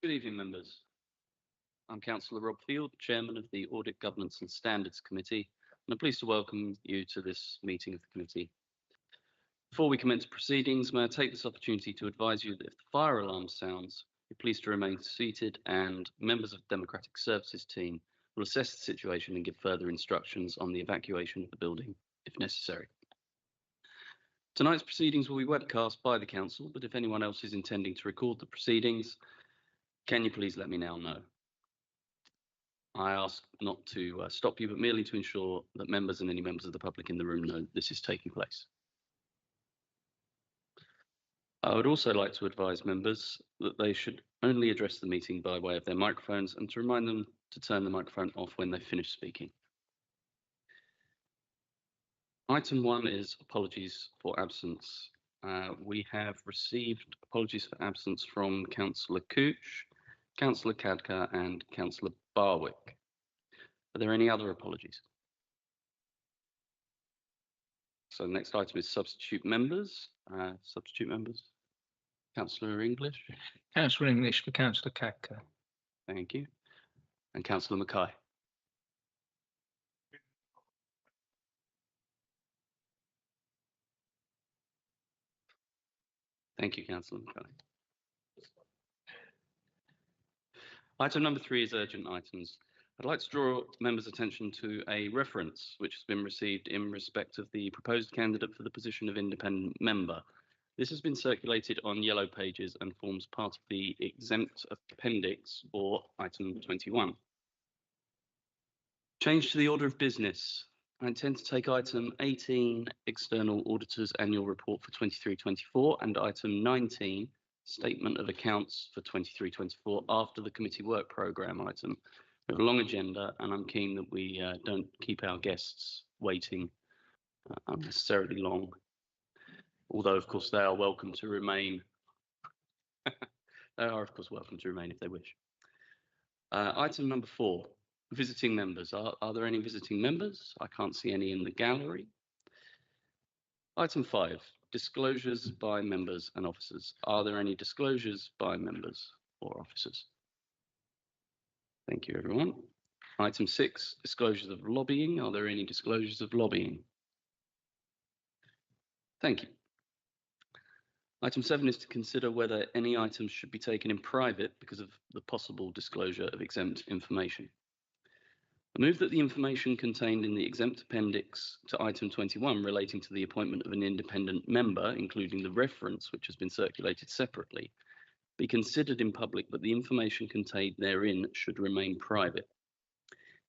Good evening, members. I'm Councillor Rob Field, Chairman of the Audit, Governance and Standards Committee, and I'm pleased to welcome you to this meeting of the committee. Before we commence proceedings, may I take this opportunity to advise you that if the fire alarm sounds, you're pleased to remain seated, and members of the Democratic Services team will assess the situation and give further instructions on the evacuation of the building if necessary. Tonight's proceedings will be webcast by the Council, but if anyone else is intending to record the proceedings, can you please let me now know? I ask not to stop you, but merely to ensure that members and any members of the public in the room know this is taking place. I would also like to advise members that they should only address the meeting by way of their microphones and to remind them to turn the microphone off when they finish speaking. Item 1 is apologies for absence. We have received apologies for absence from Councillor Cooch, Councillor Kadka and Councillor Barwick. Are there any other apologies? So the next item is substitute members. Councillor English. Councillor English for Councillor Kadka. Thank you. And Councillor Mackay. Thank you, Councillor Mackay. Item number 3 is urgent items. I'd like to draw members' attention to a reference which has been received in respect of the proposed candidate for the position of independent member. This has been circulated on yellow pages and forms part of the exempt appendix or item 21. Change to the order of business. I intend to take item 18, External Auditors Annual Report for 23-24, and item 19, Statement of Accounts for 23-24, after the committee work programme item. We have a long agenda, and I'm keen that we don't keep our guests waiting unnecessarily long. Although, of course, they are welcome to remain. They are, of course, welcome to remain if they wish. Item number 4. Visiting members. Are there any visiting members? I can't see any in the gallery. Item 5, disclosures by members and officers. Are there any disclosures by members or officers? Thank you, everyone. Item 6, disclosures of lobbying. Are there any disclosures of lobbying? Thank you. Item 7 is to consider whether any items should be taken in private because of the possible disclosure of exempt information. I move that the information contained in the exempt appendix to item 21 relating to the appointment of an independent member, including the reference which has been circulated separately, be considered in public, but the information contained therein should remain private.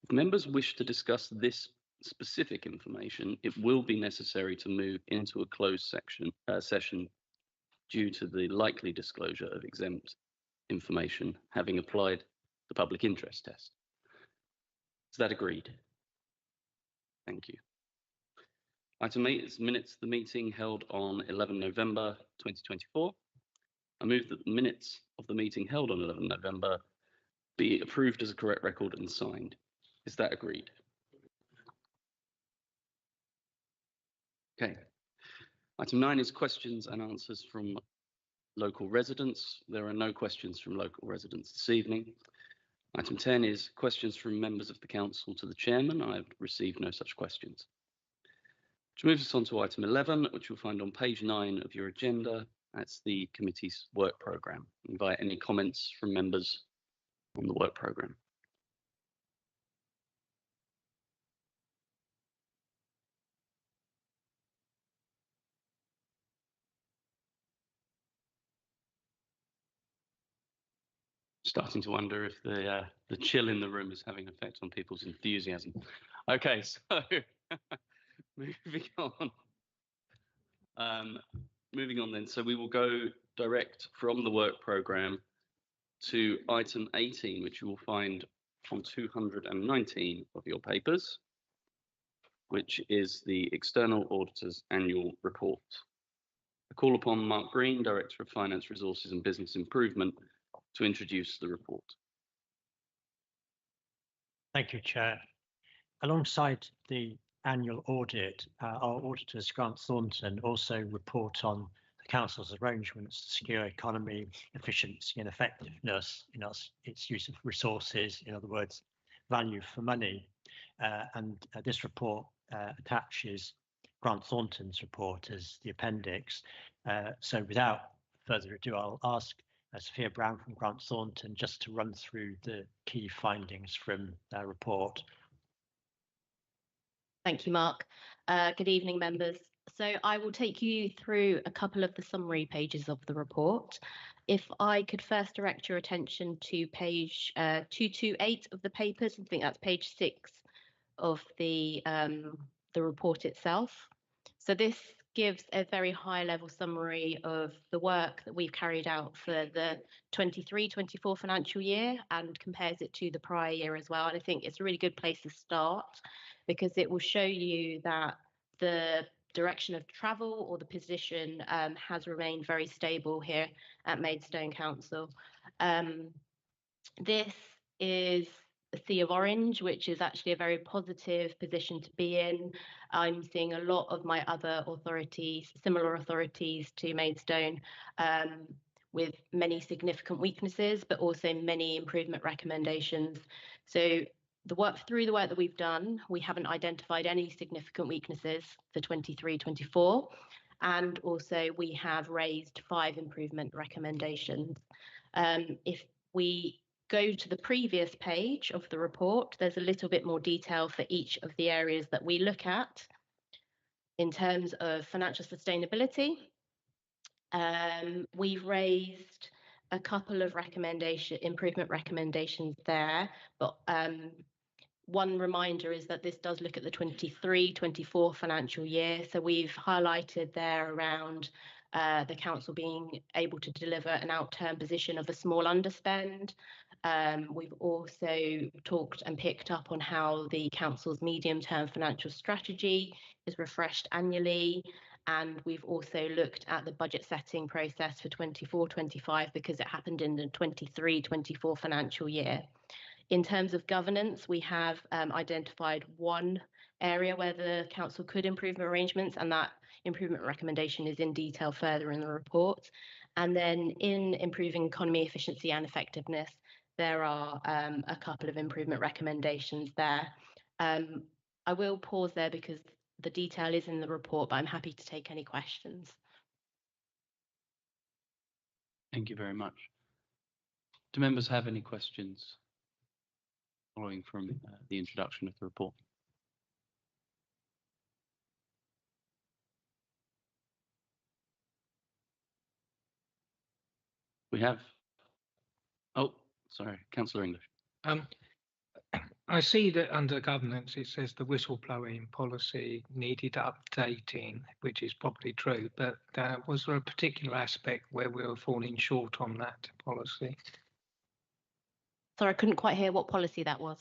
If members wish to discuss this specific information, it will be necessary to move into a closed session due to the likely disclosure of exempt information having applied the public interest test. Is that agreed? Thank you. Item 8 is minutes of the meeting held on 11 November 2024. I move that the minutes of the meeting held on 11 November be approved as a correct record and signed. Is that agreed? Okay. Item 9 is questions and answers from local residents. There are no questions from local residents this evening. Item 10 is questions from members of the council to the chairman. I have received no such questions. Which moves us on to item 11, which you'll find on page 9 of your agenda. That's the committee's work programme. I invite any comments from members on the work programme. Starting to wonder if the chill in the room is having an effect on people's enthusiasm. Okay, so moving on then. So we will go direct from the work programme to item 18, which you will find on 219 of your papers, which is the External Auditor's Annual Report. I call upon Mark Green, Director of Finance Resources and Business Improvement, to introduce the report. Thank you, Chair. Alongside the annual audit, our auditors, Grant Thornton, also report on the council's arrangements to secure economy, efficiency and effectiveness in its use of resources, in other words, value for money. And this report attaches Grant Thornton's report as the appendix. So without further ado, I'll ask Sophia Brown from Grant Thornton just to run through the key findings from their report. Thank you, Mark. Good evening, members. So I will take you through a couple of the summary pages of the report. If I could first direct your attention to page 228 of the papers, I think that's page 6 of the report itself. So this gives a very high-level summary of the work that we've carried out for the 23-24 financial year and compares it to the prior year as well. And I think it's a really good place to start because it will show you that the direction of travel or the position has remained very stable here at Maidstone Council. This is a sea of orange, which is actually a very positive position to be in. I'm seeing a lot of my other authorities, similar authorities to Maidstone, with many significant weaknesses, but also many improvement recommendations. So through the work that we've done, we haven't identified any significant weaknesses for 23-24. And also we have raised 5 improvement recommendations. If we go to the previous page of the report, there's a little bit more detail for each of the areas that we look at in terms of financial sustainability. We've raised a couple of improvement recommendations there, but one reminder is that this does look at the 23-24 financial year. So we've highlighted there around the council being able to deliver an outturn position of a small underspend. We've also talked and picked up on how the council's medium-term financial strategy is refreshed annually. And we've also looked at the budget setting process for 24-25 because it happened in the 23-24 financial year. In terms of governance, we have identified one area where the council could improve arrangements, and that improvement recommendation is in detail further in the report. And then in improving economy, efficiency and effectiveness, there are a couple of improvement recommendations there. I will pause there because the detail is in the report, but I'm happy to take any questions. Thank you very much. Do members have any questions following from the introduction of the report? We have. Oh, sorry, Councillor English. I see that under governance it says the whistleblowing policy needed updating, which is probably true, but was there a particular aspect where we were falling short on that policy? Sorry, I couldn't quite hear what policy that was.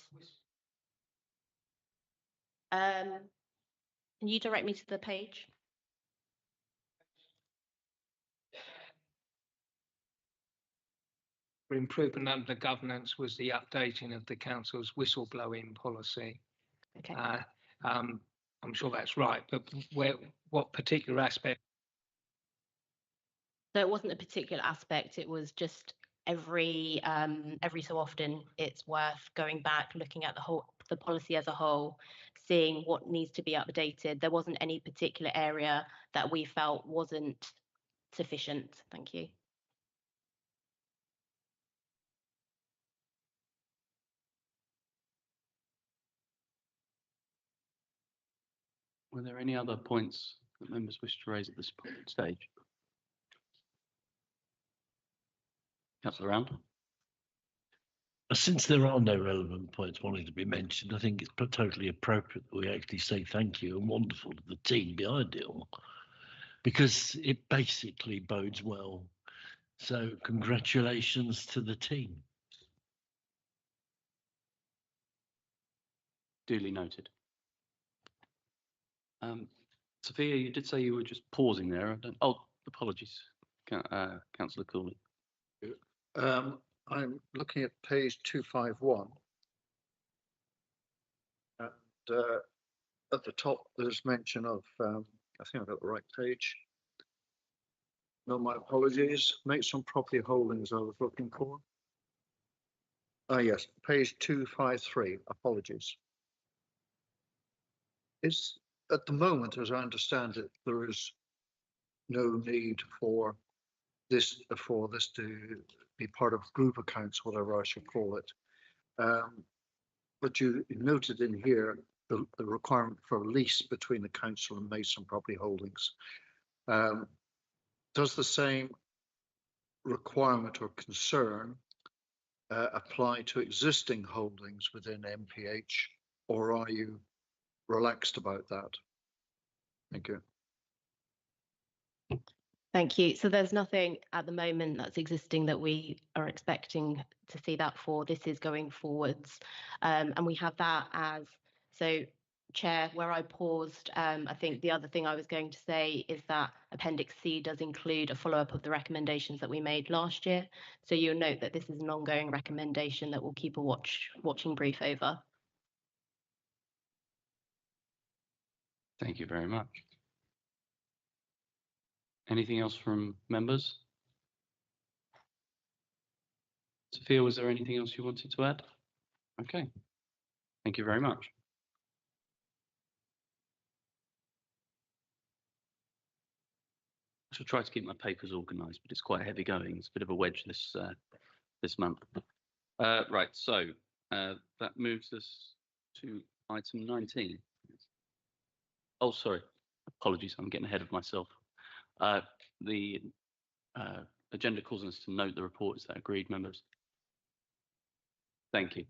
Can you direct me to the page? For improvement under governance was the updating of the council's whistleblowing policy. Okay. I'm sure that's right, but what particular aspect? So it wasn't a particular aspect, it was just every so often it's worth going back, looking at the policy as a whole, seeing what needs to be updated. There wasn't any particular area that we felt wasn't sufficient. Thank you. Were there any other points that members wish to raise at this stage? Councillor Round. Since there are no relevant points wanting to be mentioned, I think it's totally appropriate that we actually say thank you and wonderful to the team behind it all, because it basically bodes well. So congratulations to the team. Duly noted. Sophia, you did say you were just pausing there. Oh, apologies, Councillor Cooley. I'm looking at page 251, and at the top there's mention of, I think I've got the right page, No, my apologies. Mates on property holdings I was looking for. Ah, yes, page 253. Apologies. Is at the moment, as I understand it, there is no need for this to be part of group accounts, whatever I should call it. But you noted in here the requirement for a lease between the council and Mason Property Holdings. Does the same requirement or concern apply to existing holdings within MPH, or are you relaxed about that? Thank you. Thank you. So there's nothing at the moment that's existing that we are expecting to see that for. This is going forwards. And we have that as, so Chair, where I paused, I think the other thing I was going to say is that Appendix C does include a follow-up of the recommendations that we made last year. So you'll note that this is an ongoing recommendation that we'll keep a watching brief over. Thank you very much. Anything else from members? Sophia, was there anything else you wanted to add? Okay, thank you very much. I shall try to keep my papers organised, but it's quite heavy going. It's a bit of a wedge this month. Right, so that moves us to item 19. Oh, sorry, apologies, I'm getting ahead of myself. The agenda calls us to note the report. Is that agreed, members? Thank you.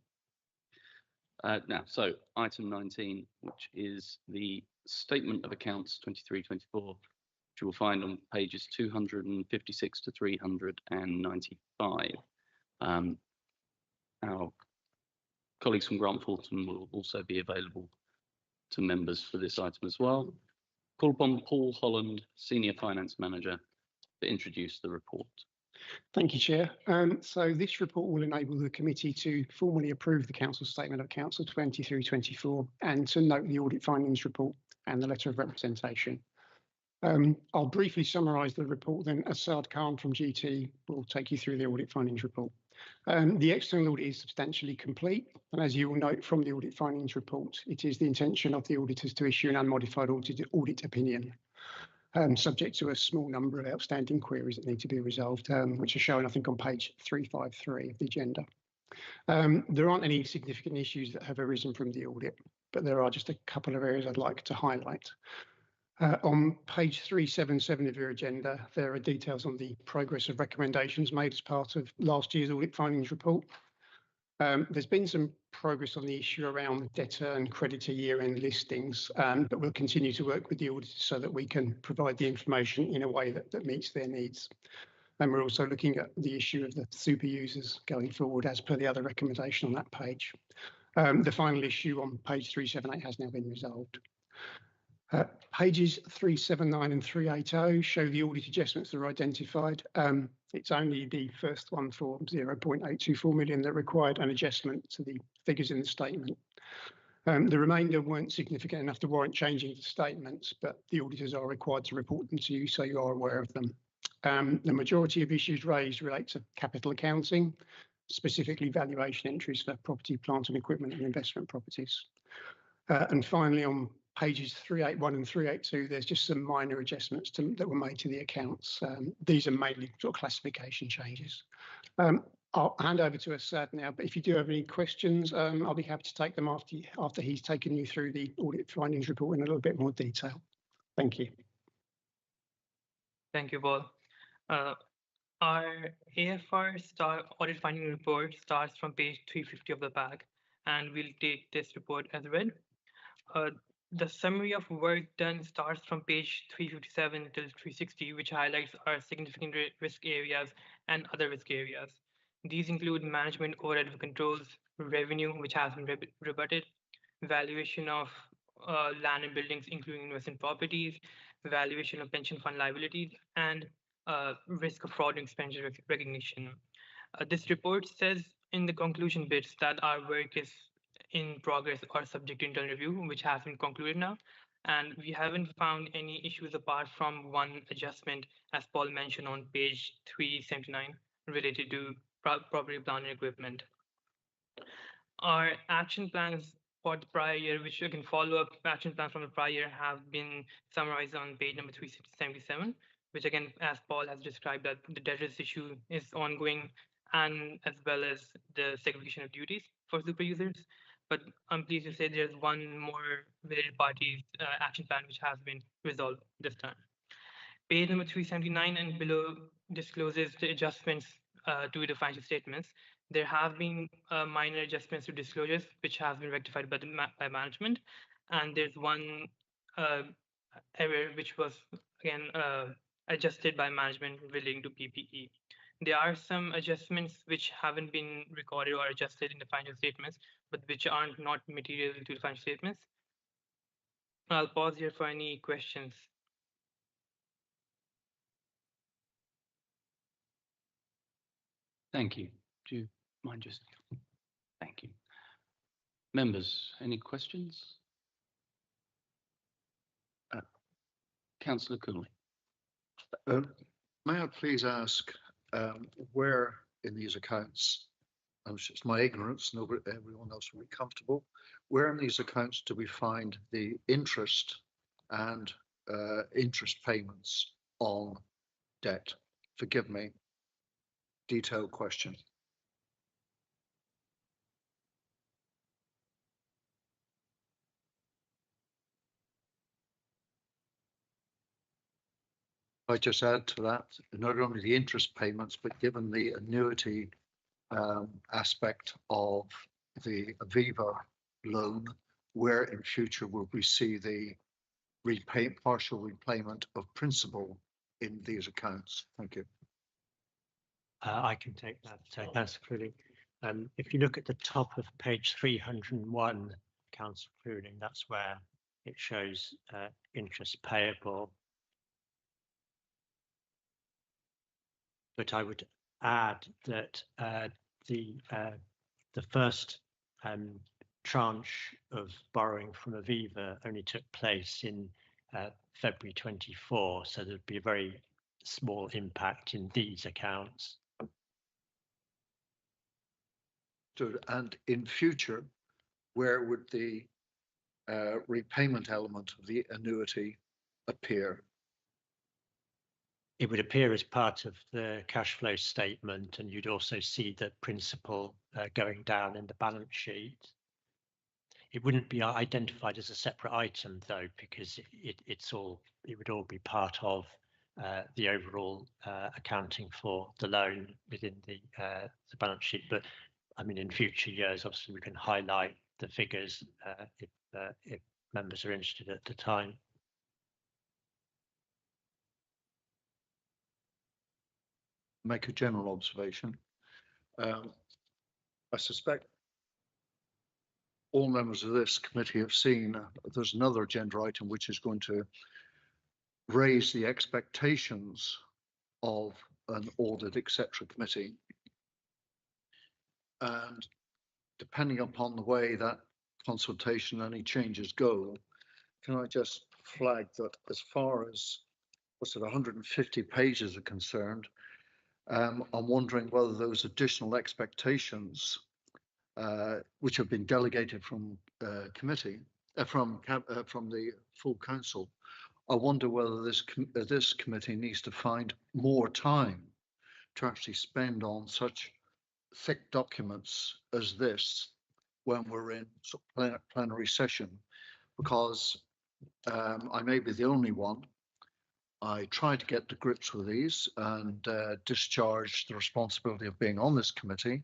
Now, so item 19, which is the statement of accounts 23-24, which you will find on pages 256 to 395. Our colleagues from Grant Thornton will also be available to members for this item as well. Call upon Paul Holland, Senior Finance Manager, to introduce the report. Thank you, Chair. So this report will enable the committee to formally approve the Council Statement of Accounts of 23-24 and to note the audit findings report and the letter of representation. I'll briefly summarise the report, then Asad Khan from GT will take you through the audit findings report. The external audit is substantially complete, and as you will note from the audit findings report, it is the intention of the auditors to issue an unmodified audit opinion, subject to a small number of outstanding queries that need to be resolved, which are shown, I think, on page 353 of the agenda. There aren't any significant issues that have arisen from the audit, but there are just a couple of areas I'd like to highlight. On page 377 of your agenda, there are details on the progress of recommendations made as part of last year's audit findings report. There's been some progress on the issue around debtor and creditor year-end listings, but we'll continue to work with the auditors so that we can provide the information in a way that meets their needs. And we're also looking at the issue of the super users going forward as per the other recommendation on that page. The final issue on page 378 has now been resolved. Pages 379 and 380 show the audit adjustments that are identified. It's only the first one for 0.824 million that required an adjustment to the figures in the statement. The remainder weren't significant enough to warrant changing the statements, but the auditors are required to report them to you, so you are aware of them. The majority of issues raised relate to capital accounting, specifically valuation entries for property, plant and equipment and investment properties. And finally, on pages 381 and 382, there's just some minor adjustments that were made to the accounts. These are mainly sort of classification changes. I'll hand over to Asad now, but if you do have any questions, I'll be happy to take them after he's taken you through the audit findings report in a little bit more detail. Thank you. Thank you, Paul. Our AFR audit finding report starts from page 350 of the pack, and we'll take this report as read. The summary of work done starts from page 357 till 360, which highlights our significant risk areas and other risk areas. These include management overhead controls, revenue, which has been rebutted, valuation of land and buildings, including investment properties, valuation of pension fund liabilities, and risk of fraud and expenditure recognition. This report says in the conclusion bits that our work is in progress or subject to internal review, which has been concluded now. and we haven't found any issues apart from one adjustment, as Paul mentioned on page 379, related to property, plant, and equipment. Our action plans for the prior year, which you can follow up action plans from the prior year, have been summarized on page number 377, which again, as Paul has described, that the debtors issue is ongoing, and as well as the segregation of duties for super users. But I'm pleased to say there's one more related parties action plan which has been resolved this time. Page number 379 and below discloses the adjustments to the financial statements. There have been minor adjustments to disclosures, which have been rectified by management. And there's one error which was again adjusted by management relating to PPE. There are some adjustments which haven't been recorded or adjusted in the financial statements, but which aren't not material to the financial statements. I'll pause here for any questions. Thank you. Do you mind just? Thank you. Members, any questions? Councillor Cooley. May I please ask where in these accounts, and it's my ignorance, nobody, everyone else will be comfortable, where in these accounts do we find the interest and interest payments on debt? Forgive me, detailed question. I just add to that, not only the interest payments, but given the annuity aspect of the Aviva loan, where in future will we see the partial repayment of principal in these accounts? Thank you. I can take that, Councillor Cluning. If you look at the top of page 301, Councillor Cluning, that's where it shows interest payable. But I would add that the first tranche of borrowing from Aviva only took place in February 24, so there'd be a very small impact in these accounts. And in future, where would the repayment element of the annuity appear? It would appear as part of the cash flow statement, and you'd also see the principal going down in the balance sheet. It wouldn't be identified as a separate item though, because it would all be part of the overall accounting for the loan within the balance sheet. But I mean, in future years, obviously we can highlight the figures if members are interested at the time. Make a general observation. I suspect all members of this committee have seen there's another agenda item which is going to raise the expectations of an audit, etc. committee. And depending upon the way that consultation, any changes go, can I just flag that as far as, what's it, 150 pages are concerned, I'm wondering whether those additional expectations, which have been delegated from committee, from the full council, I wonder whether this committee needs to find more time to actually spend on such thick documents as this when we're in plenary session, because I may be the only one. I try to get to grips with these and discharge the responsibility of being on this committee.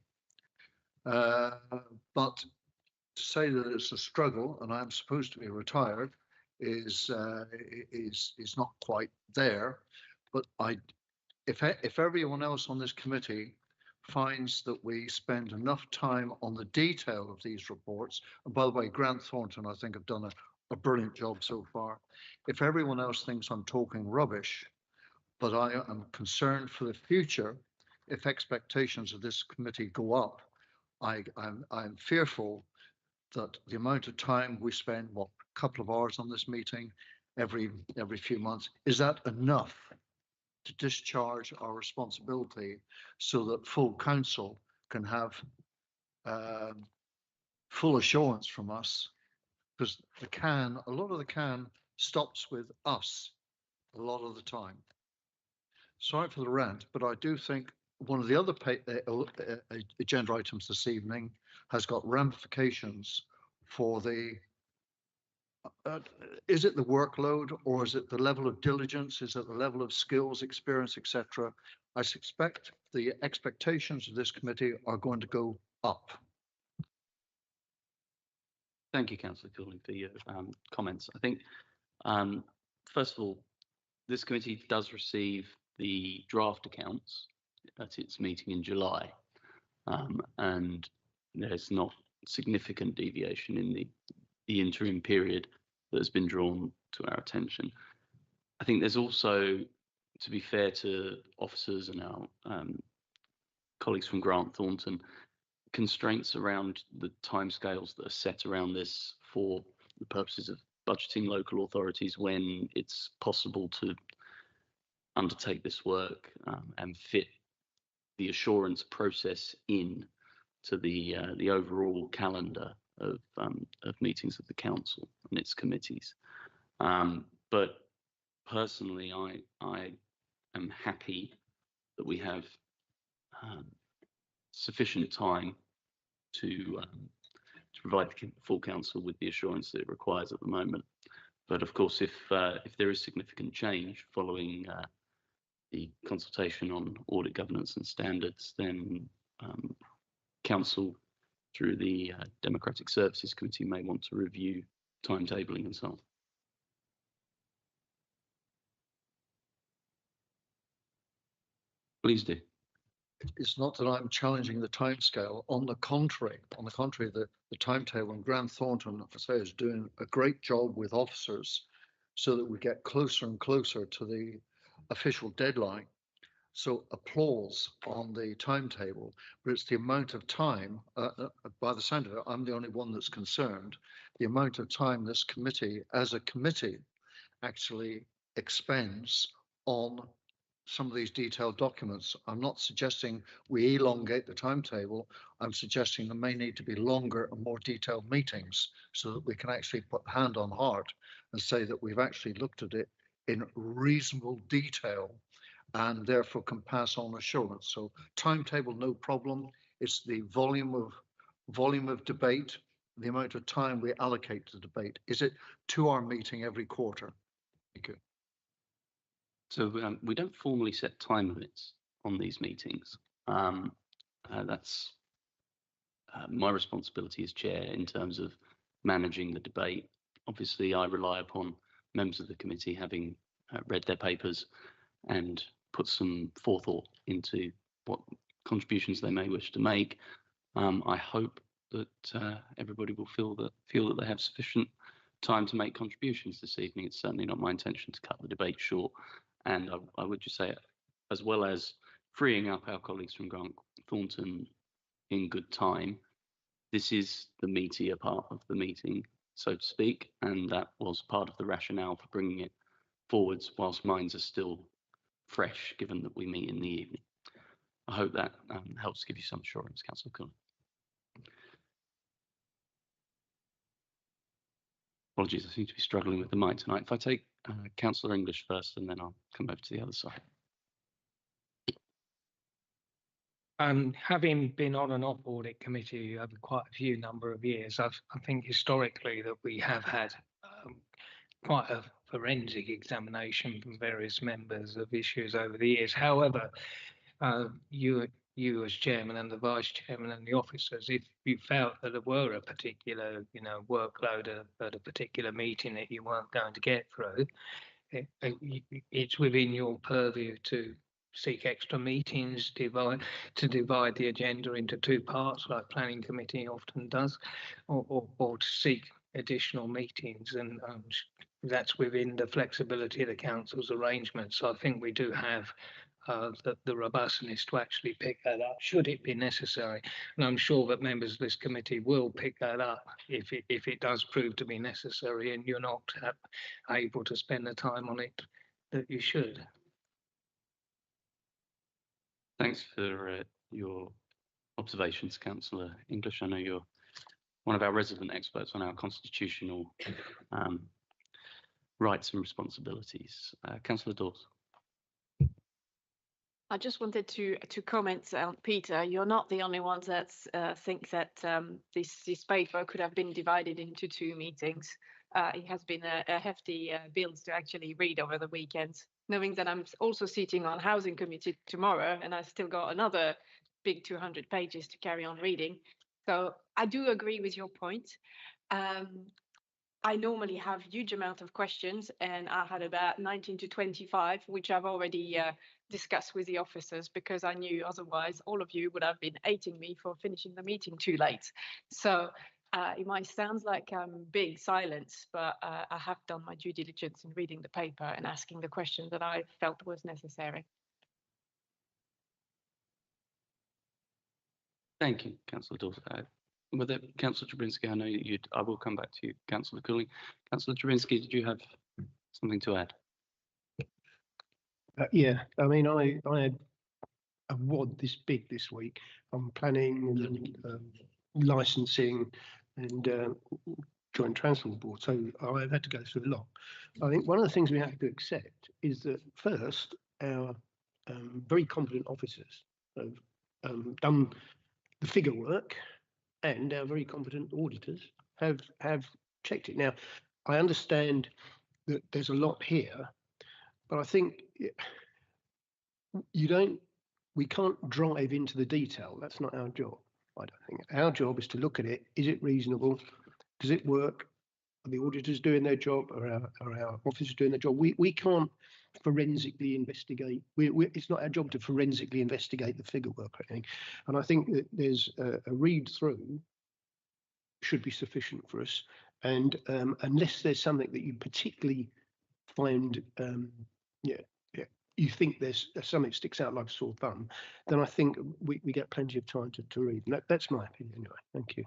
But to say that it's a struggle and I'm supposed to be retired is not quite there. But if everyone else on this committee finds that we spend enough time on the detail of these reports, and by the way, Grant Thornton, I think, have done a brilliant job so far. If everyone else thinks I'm talking rubbish, but I am concerned for the future, if expectations of this committee go up, I'm fearful that the amount of time we spend, what, a couple of hours on this meeting every few months, is that enough to discharge our responsibility so that full council can have full assurance from us? Because a lot of the can stops with us a lot of the time. Sorry for the rant, but I do think one of the other agenda items this evening has got ramifications for the, is it the workload, or is it the level of diligence? Is it the level of skills, experience, etc.? I suspect the expectations of this committee are going to go up. Thank you, Councillor Cooling, for your comments. I think, first of all, this committee does receive the draft accounts at its meeting in July, and there's not significant deviation in the interim period that has been drawn to our attention. I think there's also, to be fair to officers and our colleagues from Grant Thornton, constraints around the timescales that are set around this for the purposes of budgeting local authorities when it's possible to undertake this work and fit the assurance process in to the overall calendar of meetings of the council and its committees. But personally, I am happy that we have sufficient time to provide the full council with the assurance that it requires at the moment. But of course, if there is significant change following the consultation on audit governance and standards, then council through the Democratic Services Committee may want to review timetabling and so on. Please do. It's not that I'm challenging the timescale. On the contrary, the timetable, and Grant Thornton, I say, is doing a great job with officers so that we get closer and closer to the official deadline. So applause on the timetable, but it's the amount of time, by the sound of it, I'm the only one that's concerned, the amount of time this committee, as a committee, actually expends on some of these detailed documents. I'm not suggesting we elongate the timetable. I'm suggesting there may need to be longer and more detailed meetings so that we can actually put hand on heart and say that we've actually looked at it in reasonable detail and therefore can pass on assurance. So timetable, no problem. It's the volume of debate, the amount of time we allocate to debate. Is it 2-hour meeting every quarter? Thank you. So we don't formally set time limits on these meetings. That's my responsibility as chair in terms of managing the debate. Obviously, I rely upon members of the committee having read their papers and put some forethought into what contributions they may wish to make. I hope that everybody will feel that they have sufficient time to make contributions this evening. It's certainly not my intention to cut the debate short. And I would just say, as well as freeing up our colleagues from Grant Thornton in good time, this is the meatier part of the meeting, so to speak, and that was part of the rationale for bringing it forwards whilst minds are still fresh, given that we meet in the evening. I hope that helps give you some assurance, Councillor Cooling. Apologies, I seem to be struggling with the mic tonight. If I take Councillor English first, and then I'll come over to the other side. Having been on and off audit committee over quite a few number of years, I think historically that we have had quite a forensic examination from various members of issues over the years. However, you as chairman and the vice chairman and the officers, if you felt that there were a particular, workload at a particular meeting that you weren't going to get through, it's within your purview to seek extra meetings, to divide the agenda into 2 parts, like planning committee often does, or to seek additional meetings, and that's within the flexibility of the council's arrangements. So I think we do have the robustness to actually pick that up, should it be necessary. And I'm sure that members of this committee will pick that up if it does prove to be necessary and you're not able to spend the time on it that you should. Thanks for your observations, Councillor English. I know you're one of our resident experts on our constitutional rights and responsibilities. Councillor Dawes. I just wanted to comment, Peter, you're not the only ones that think that this paper could have been divided into 2 meetings. It has been a hefty build to actually read over the weekend, knowing that I'm also sitting on Housing Committee tomorrow and I still got another big 200 pages to carry on reading. So I do agree with your point. I normally have huge amount of questions and I had about 19 to 25, which I've already discussed with the officers because I knew otherwise all of you would have been hating me for finishing the meeting too late. So it might sound like big silence, but I have done my due diligence in reading the paper and asking the questions that I felt was necessary. Thank you, Councillor Dawes. With it, Councillor Trzebinski, I know I will come back to you, Councillor Cooling. Councillor Trzebinski, did you have something to add? Yeah, I mean, I had a WOD this big this week on planning and licensing and joint transport board, so I've had to go through a lot. I think one of the things we have to accept is that first, our very competent officers have done the figure work, and our very competent auditors have checked it. Now, I understand that there's a lot here, but I think we can't drive into the detail. That's not our job. I don't think our job is to look at it. Is it reasonable? Does it work? Are the auditors doing their job? Are our officers doing their job? We can't forensically investigate. It's not our job to forensically investigate the figure work or anything. And I think that there's a read through should be sufficient for us. And unless there's something that you particularly find, you think there's something sticks out like a sore thumb, then I think we get plenty of time to read. And that's my opinion anyway. Thank you.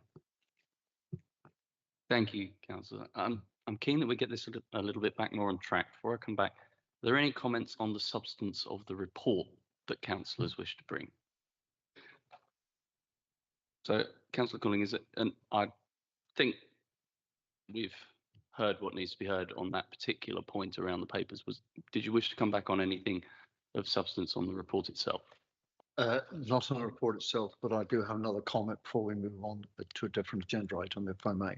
Thank you, Councillor. I'm keen that we get this a little bit back more on track. Before I come back, are there any comments on the substance of the report that councillors wish to bring? So, Councillor Cooling, is it? And I think we've heard what needs to be heard on that particular point around the papers. Did you wish to come back on anything of substance on the report itself? Not on the report itself, but I do have another comment before we move on to a different agenda item, if I may.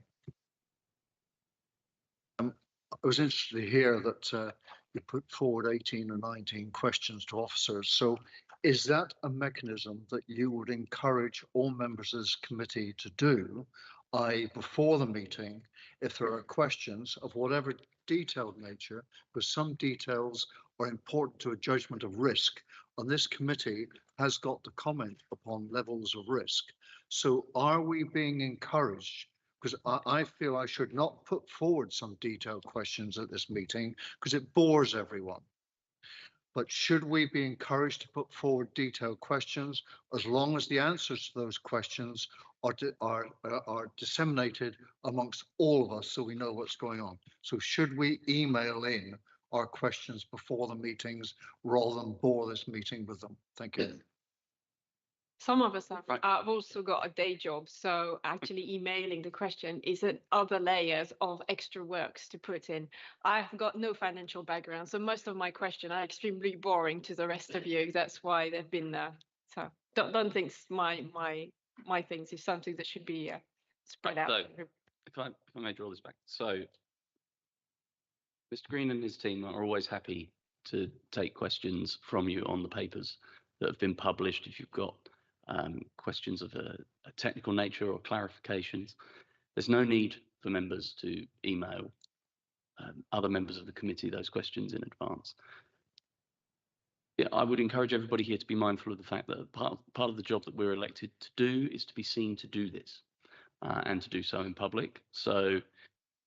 I was interested to hear that you put forward 18 or 19 questions to officers. So is that a mechanism that you would encourage all members of this committee to do, i.e. before the meeting, if there are questions of whatever detailed nature, because some details are important to a judgment of risk, and this committee has got to comment upon levels of risk. So are we being encouraged? Because I feel I should not put forward some detailed questions at this meeting because it bores everyone. But should we be encouraged to put forward detailed questions as long as the answers to those questions are disseminated amongst all of us so we know what's going on? So should we email in our questions before the meetings rather than bore this meeting with them? Thank you. Some of us have also got a day job, so actually emailing the question is other layers of extra works to put in. I've got no financial background, so most of my questions are extremely boring to the rest of you. That's why they've been there. So don't think my things is something that should be spread out. So, if I may draw this back. So Mr. Green and his team are always happy to take questions from you on the papers that have been published. If you've got questions of a technical nature or clarifications, there's no need for members to email other members of the committee those questions in advance. Yeah, I would encourage everybody here to be mindful of the fact that part of the job that we're elected to do is to be seen to do this and to do so in public. So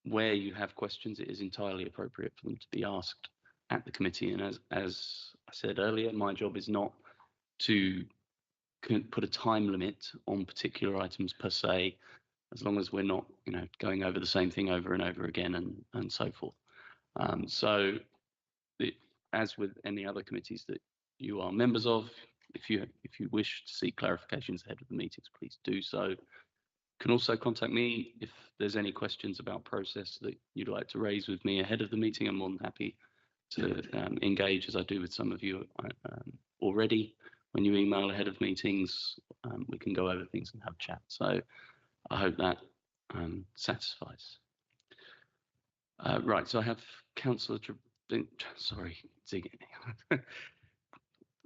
where you have questions, it is entirely appropriate for them to be asked at the committee. And as I said earlier, my job is not to put a time limit on particular items per se, as long as we're not, going over the same thing over and over again and so forth. So as with any other committees that you are members of, if you wish to seek clarifications ahead of the meetings, please do so. You can also contact me if there's any questions about process that you'd like to raise with me ahead of the meeting. I'm more than happy to engage, as I do with some of you already. When you email ahead of meetings, we can go over things and have a chat. So I hope that satisfies. Right, so I have Councillor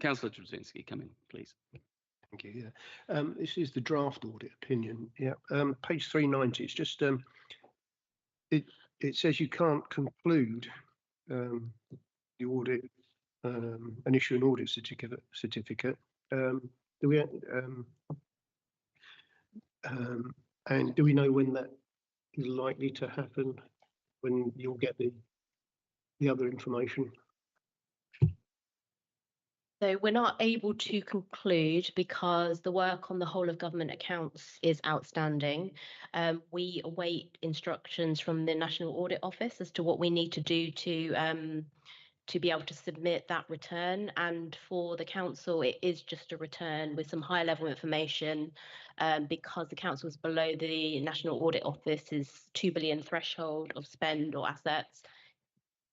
Councillor Trzynski, come in, please. Thank you. Yeah, this is the draft audit opinion. Yeah, page 390. It's just it says you can't conclude the audit and issue an audit certificate. Do we and do we know when that is likely to happen? When you'll get the other information? So we're not able to conclude because the work on the whole of government accounts is outstanding. We await instructions from the National Audit Office as to what we need to do to be able to submit that return. And for the council, it is just a return with some high level information because the council is below the National Audit Office's 2 billion threshold of spend or assets.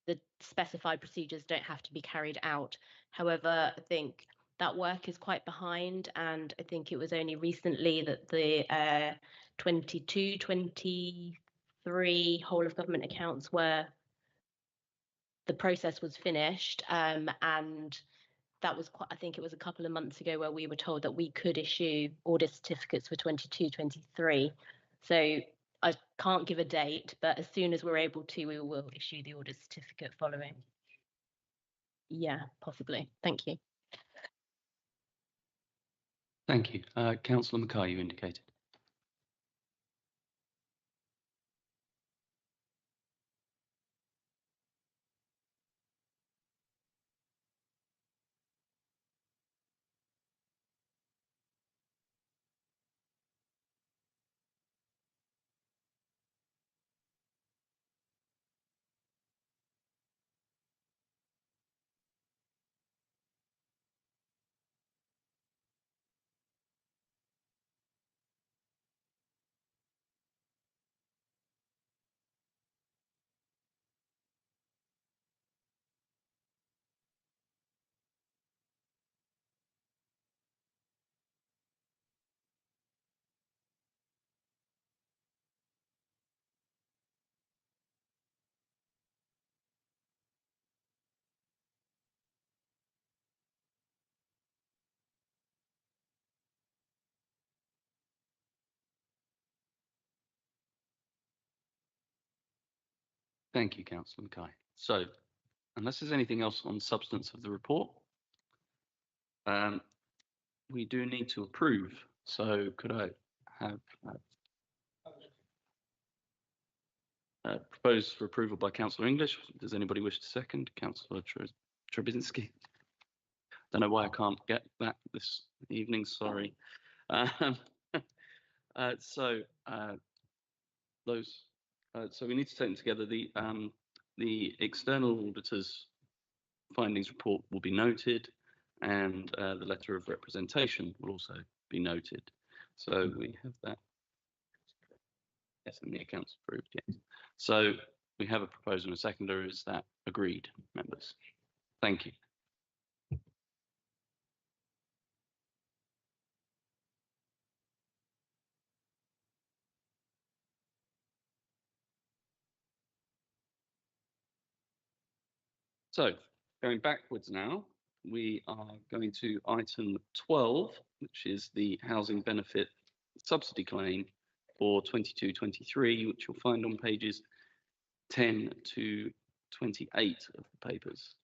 The specified procedures don't have to be carried out. However, I think that work is quite behind, and I think it was only recently that the 22-23 whole of government accounts the process was finished, and that was I think it was a couple of months ago where we were told that we could issue audit certificates for 22-23. So I can't give a date, but as soon as we're able to, we will issue the audit certificate following. Yeah, possibly. Thank you. Thank you. Councillor Mackay, you indicated. Thank you, Councillor Mackay. So, unless there's anything else on the substance of the report, we do need to approve. So, could I have proposed for approval by Councillor English? Does anybody wish to second? Councillor Trzynski. Don't know why I can't get that this evening. Sorry. So we need to take them together. The external auditor's findings report will be noted, and the letter of representation will also be noted. So we have that. Yes, and the accounts approved. Yes. So we have a proposal and a seconder. Is that agreed, members? Thank you. So going backwards now, we are going to item 12, which is the housing benefit subsidy claim for 22-23, which you'll find on pages 10 to 28 of the papers.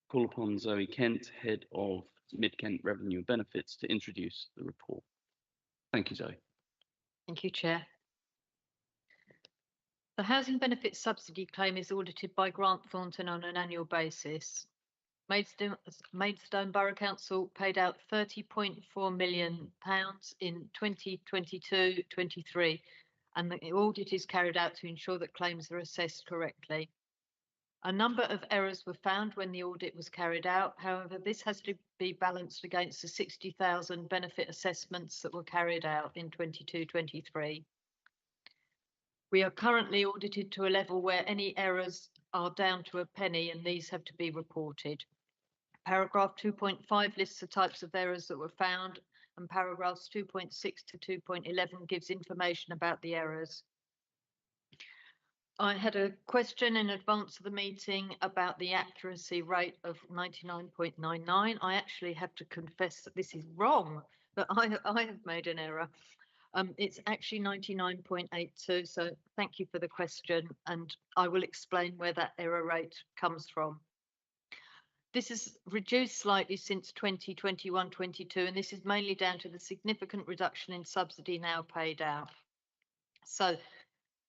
Call upon Zoe Kent, Head of Mid-Kent Revenue and Benefits, to introduce the report. Thank you, Zoe. Thank you, Chair. The housing benefit subsidy claim is audited by Grant Thornton on an annual basis. Maidstone Borough Council paid out £30.4 million in 2022-23, and the audit is carried out to ensure that claims are assessed correctly. A number of errors were found when the audit was carried out. However, this has to be balanced against the 60,000 benefit assessments that were carried out in 22-23. We are currently audited to a level where any errors are down to a penny, and these have to be reported. Paragraph 2.5 lists the types of errors that were found, and paragraphs 2.6 to 2.11 gives information about the errors. I had a question in advance of the meeting about the accuracy rate of 99.99. I actually have to confess that this is wrong, that I have made an error. It's actually 99.82, so thank you for the question, and I will explain where that error rate comes from. This has reduced slightly since 2021-22, and this is mainly down to the significant reduction in subsidy now paid out. So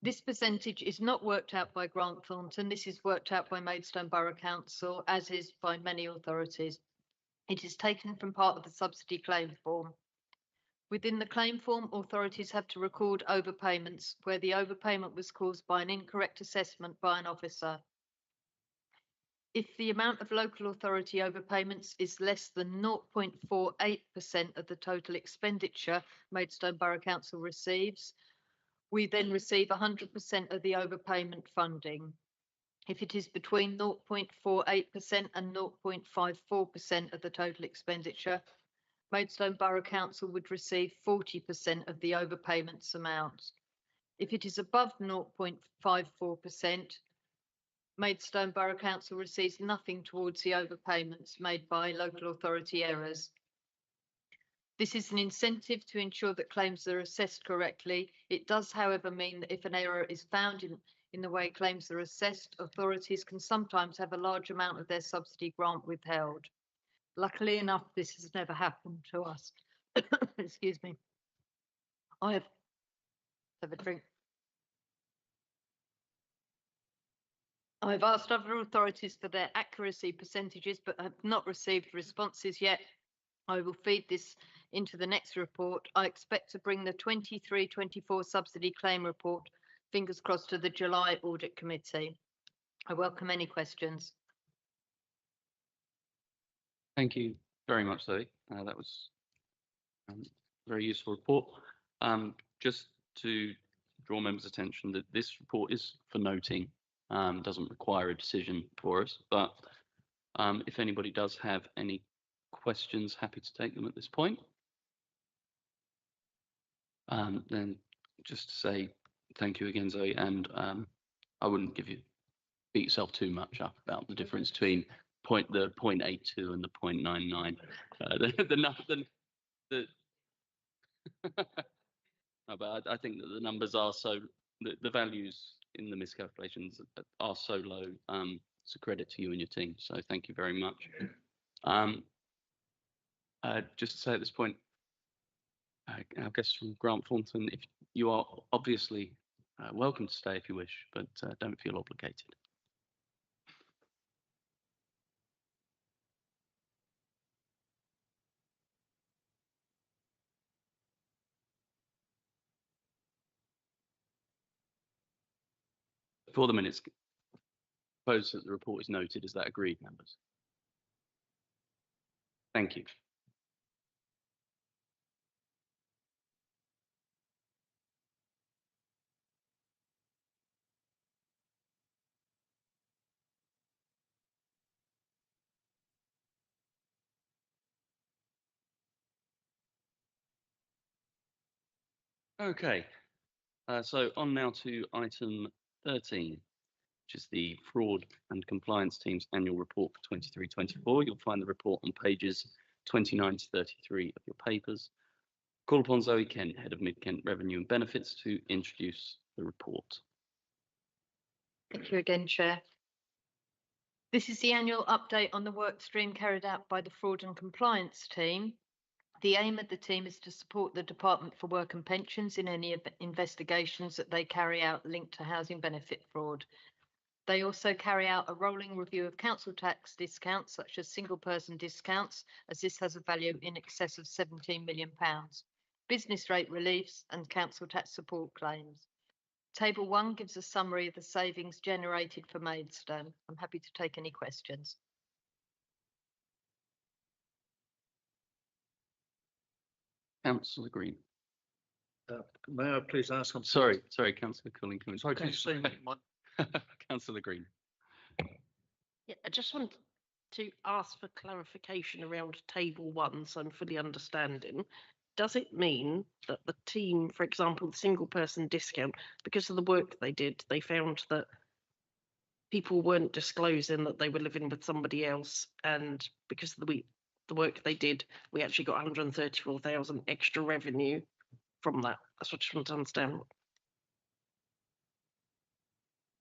this percentage is not worked out by Grant Thornton. This is worked out by Maidstone Borough Council, as is by many authorities. It is taken from part of the subsidy claim form. Within the claim form, authorities have to record overpayments where the overpayment was caused by an incorrect assessment by an officer. If the amount of local authority overpayments is less than 0.48% of the total expenditure Maidstone Borough Council receives, we then receive 100% of the overpayment funding. If it is between 0.48% and 0.54% of the total expenditure, Maidstone Borough Council would receive 40% of the overpayments amount. If it is above 0.54%, Maidstone Borough Council receives nothing towards the overpayments made by local authority errors. This is an incentive to ensure that claims are assessed correctly. It does, however, mean that if an error is found in the way claims are assessed, authorities can sometimes have a large amount of their subsidy grant withheld. Luckily enough, this has never happened to us. Excuse me. I have a drink. I've asked other authorities for their accuracy percentages, but have not received responses yet. I will feed this into the next report. I expect to bring the 23-24 subsidy claim report, fingers crossed, to the July Audit Committee. I welcome any questions. Thank you very much, Zoe. That was a very useful report. Just to draw members' attention that this report is for noting, doesn't require a decision for us, but if anybody does have any questions, happy to take them at this point. Then just to say thank you again, Zoe, and I wouldn't beat yourself too much up about the difference between the 0.82 and the 0.99. No, but I think that the numbers are the values in the miscalculations are so low. It's a credit to you and your team. So thank you very much. Just to say at this point, our guest from Grant Thornton, if you are obviously welcome to stay if you wish, but don't feel obligated. For the minutes, suppose that the report is noted. Is that agreed, members? Thank you. Okay, so on now to item 13, which is the Fraud and Compliance Team's annual report for 23-24. You'll find the report on pages 29 to 33 of your papers. Call upon Zoe Kent, Head of Mid-Kent Revenue and Benefits, to introduce the report. Thank you again, Chair. This is the annual update on the work stream carried out by the Fraud and Compliance Team. The aim of the team is to support the Department for Work and Pensions in any investigations that they carry out linked to housing benefit fraud. They also carry out a rolling review of council tax discounts, such as single person discounts, as this has a value in excess of £17 million, business rate reliefs and council tax support claims. Table 1 gives a summary of the savings generated for Maidstone. I'm happy to take any questions. Councillor Green. May I please ask? Sorry, Councillor Culling. Sorry, can you say Councillor Green. Yeah, I just want to ask for clarification around table 1, so I'm fully understanding. Does it mean that the team, for example, the single person discount, because of the work they did, they found that people weren't disclosing that they were living with somebody else, and because of the work they did, we actually got 134,000 extra revenue from that? That's what I just want to understand.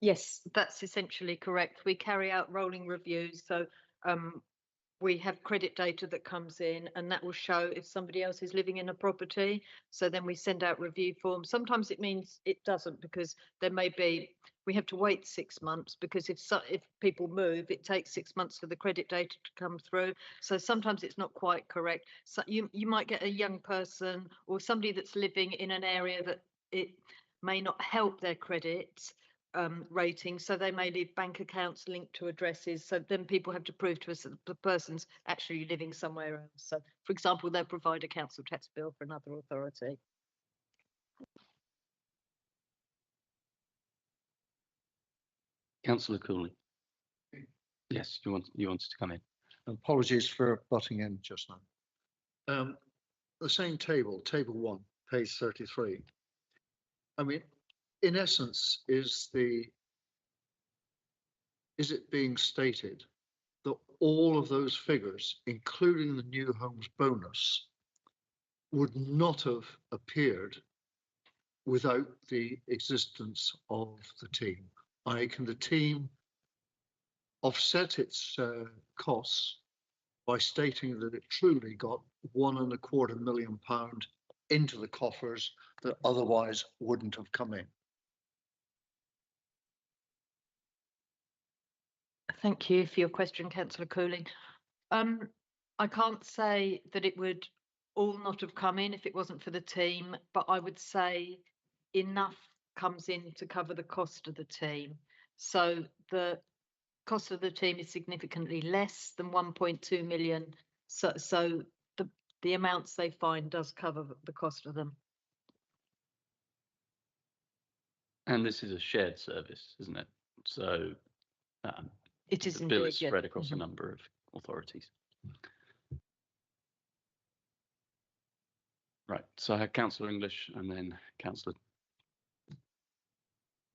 Yes, that's essentially correct. We carry out rolling reviews. So we have credit data that comes in, and that will show if somebody else is living in a property. So then we send out review forms. Sometimes it means it doesn't, because there may be, we have to wait 6 months, because if people move, it takes 6 months for the credit data to come through. So sometimes it's not quite correct. So you might get a young person or somebody that's living in an area that it may not help their credit rating, so they may leave bank accounts linked to addresses, so then people have to prove to us that the person's actually living somewhere else. So for example, they'll provide a council tax bill for another authority. Councillor Cooley. Yes, you wanted to come in. Apologies for butting in just now. The same table 1, page 33. I mean, in essence, is it being stated that all of those figures, including the new homes bonus, would not have appeared without the existence of the team? Can the team offset its costs by stating that it truly got £1.25 million into the coffers that otherwise wouldn't have come in? Thank you for your question, Councillor Cooling. I can't say that it would all not have come in if it wasn't for the team, but I would say enough comes in to cover the cost of the team. So the cost of the team is significantly less than 1.2 million. So the amounts they find does cover the cost of them. And this is a shared service, isn't it? So it is the bill indeed, is spread across Mm-hmm. a number of authorities. Right, so I had Councillor English and then Councillor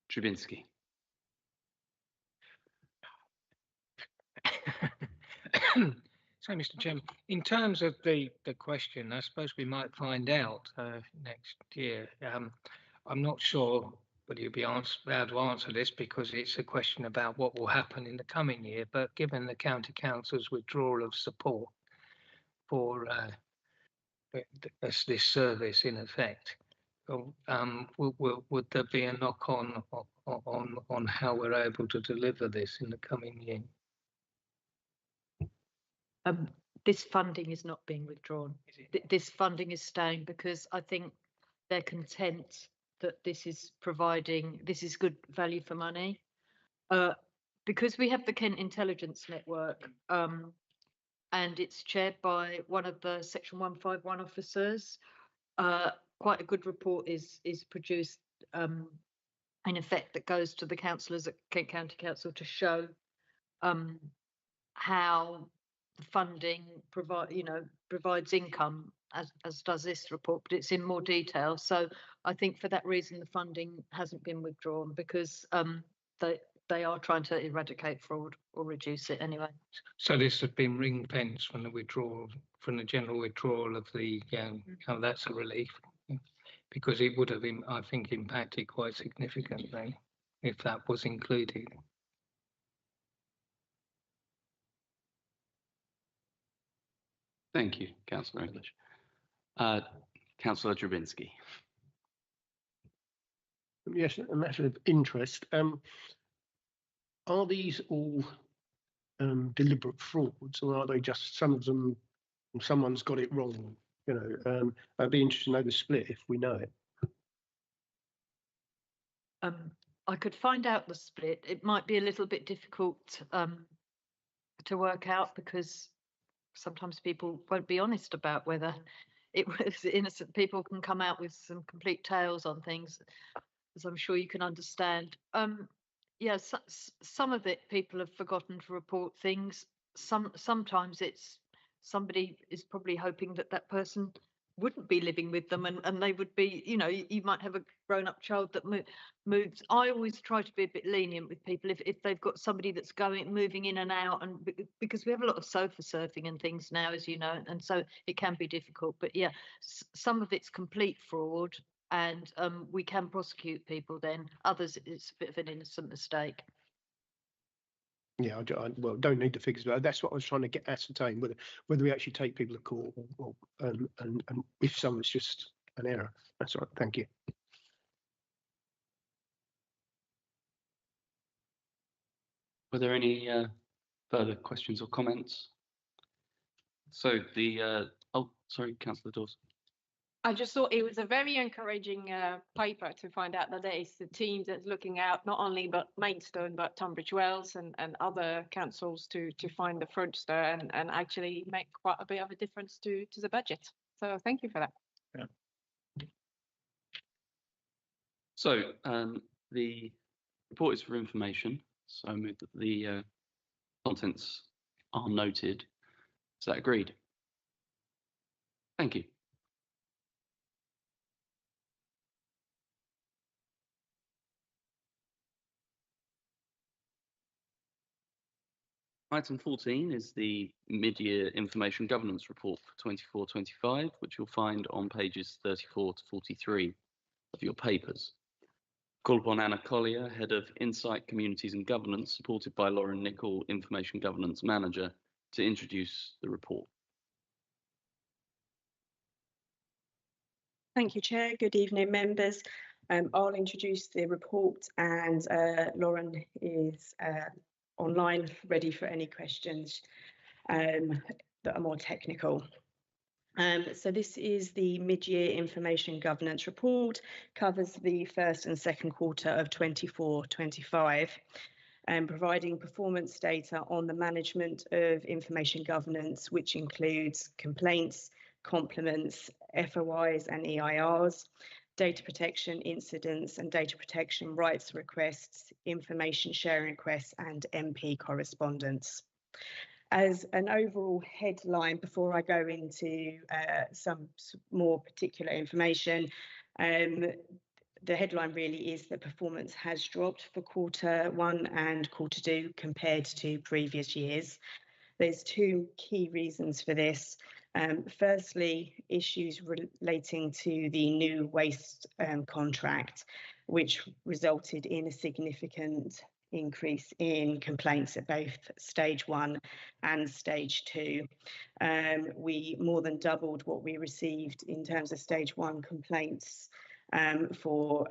Trubinski. So, Mr. Chairman, in terms of the question, I suppose we might find out next year. I'm not sure whether you'll be able to answer this, because it's a question about what will happen in the coming year. But given the County Council's withdrawal of support for this service, in effect, would there be a knock on how we're able to deliver this in the coming year? This funding is not being withdrawn. This funding is staying, because I think they're content that this is good value for money. Because we have the Kent Intelligence Network, and it's chaired by one of the Section 151 officers. Quite a good report is produced, in effect, that goes to the councillors at Kent County Council to show how the funding provides income, as does this report, but it's in more detail. So I think for that reason the funding hasn't been withdrawn, because they are trying to eradicate fraud or reduce it anyway. So this has been ring-fenced from the general withdrawal of the. That's a relief, because it would have, I think, impacted quite significantly if that was included. Thank you, Councillor English. Councillor Drabinski. Yes, a matter of interest. Are these all deliberate frauds, or are they just some of them? Someone's got it wrong. You know, I'd be interested to know the split if we know it. I could find out the split. It might be a little bit difficult to work out because sometimes people won't be honest about whether it was innocent. People can come out with some complete tales on things, as I'm sure you can understand. Yeah, some of it people have forgotten to report things. Sometimes it's somebody is probably hoping that that person wouldn't be living with them and they would be, you know, you might have a grown-up child that moves. I always try to be a bit lenient with people if they've got somebody that's moving in and out, and because we have a lot of sofa surfing and things now, as you know, and so it can be difficult. But yeah, some of it's complete fraud, and we can prosecute people then. Others, it's a bit of an innocent mistake. Yeah, well, don't need the figures, but that's what I was trying to get ascertain, whether we actually take people to court, or and if some it's just an error. That's all right. Thank you. Were there any further questions or comments? So the oh, sorry, Councillor Dawes. I just thought it was a very encouraging paper to find out that there is the team that's looking out not only but Maidstone but Tunbridge Wells and other councils to find the fraudster and actually make quite a bit of a difference to the budget. So thank you for that. Yeah. So the report is for information. So I move that the contents are noted. Is that agreed? Thank you. Item 14 is the mid-year information governance report for 24-25, which you'll find on pages 34 to 43 of your papers. Call upon Anna Collier, Head of Insight, Communities and Governance, supported by Lauren Nichol, Information Governance Manager, to introduce the report. Thank you, Chair. Good evening, members. I'll introduce the report, and Lauren is online, ready for any questions that are more technical. So this is the mid-year information governance report, covers the first and second quarter of 24-25, and providing performance data on the management of information governance, which includes complaints, compliments, FOIs and EIRs, data protection incidents and data protection rights requests, information sharing requests and MP correspondence. As an overall headline, before I go into some more particular information, the headline really is that performance has dropped for quarter one and quarter two compared to previous years. There's two key reasons for this. Firstly, issues relating to the new waste contract, which resulted in a significant increase in complaints at both stage 1 and stage 2. We more than doubled what we received in terms of stage 1 complaints for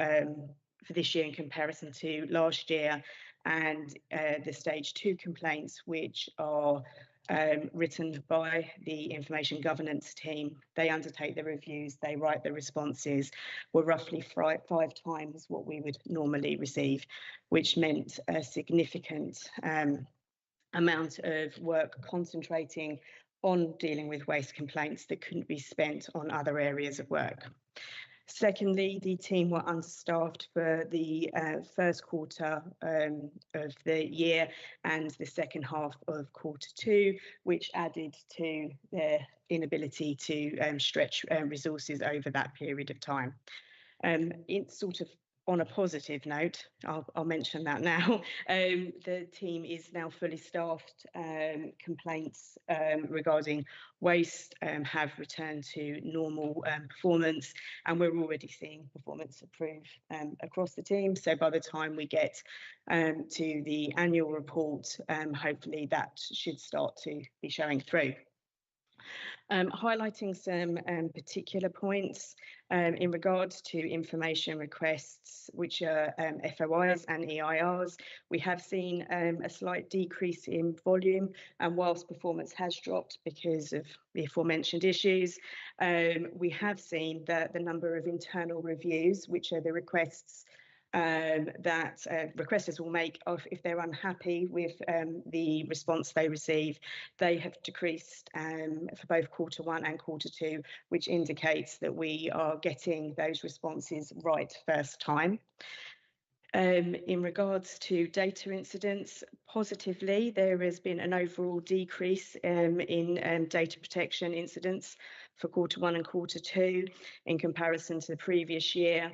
this year in comparison to last year, and the stage 2 complaints, which are written by the information governance team. They undertake the reviews, they write the responses, were roughly 5 times what we would normally receive, which meant a significant amount of work concentrating on dealing with waste complaints that couldn't be spent on other areas of work. Secondly, the team were understaffed for the first quarter of the year and the second half of quarter two, which added to their inability to stretch resources over that period of time. It's sort of on a positive note, I'll mention that now. The team is now fully staffed. Complaints regarding waste have returned to normal performance, and we're already seeing performance improve across the team. So by the time we get to the annual report, hopefully that should start to be showing through. Highlighting some particular points in regards to information requests, which are FOIs and EIRs. We have seen a slight decrease in volume, and whilst performance has dropped because of the aforementioned issues, we have seen that the number of internal reviews, which are the requests that requesters will make if they're unhappy with the response they receive, they have decreased for both Q1 and Q2, which indicates that we are getting those responses right first time. In regards to data incidents, positively, there has been an overall decrease in data protection incidents for Q1 and Q2 in comparison to the previous year.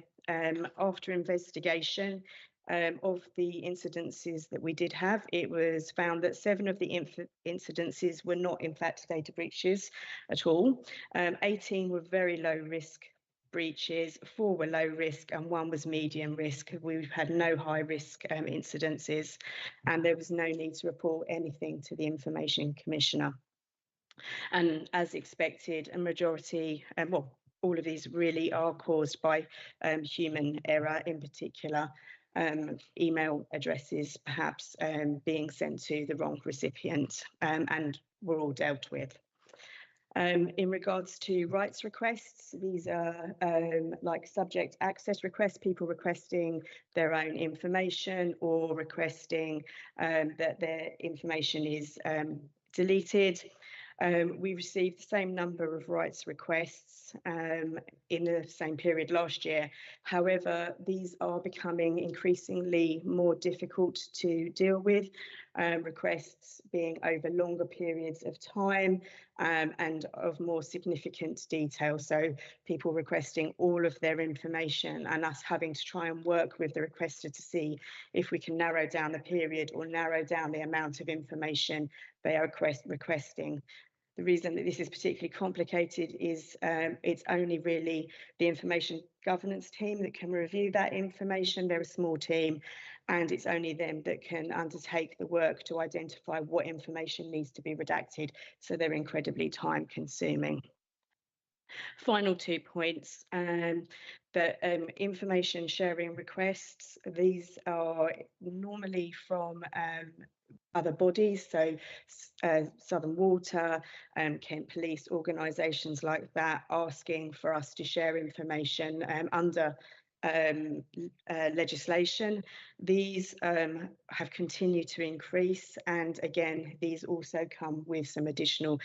After investigation of the incidences that we did have, it was found that 7 of the incidences were not in fact data breaches at all. 18 were very low risk breaches, 4 were low risk and 1 was medium risk. We've had no high risk incidences, and there was no need to report anything to the Information Commissioner. And as expected, a majority, well, all of these really are caused by human error, in particular email addresses perhaps being sent to the wrong recipient, and were all dealt with. In regards to rights requests, these are like subject access requests, people requesting their own information or requesting that their information is deleted. We received the same number of rights requests in the same period last year. However, these are becoming increasingly more difficult to deal with, requests being over longer periods of time and of more significant detail. So people requesting all of their information and us having to try and work with the requester to see if we can narrow down the period or narrow down the amount of information they are requesting. The reason that this is particularly complicated is it's only really the information governance team that can review that information. They're a small team, and it's only them that can undertake the work to identify what information needs to be redacted. So they're incredibly time consuming. Final 2 points, that information sharing requests, these are normally from other bodies, so Southern Water, Kent Police, organisations like that, asking for us to share information under legislation. These have continued to increase, and again, these also come with some additional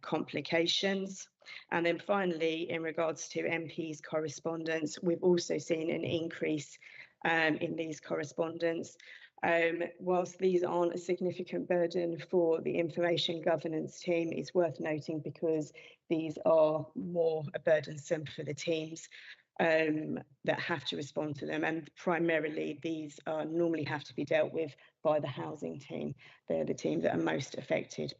complications. And then finally, in regards to MPs' correspondence, we've also seen an increase in these correspondence. Whilst these aren't a significant burden for the information governance team, it's worth noting because these are more burdensome for the teams that have to respond to them, and primarily these normally have to be dealt with by the housing team. They're the team that are most affected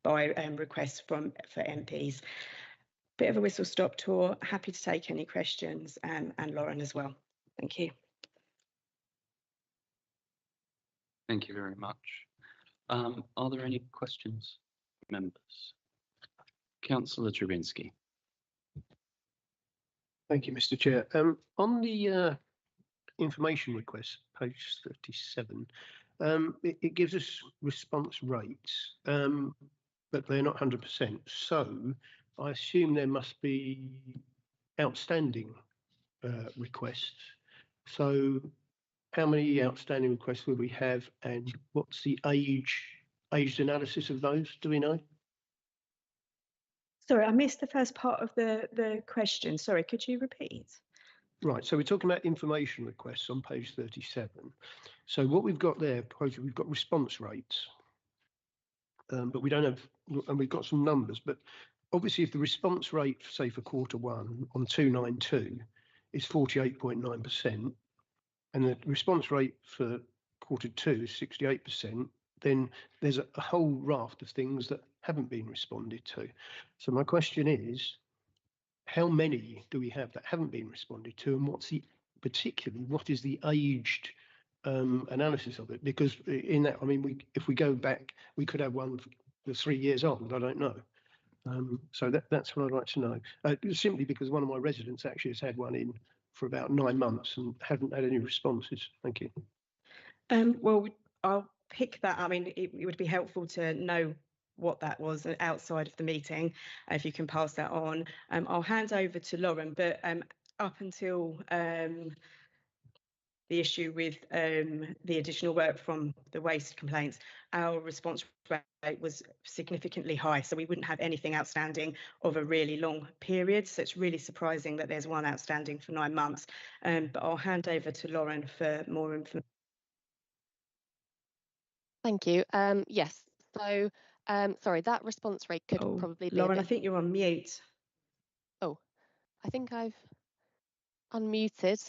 by requests for MPs. Bit of a whistle-stop tour. Happy to take any questions, and Lauren as well. Thank you. Thank you very much. Are there any questions, members? Councillor Drabinski. Thank you, Mr. Chair. On the information request, page 37, it gives us response rates, but they're not 100%. So I assume there must be outstanding requests. So how many outstanding requests will we have, and what's the aged analysis of those? Do we know? Sorry, I missed the first part of the question. Sorry, could you repeat? Right, so we're talking about information requests on page 37. So what we've got there, we've got response rates, but we don't have, and we've got some numbers, but obviously if the response rate, say for Q1 on 292 is 48.9%, and the response rate for Q2 is 68%, then there's a whole raft of things that haven't been responded to. So my question is, how many do we have that haven't been responded to, and what's the, particularly, what is the aged analysis of it? Because in that, I mean, if we go back, we could have one that's 3 years old, I don't know. So that's what I'd like to know. Simply because one of my residents actually has had one in for about 9 months and haven't had any responses. Thank you. Well, I'll pick that. I mean, it would be helpful to know what that was outside of the meeting, if you can pass that on. I'll hand over to Lauren, but up until the issue with the additional work from the waste complaints, our response rate was significantly high, so we wouldn't have anything outstanding of a really long period. So it's really surprising that there's one outstanding for 9 months. But I'll hand over to Lauren for more information. Thank you. Yes, so sorry, that response rate could probably be Lauren, I think you're on mute. Oh, I think I've unmuted.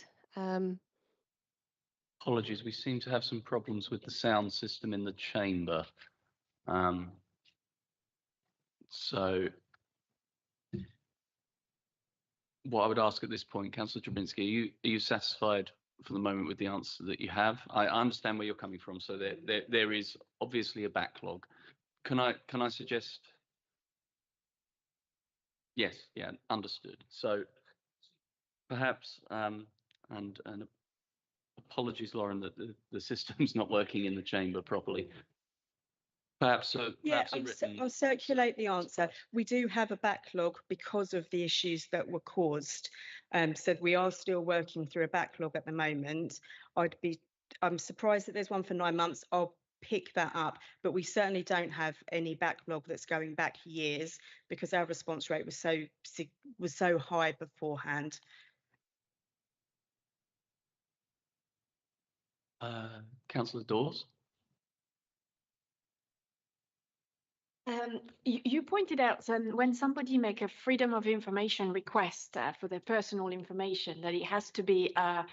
Apologies, we seem to have some problems with the sound system in the chamber. So what I would ask at this point, Councillor Drabinski, are you satisfied for the moment with the answer that you have? I understand where you're coming from. So there is obviously a backlog. Can I suggest? Yes, yeah, understood. So perhaps and apologies, Lauren, that the system's not working in the chamber properly. Perhaps I'll circulate the answer. We do have a backlog because of the issues that were caused. So we are still working through a backlog at the moment. I'm surprised that there's one for 9 months. I'll pick that up, but we certainly don't have any backlog that's going back years because our response rate was so high beforehand. Councillor Dawes. You pointed out when somebody make a freedom of information request for their personal information, that it has to be a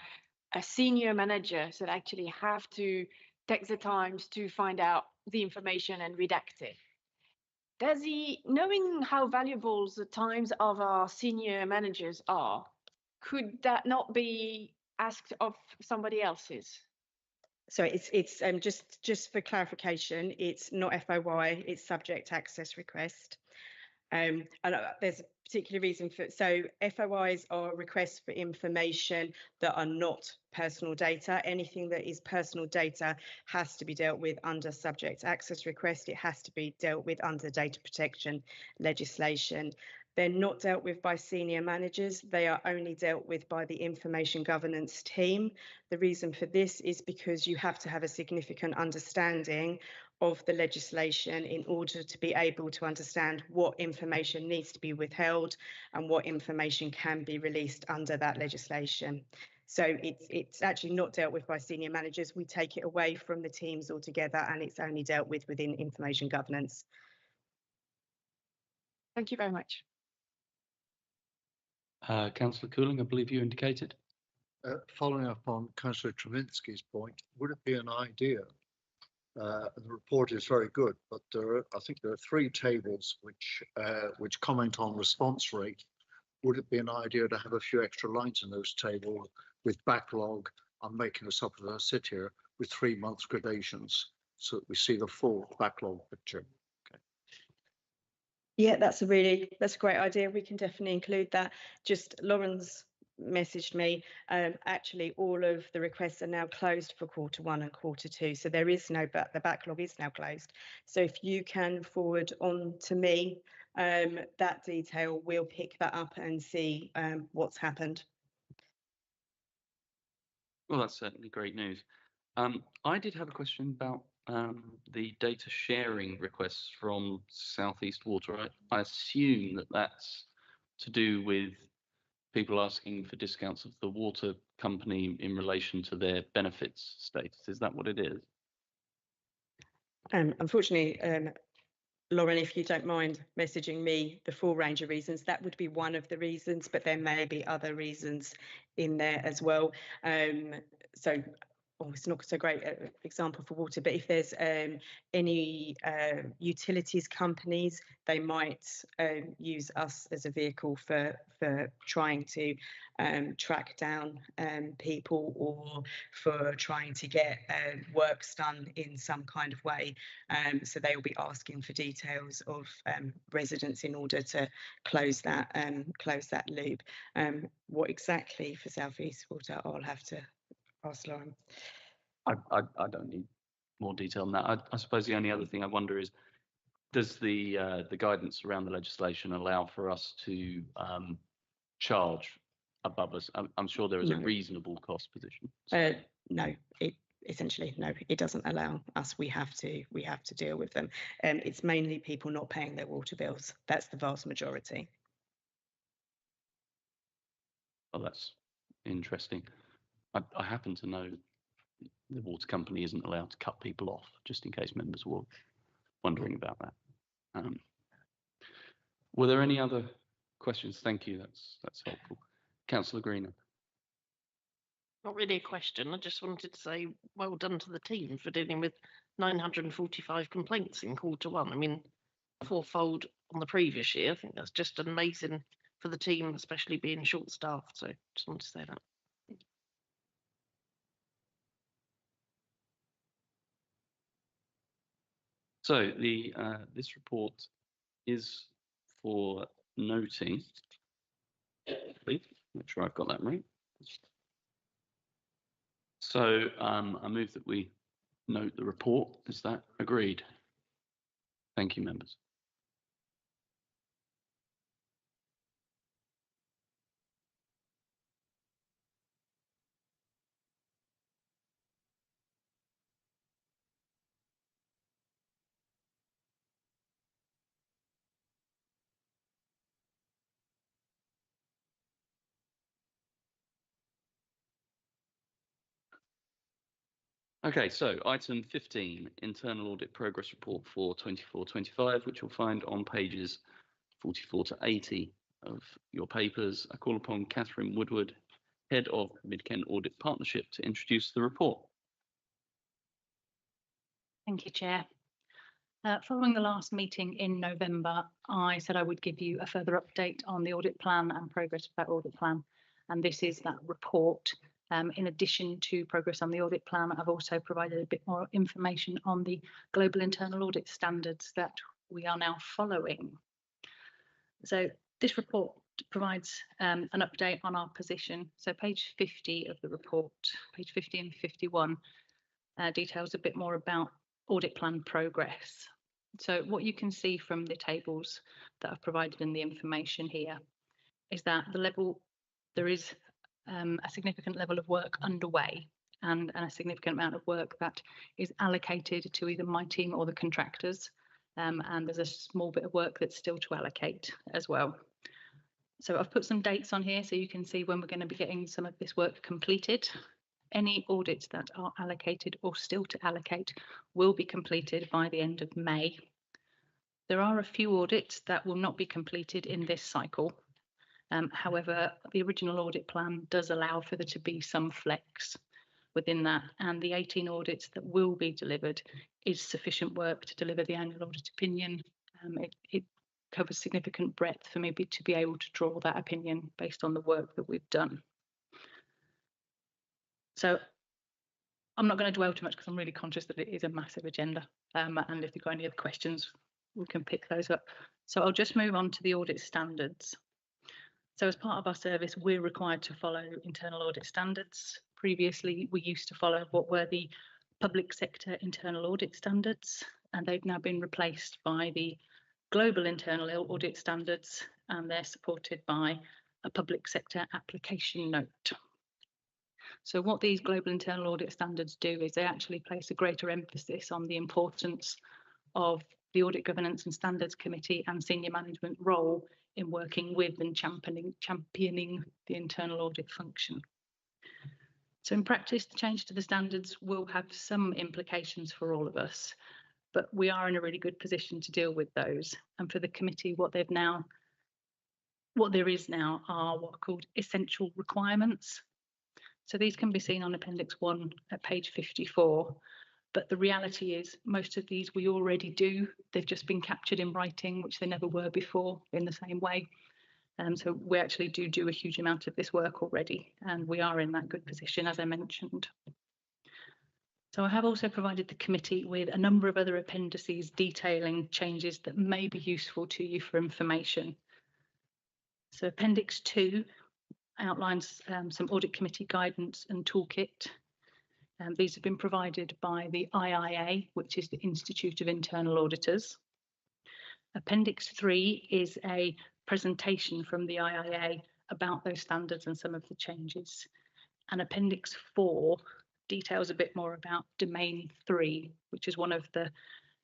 senior manager that actually have to take the time to find out the information and redact it. Does he, knowing how valuable the times of our senior managers are, could that not be asked of somebody else's? So it's just for clarification, it's not FOI, it's subject access request. And there's a particular reason for it. So FOIs are requests for information that are not personal data. Anything that is personal data has to be dealt with under subject access request. It has to be dealt with under data protection legislation. They're not dealt with by senior managers. They are only dealt with by the information governance team. The reason for this is because you have to have a significant understanding of the legislation in order to be able to understand what information needs to be withheld and what information can be released under that legislation. So it's actually not dealt with by senior managers. We take it away from the teams altogether, and it's only dealt with within information governance. Thank you very much. Councillor Cooling, I believe you indicated. Following up on Councillor Travinski's point, would it be an idea? The report is very good, but I think there are 3 tables which comment on response rate. Would it be an idea to have a few extra lines in those tables with backlog? I'm making this up as I sit here, with 3 months gradations, so that we see the full backlog picture. Yeah, that's a great idea. We can definitely include that. Just Lauren's messaged me. Actually, all of the requests are now closed for Q1 and Q2, so there is no, but the backlog is now closed. So if you can forward on to me that detail, we'll pick that up and see what's happened. Well, that's certainly great news. I did have a question about the data sharing requests from South East Water. I assume that that's to do with people asking for discounts of the water company in relation to their benefits status. Is that what it is? Unfortunately, Lauren, if you don't mind messaging me the full range of reasons, that would be one of the reasons, but there may be other reasons in there as well. So oh, it's not so great example for water, but if there's any utilities companies, they might use us as a vehicle for trying to track down people, or for trying to get works done in some kind of way. So they will be asking for details of residents in order to close that loop. What exactly for South East Water, I'll have to ask Lauren. I don't need more detail on that. I suppose the only other thing I wonder is, does the guidance around the legislation allow for us to charge above us? I'm sure there is a reasonable cost position. No, essentially no, it doesn't allow us. We have to deal with them. It's mainly people not paying their water bills. That's the vast majority. Well, that's interesting. I happen to know the water company isn't allowed to cut people off, just in case members were wondering about that. Were there any other questions? Thank you. That's helpful. Councillor Greener. Not really a question. I just wanted to say well done to the team for dealing with 945 complaints in Q1. I mean, fourfold on the previous year. I think that's just amazing for the team, especially being short-staffed. So just wanted to say that. So this report is for noting. Please make sure I've got that right. So I move that we note the report. Is that agreed? Thank you, members. Okay, so item 15, internal audit progress report for 24-25, which you'll find on pages 44 to 80 of your papers. I call upon Catherine Woodward, Head of Mid-Kent Audit Partnership, to introduce the report. Thank you, Chair. Following the last meeting in November, I said I would give you a further update on the audit plan and progress of that audit plan. And this is that report. In addition to progress on the audit plan, I've also provided a bit more information on the global internal audit standards that we are now following. So this report provides an update on our position. So page 50 of the report, page 50 and 51, details a bit more about audit plan progress. So what you can see from the tables that I've provided in the information here is that there is a significant level of work underway, and a significant amount of work that is allocated to either my team or the contractors, and there's a small bit of work that's still to allocate as well. So I've put some dates on here so you can see when we're going to be getting some of this work completed. Any audits that are allocated or still to allocate will be completed by the end of May. There are a few audits that will not be completed in this cycle. However, the original audit plan does allow for there to be some flex within that, and the 18 audits that will be delivered is sufficient work to deliver the annual audit opinion. It covers significant breadth for me to be able to draw that opinion based on the work that we've done. So I'm not going to dwell too much because I'm really conscious that it is a massive agenda, and if you've got any other questions, we can pick those up. So I'll just move on to the audit standards. So as part of our service, we're required to follow internal audit standards. Previously, we used to follow what were the public sector internal audit standards, and they've now been replaced by the global internal audit standards, and they're supported by a public sector application note. So what these global internal audit standards do is they actually place a greater emphasis on the importance of the Audit Governance and Standards Committee and senior management role in working with and championing the internal audit function. So in practice, the change to the standards will have some implications for all of us, but we are in a really good position to deal with those. And for the committee, what there is now are what are called essential requirements. So these can be seen on Appendix 1 at page 54. But the reality is most of these we already do. They've just been captured in writing, which they never were before in the same way. So we actually do a huge amount of this work already, and we are in that good position, as I mentioned. So I have also provided the committee with a number of other appendices detailing changes that may be useful to you for information. So Appendix 2 outlines some audit committee guidance and toolkit. These have been provided by the IIA, which is the Institute of Internal Auditors. Appendix 3 is a presentation from the IIA about those standards and some of the changes. And Appendix 4 details a bit more about Domain 3, which is one of the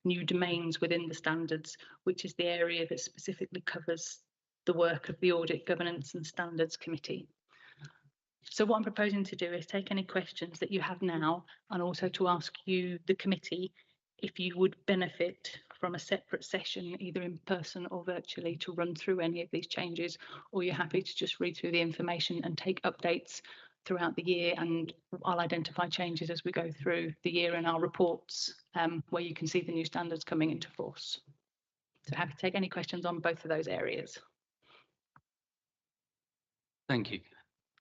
new domains within the standards, which is the area that specifically covers the work of the Audit, Governance and Standards Committee. So what I'm proposing to do is take any questions that you have now and also to ask you, the committee, if you would benefit from a separate session, either in person or virtually, to run through any of these changes, or you're happy to just read through the information and take updates throughout the year, and I'll identify changes as we go through the year in our reports, where you can see the new standards coming into force. So happy to take any questions on both of those areas. Thank you.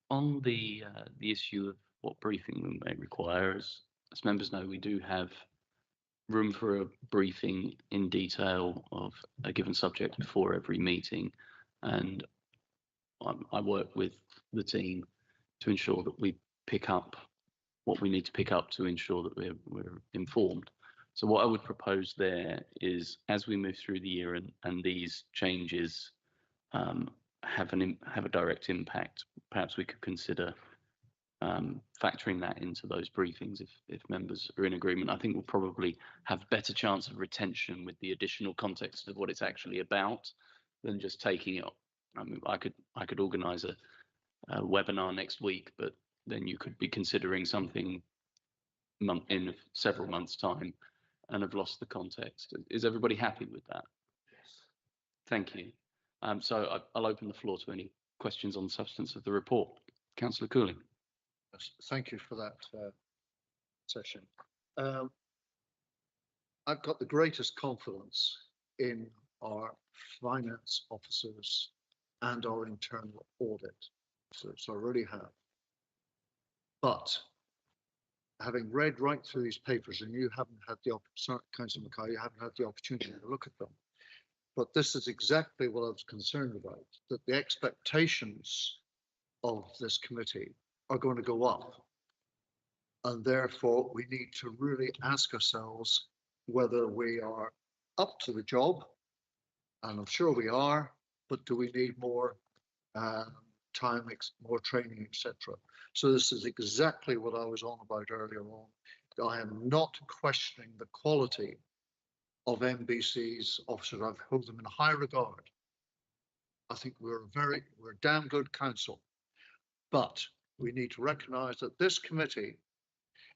On the issue of what briefing we may require, as members know, we do have room for a briefing in detail of a given subject before every meeting, and I work with the team to ensure that we pick up what we need to pick up to ensure that we're informed. So what I would propose there is, as we move through the year and these changes have a direct impact, perhaps we could consider factoring that into those briefings if members are in agreement. I think we'll probably have better chance of retention with the additional context of what it's actually about than just taking it. I mean, I could organise a webinar next week, but then you could be considering something in several months' time and have lost the context. Is everybody happy with that? Yes. Thank you. So I'll open the floor to any questions on the substance of the report. Councillor Cooling. Yes, thank you for that session. I've got the greatest confidence in our finance officers and our internal audit. So I really have. But having read right through these papers, and you haven't had the opportunity, Councillor Mackay, you haven't had the opportunity to look at them. But this is exactly what I was concerned about, that the expectations of this committee are going to go up. And therefore, we need to really ask ourselves whether we are up to the job, and I'm sure we are, but do we need more time, more training, etc. So this is exactly what I was on about earlier on. I am not questioning the quality of MBC's officers. I hold them in high regard. I think we're a damn good council, but we need to recognise that this committee,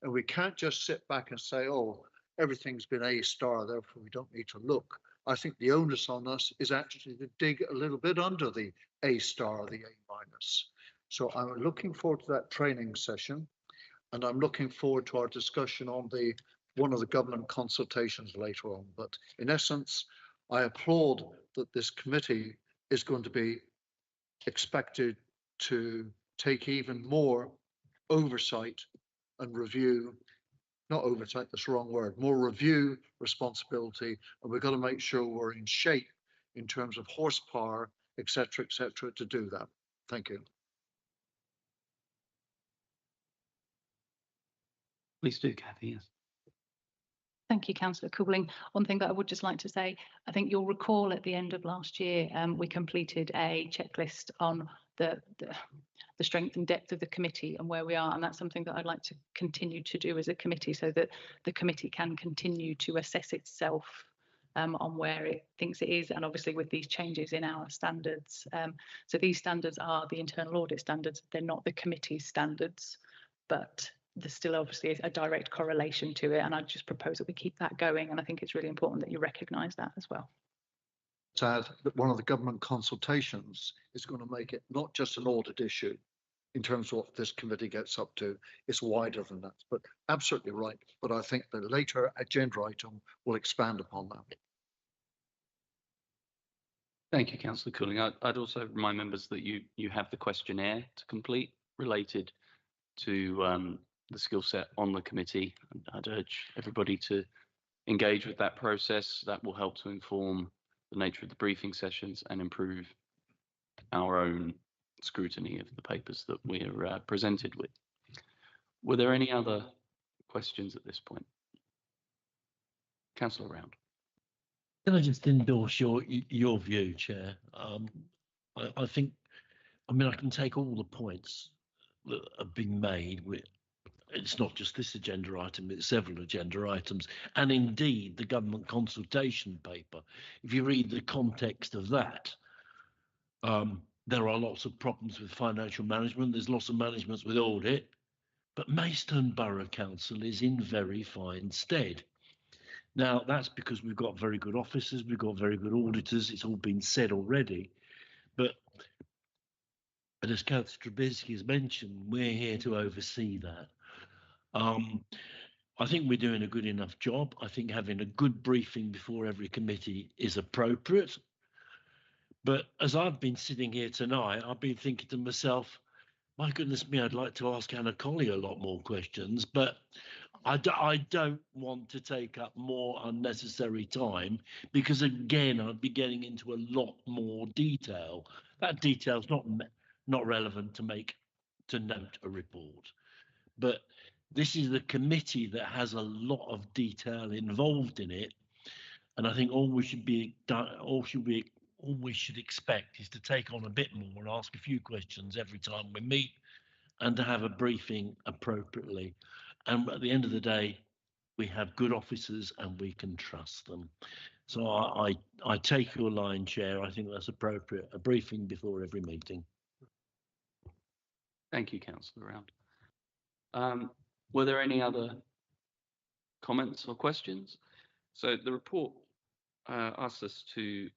and we can't just sit back and say, oh, everything's been A star, therefore we don't need to look. I think the onus on us is actually to dig a little bit under the A star or the A minus. So I'm looking forward to that training session, and I'm looking forward to our discussion on one of the government consultations later on. But in essence, I applaud that this committee is going to be expected to take even more oversight and review. Not oversight, that's the wrong word, more review responsibility, and we've got to make sure we're in shape in terms of horsepower, etc., to do that. Thank you. Please do, Kathy, yes. Thank you, Councillor Cooling. One thing that I would just like to say, I think you'll recall at the end of last year, we completed a checklist on the strength and depth of the committee and where we are, and that's something that I'd like to continue to do as a committee so that the committee can continue to assess itself on where it thinks it is, and obviously with these changes in our standards. So these standards are the internal audit standards, they're not the committee's standards, but there's still obviously a direct correlation to it, and I just propose that we keep that going, and I think it's really important that you recognise that as well. To add that one of the government consultations is going to make it not just an audit issue, in terms of what this committee gets up to, it's wider than that. But absolutely right. But I think the later agenda item will expand upon that. Thank you, Councillor Cooling. I'd also remind members that you have the questionnaire to complete related to the skill set on the committee. I'd urge everybody to engage with that process. That will help to inform the nature of the briefing sessions and improve our own scrutiny of the papers that we are presented with. Were there any other questions at this point? Councillor Round. Can I just endorse your view, Chair? I think, I mean, I can take all the points that have been made. It's not just this agenda item, it's several agenda items. And indeed, the government consultation paper, if you read the context of that, there are lots of problems with financial management. There's lots of managements with audit, but Maidstone Borough Council is in very fine stead. Now, that's because we've got very good officers, we've got very good auditors, it's all been said already. But as Councillor Trubisky has mentioned, we're here to oversee that. I think we're doing a good enough job. I think having a good briefing before every committee is appropriate. But as I've been sitting here tonight, I've been thinking to myself, my goodness me, I'd like to ask Anna Colley a lot more questions, but I don't want to take up more unnecessary time because, again, I'd be getting into a lot more detail. That detail's not relevant to note a report. But this is the committee that has a lot of detail involved in it, and I think all we should expect is to take on a bit more and ask a few questions every time we meet, and to have a briefing appropriately. And at the end of the day, we have good officers and we can trust them. So I take your line, Chair. I think that's appropriate. A briefing before every meeting. Thank you, Councillor Round. Were there any other comments or questions? So the report asks us to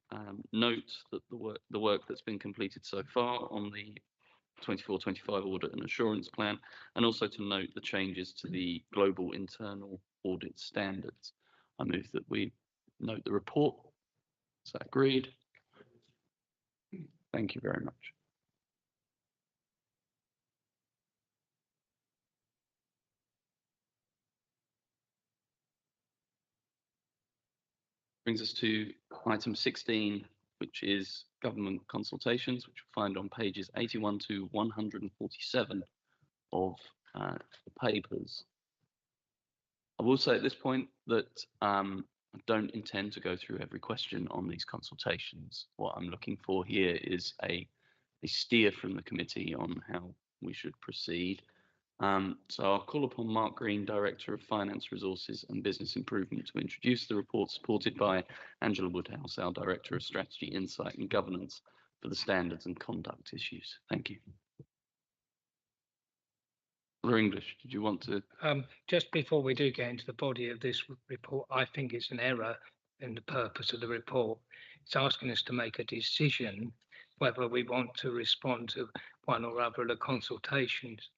note that the work that's been completed so far on the 24-25 audit and assurance plan, and also to note the changes to the global internal audit standards. I move that we note the report. Is that agreed? Thank you very much. Brings us to item 16, which is government consultations, which you'll find on pages 81 to 147 of the papers. I will say at this point that I don't intend to go through every question on these consultations. What I'm looking for here is a steer from the committee on how we should proceed. So I'll call upon Mark Green, Director of Finance Resources and Business Improvement, to introduce the report, supported by Angela Woodhouse, our Director of Strategy, Insight and Governance for the standards and conduct issues. Thank you. English, did you want to? Just before we do get into the body of this report, I think it's an error in the purpose of the report. It's asking us to make a decision whether we want to respond to one or other of the consultations.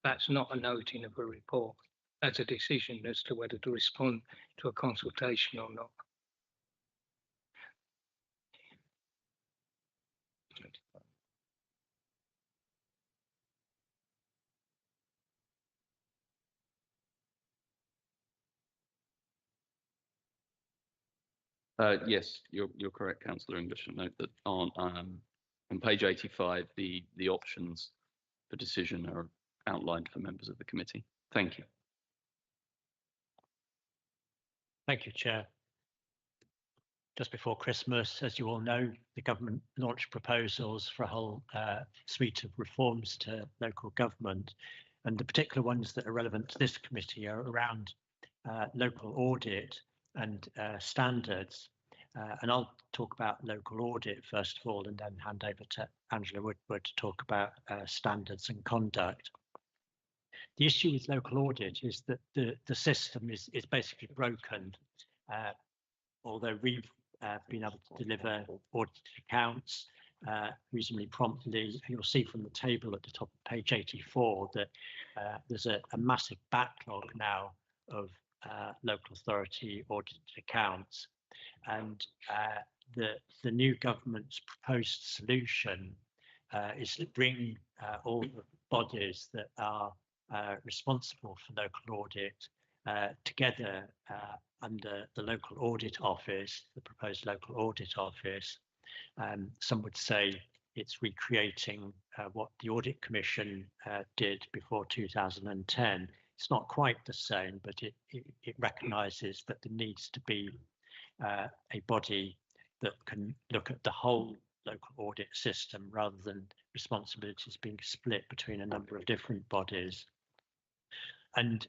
That's not a noting of a report. That's a decision as to whether to respond to a consultation or not. Yes, you're correct, Councillor English. And note that on page 85, the options for decision are outlined for members of the committee. Thank you. Thank you, Chair. Just before Christmas, as you all know, the government launched proposals for a whole suite of reforms to local government, and the particular ones that are relevant to this committee are around local audit and standards. And I'll talk about local audit first of all, and then hand over to Angela Woodward to talk about standards and conduct. The issue with local audit is that the system is basically broken. Although we've been able to deliver audited accounts, reasonably promptly. You'll see from the table at the top of page 84 that there's a massive backlog now of local authority audited accounts, and the new government's proposed solution is to bring all the bodies that are responsible for local audit together under the local audit office, the proposed local audit office. Some would say it's recreating what the Audit Commission did before 2010. It's not quite the same, but it recognises that there needs to be a body that can look at the whole local audit system rather than responsibilities being split between a number of different bodies. And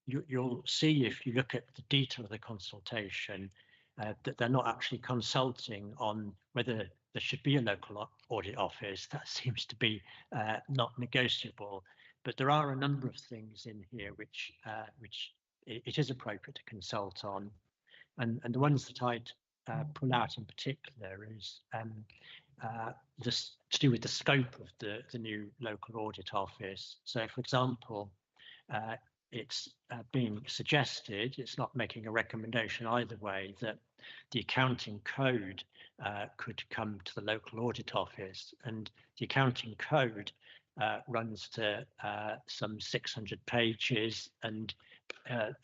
you'll see, if you look at the detail of the consultation, that they're not actually consulting on whether there should be a local audit office. That seems to be not negotiable. But there are a number of things in here which it is appropriate to consult on. And the ones that I'd pull out in particular is to do with the scope of the new local audit office. So, for example, it's being suggested, it's not making a recommendation either way, that the accounting code could come to the local audit office, and the accounting code runs to some 600 pages, and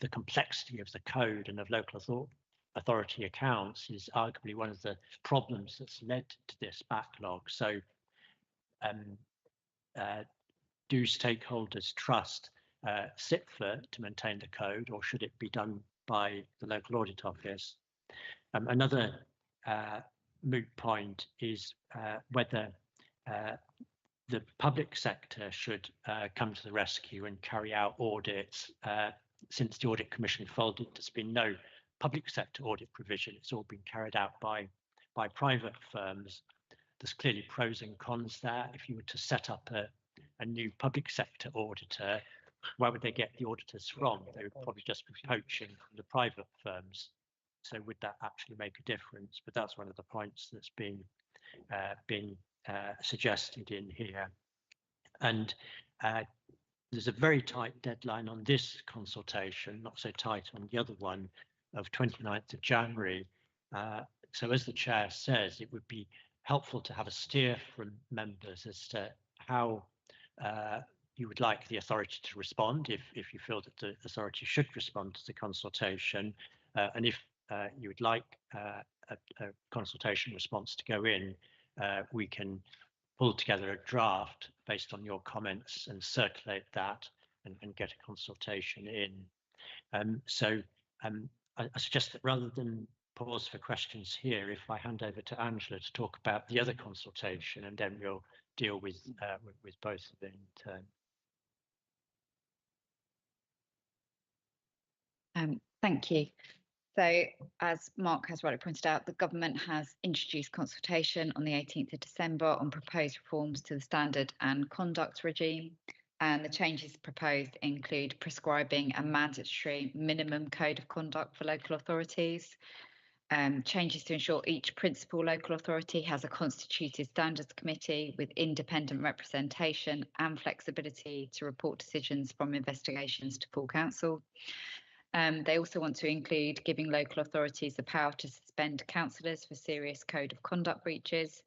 the complexity of the code and of local authority accounts is arguably one of the problems that's led to this backlog. So do stakeholders trust CIPFA to maintain the code, or should it be done by the local audit office? Another moot point is whether the public sector should come to the rescue and carry out audits. Since the Audit Commission folded, there's been no public sector audit provision. It's all been carried out by private firms. There's clearly pros and cons there. If you were to set up a new public sector auditor, where would they get the auditors from? They would probably just be poaching from the private firms. So would that actually make a difference? But that's one of the points that's being suggested in here. And there's a very tight deadline on this consultation, not so tight on the other one, of 29th of January. So as the chair says, it would be helpful to have a steer from members as to how you would like the authority to respond, if you feel that the authority should respond to the consultation, and if you would like a consultation response to go in, we can pull together a draft based on your comments and circulate that and get a consultation in. So I suggest that rather than pause for questions here, if I hand over to Angela to talk about the other consultation, and then we'll deal with both of them in turn. Thank you. So, as Mark has rightly pointed out, the government has introduced consultation on the 18th of December on proposed reforms to the standard and conduct regime. And the changes proposed include prescribing a mandatory minimum code of conduct for local authorities, changes to ensure each principal local authority has a constituted standards committee with independent representation and flexibility to report decisions from investigations to full council. They also want to include giving local authorities the power to suspend councillors for serious code of conduct breaches,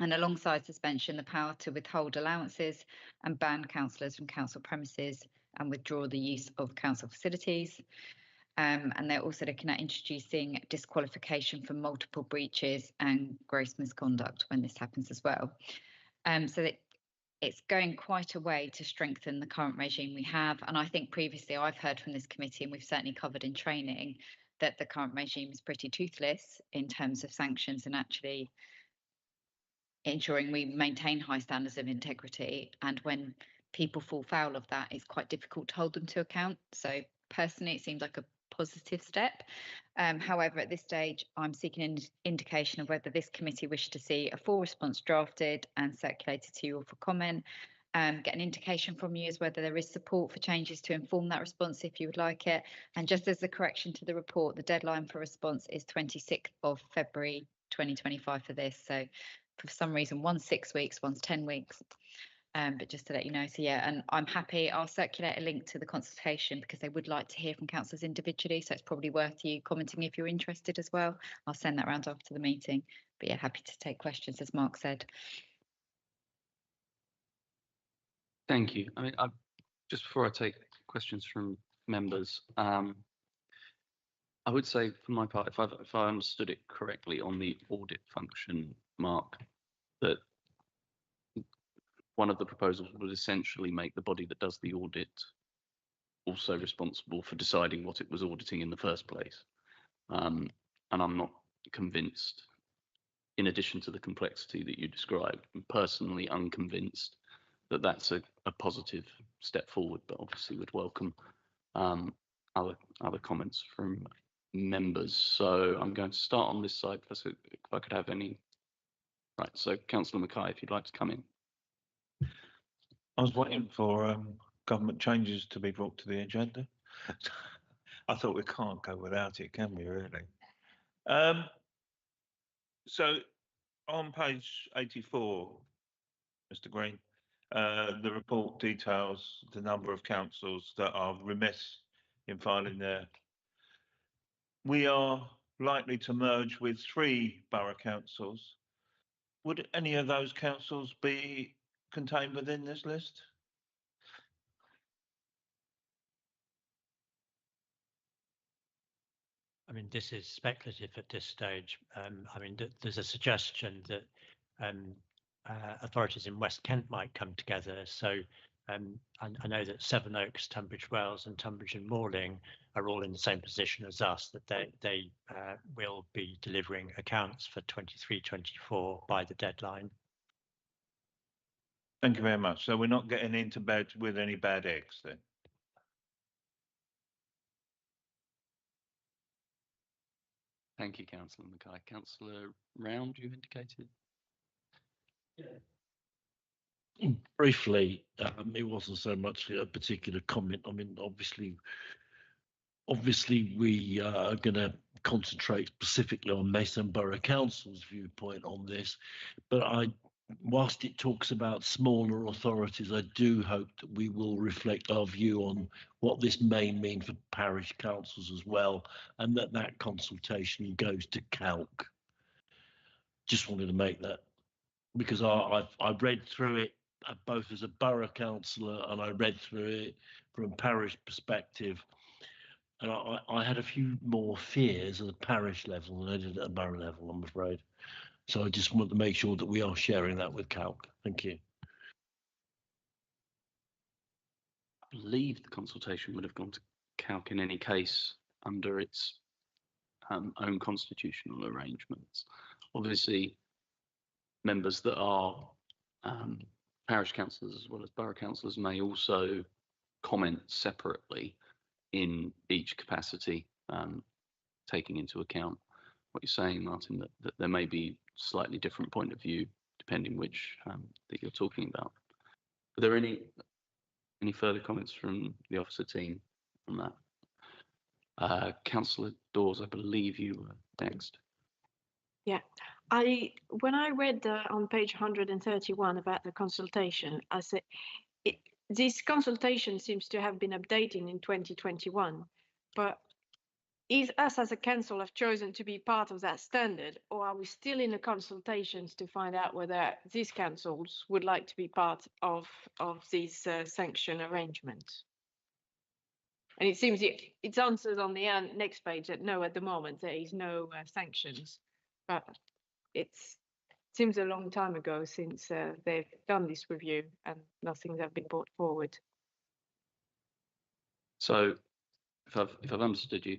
and alongside suspension, the power to withhold allowances and ban councillors from council premises and withdraw the use of council facilities. And they're also looking at introducing disqualification for multiple breaches and gross misconduct when this happens as well. So that it's going quite a way to strengthen the current regime we have. And I think previously I've heard from this committee, and we've certainly covered in training, that the current regime is pretty toothless in terms of sanctions and actually ensuring we maintain high standards of integrity. And when people fall foul of that, it's quite difficult to hold them to account. So personally, it seems like a positive step. However, at this stage, I'm seeking an indication of whether this committee wishes to see a full response drafted and circulated to you all for comment. Get an indication from you as whether there is support for changes to inform that response if you would like it. And just as a correction to the report, the deadline for response is 26th of February 2025 for this. So for some reason, one's 6 weeks, one's 10 weeks. But just to let you know, so yeah, and I'm happy. I'll circulate a link to the consultation because they would like to hear from councillors individually. So it's probably worth you commenting if you're interested as well. I'll send that round after the meeting. But yeah, happy to take questions, as Mark said. Thank you. I mean, just before I take questions from members, I would say for my part, if I understood it correctly on the audit function, Mark, that one of the proposals would essentially make the body that does the audit also responsible for deciding what it was auditing in the first place. And I'm not convinced, in addition to the complexity that you described, I'm personally unconvinced that that's a positive step forward, but obviously would welcome other comments from members. So I'm going to start on this side. If I could have any. Right, so Councillor Mackay, if you'd like to come in. I was waiting for government changes to be brought to the agenda. I thought we can't go without it, can we, really? So on page 84, Mr. Green, the report details the number of councils that are remiss in filing their. We are likely to merge with 3 borough councils. Would any of those councils be contained within this list? I mean, this is speculative at this stage. I mean, there's a suggestion that authorities in West Kent might come together. So I know that Sevenoaks, Tunbridge Wells and Tunbridge and Morling are all in the same position as us, that they will be delivering accounts for 23-24 by the deadline. Thank you very much. So we're not getting into bed with any bad eggs then? Thank you, Councillor Mackay. Councillor Round, you indicated. Briefly, it wasn't so much a particular comment. I mean, obviously we are going to concentrate specifically on Mason Borough Council's viewpoint on this, but whilst it talks about smaller authorities, I do hope that we will reflect our view on what this may mean for parish councils as well, and that consultation goes to calc. Just wanted to make that, because I read through it both as a borough councillor and I read through it from a parish perspective, and I had a few more fears at the parish level than I did at the borough level, I'm afraid. So I just want to make sure that we are sharing that with calc. Thank you. I believe the consultation would have gone to calc in any case under its own constitutional arrangements. Obviously, members that are parish councillors as well as borough councillors may also comment separately in each capacity, taking into account what you're saying, Martin, that there may be slightly different point of view depending which that you're talking about. Are there any further comments from the officer team on that? Councillor Dawes, I believe you were next. Yeah, when I read on page 131 about the consultation, I said this consultation seems to have been updated in 2021, but is us as a council have chosen to be part of that standard, or are we still in the consultations to find out whether these councils would like to be part of these sanction arrangements? And it seems it's answered on the next page that no, at the moment there is no sanctions, but it seems a long time ago since they've done this review and nothing has been brought forward. So if I've understood you,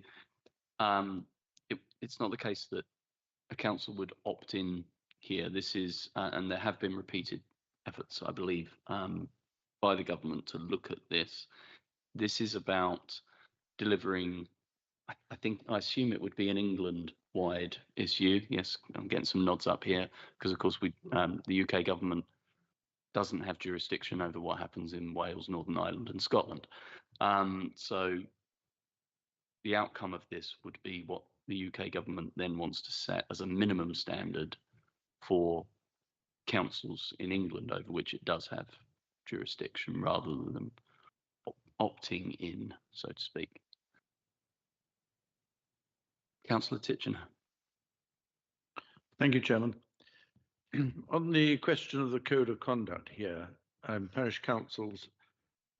it's not the case that a council would opt in here. This is, and there have been repeated efforts, I believe, by the government to look at this. This is about delivering, I assume it would be an England-wide issue. Yes, I'm getting some nods up here, because of course the UK government doesn't have jurisdiction over what happens in Wales, Northern Ireland and Scotland. So the outcome of this would be what the UK government then wants to set as a minimum standard for councils in England over which it does have jurisdiction, rather than opting in, so to speak. Councillor Titchener. Thank you, Chairman. On the question of the code of conduct here, parish councils,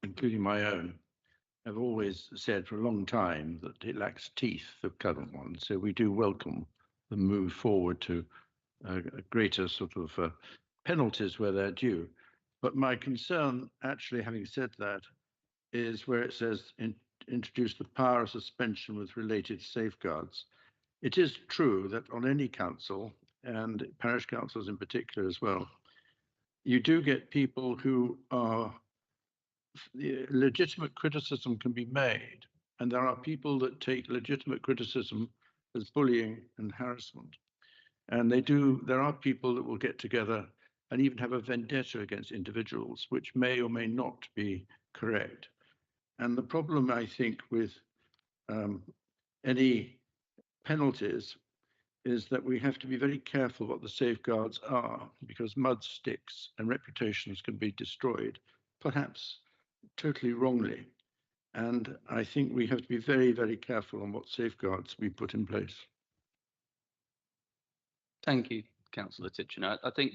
including my own, have always said for a long time that it lacks teeth, the current one. So we do welcome the move forward to a greater sort of penalties where they're due. But my concern, actually, having said that, is where it says introduce the power of suspension with related safeguards. It is true that on any council, and parish councils in particular as well, you do get people who are, legitimate criticism can be made, and there are people that take legitimate criticism as bullying and harassment. And there are people that will get together and even have a vendetta against individuals, which may or may not be correct. And the problem, I think, with any penalties is that we have to be very careful what the safeguards are, because mud sticks and reputations can be destroyed, perhaps totally wrongly. And I think we have to be very, very careful on what safeguards we put in place. Thank you, Councillor Titchener. I think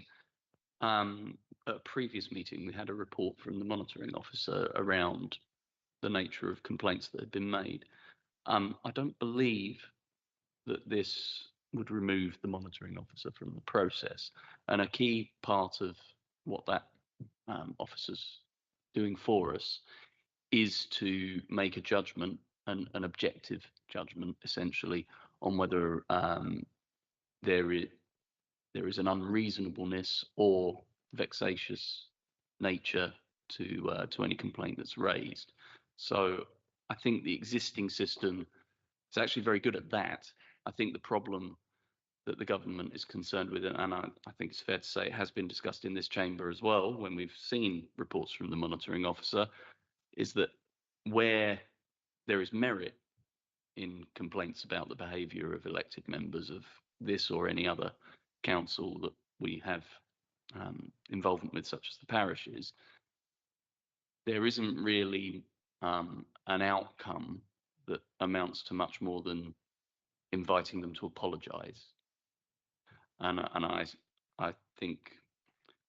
at a previous meeting, we had a report from the monitoring officer around the nature of complaints that had been made. I don't believe that this would remove the monitoring officer from the process. And a key part of what that officer's doing for us is to make a judgment, an objective judgment, essentially, on whether there is an unreasonableness or vexatious nature to any complaint that's raised. So I think the existing system is actually very good at that. I think the problem that the government is concerned with, and I think it's fair to say it has been discussed in this chamber as well when we've seen reports from the monitoring officer, is that where there is merit in complaints about the behaviour of elected members of this or any other council that we have involvement with, such as the parishes, there isn't really an outcome that amounts to much more than inviting them to apologise. And I think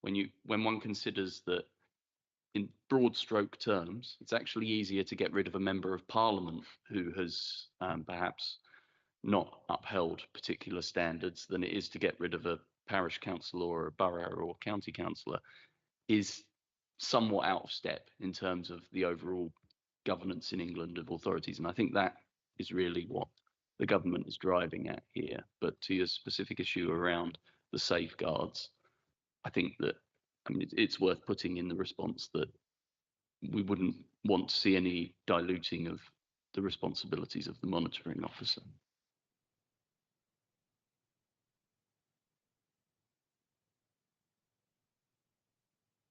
when one considers that in broad stroke terms, it's actually easier to get rid of a member of parliament who has perhaps not upheld particular standards than it is to get rid of a parish councillor or a borough or county councillor, is somewhat out of step in terms of the overall governance in England of authorities. And I think that is really what the government is driving at here. But to your specific issue around the safeguards, I think that, I mean, it's worth putting in the response that we wouldn't want to see any diluting of the responsibilities of the monitoring officer.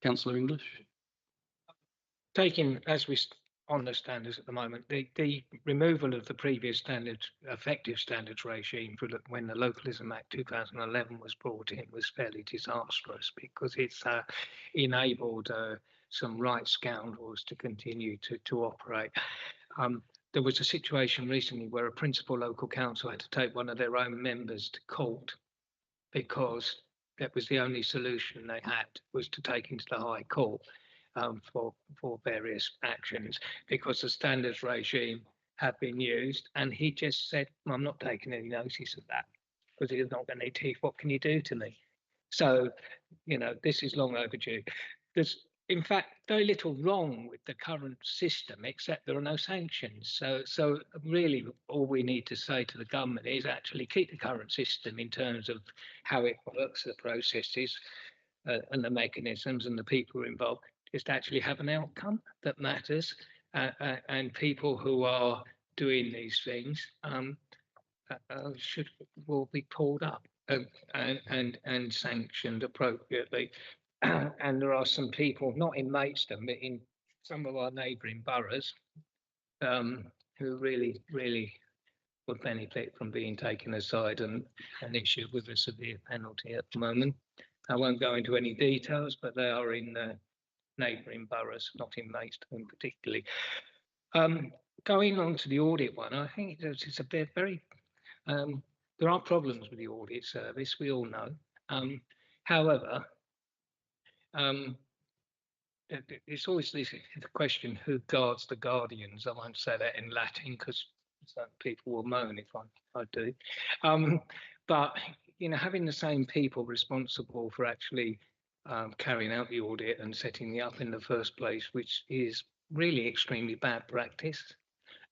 Councillor English? Taking, as we on the standards at the moment, the removal of the previous standards, effective standards regime for when the Localism Act 2011 was brought in was fairly disastrous, because it's enabled some right scoundrels to continue to operate. There was a situation recently where a principal local council had to take one of their own members to court because that was the only solution they had, was to take him to the High Court for various actions, because the standards regime had been used, and he just said, I'm not taking any notice of that because it's not going to teeth. What can you do to me? So, you know, this is long overdue. There's, in fact, very little wrong with the current system, except there are no sanctions. So really, all we need to say to the government is actually keep the current system in terms of how it works, the processes, and the mechanisms and the people involved, is to actually have an outcome that matters, and people who are doing these things will be pulled up and sanctioned appropriately. And there are some people, not in Maidstone, but in some of our neighbouring boroughs, who really would benefit from being taken aside and issued with a severe penalty at the moment. I won't go into any details, but they are in neighbouring boroughs, not in Maidstone particularly. Going on to the audit one, I think it's a bit very, there are problems with the audit service, we all know. However, it's always the question, who guards the guardians? I won't say that in Latin because people will moan if I do. But, you know, having the same people responsible for actually carrying out the audit and setting it up in the first place, which is really extremely bad practice.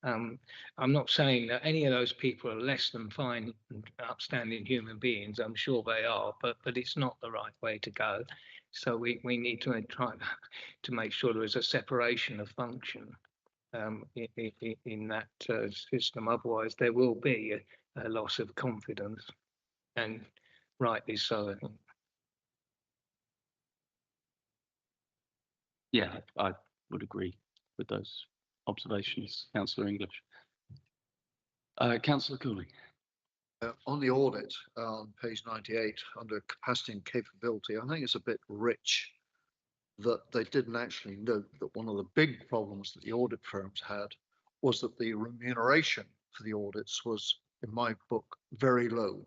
I'm not saying that any of those people are less than fine and upstanding human beings. I'm sure they are, but it's not the right way to go. So we need to try to make sure there is a separation of function in that system. Otherwise, there will be a loss of confidence, and rightly so, I think. Yeah, I would agree with those observations, Councillor English. Councillor Cooley. On the audit, on page 98, under capacity and capability, I think it's a bit rich that they didn't actually note that one of the big problems that the audit firms had was that the remuneration for the audits was, in my book, very low.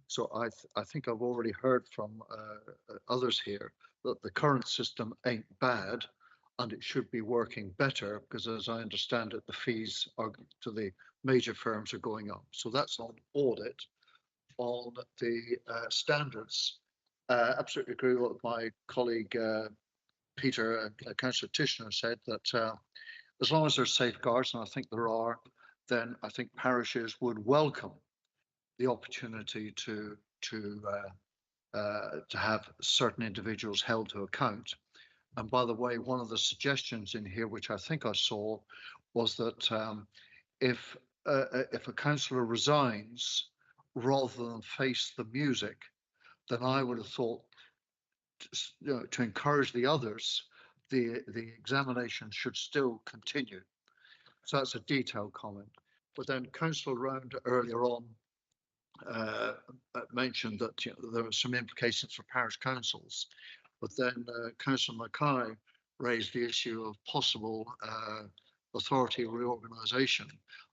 So I think I've already heard from others here that the current system ain't bad and it should be working better, because as I understand it, the fees are to the major firms are going up. So that's on audit. On the standards, absolutely agree with what my colleague Peter and Councillor Tishner said, that as long as there's safeguards, and I think there are, then I think parishes would welcome the opportunity to have certain individuals held to account. And by the way, one of the suggestions in here, which I think I saw, was that if a councillor resigns rather than face the music, then I would have thought, you know, to encourage the others, the examination should still continue. So that's a detailed comment. But then Councillor Round earlier on mentioned that, you know, there were some implications for parish councils, but then Councillor Mackay raised the issue of possible authority reorganisation,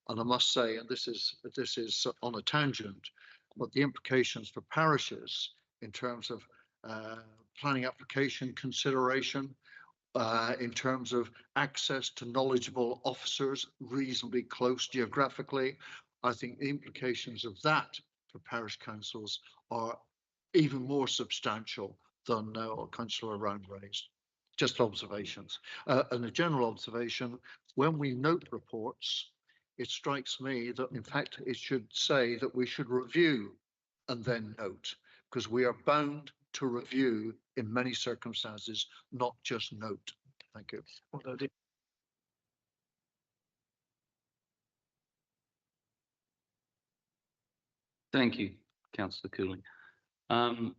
and I must say, and this is on a tangent, but the implications for parishes in terms of planning application consideration, in terms of access to knowledgeable officers reasonably close geographically, I think the implications of that for parish councils are even more substantial than what Councillor Round raised. Just observations. And a general observation, when we note reports, it strikes me that in fact it should say that we should review and then note, because we are bound to review in many circumstances, not just note. Thank you. Thank you, Councillor Cooley. I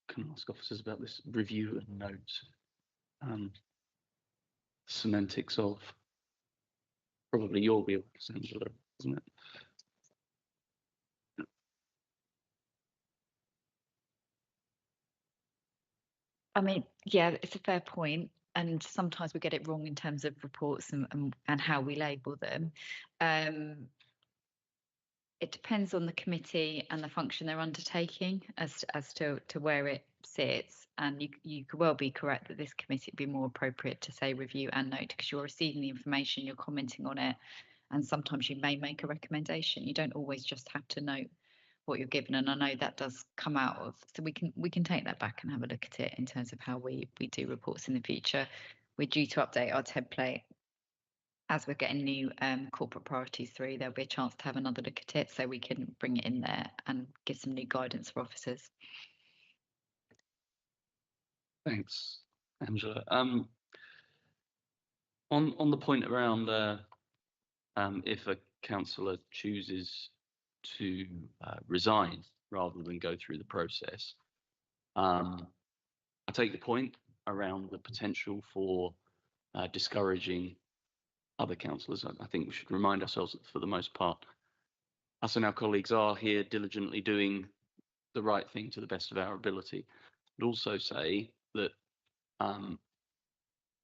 can ask officers about this review and note. Semantics of probably your wheelhouse, Angela, isn't it? I mean, yeah, it's a fair point, and sometimes we get it wrong in terms of reports and how we label them. It depends on the committee and the function they're undertaking as to where it sits, and you could well be correct that this committee would be more appropriate to say review and note, because you're receiving the information, you're commenting on it, and sometimes you may make a recommendation. You don't always just have to note what you're given, and I know that does come out of, so we can take that back and have a look at it in terms of how we do reports in the future. We're due to update our template as we're getting new corporate priorities through. There'll be a chance to have another look at it, so we can bring it in there and give some new guidance for officers. Thanks, Angela. On the point around if a councillor chooses to resign rather than go through the process, I take the point around the potential for discouraging other councillors. I think we should remind ourselves that for the most part, us and our colleagues are here diligently doing the right thing to the best of our ability. But also say that,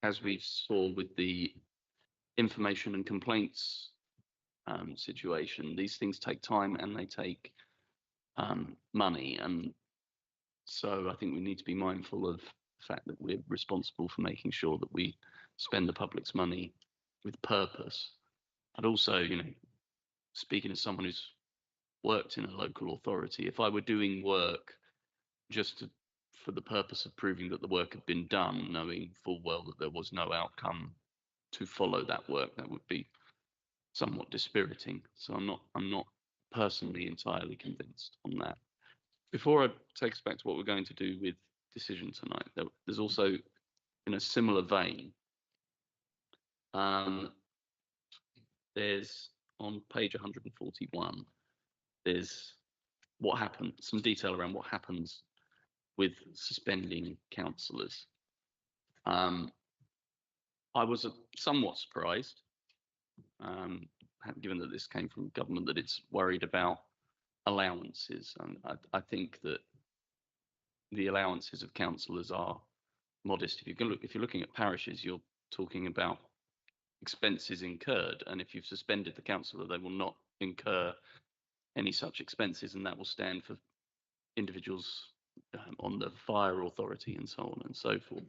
as we saw with the information and complaints situation, these things take time and they take money, and so I think we need to be mindful of the fact that we're responsible for making sure that we spend the public's money with purpose. I'd also, speaking as someone who's worked in a local authority, if I were doing work just for the purpose of proving that the work had been done, knowing full well that there was no outcome to follow that work, that would be somewhat dispiriting. So I'm not personally entirely convinced on that. Before I take us back to what we're going to do with decision tonight, there's also, in a similar vein, there's on page 141, there's what happened, some detail around what happens with suspending councillors. I was somewhat surprised, given that this came from government, that it's worried about allowances. And I think that the allowances of councillors are modest. If you're looking at parishes, you're talking about expenses incurred, and if you've suspended the councillor, they will not incur any such expenses, and that will stand for individuals on the fire authority and so on and so forth.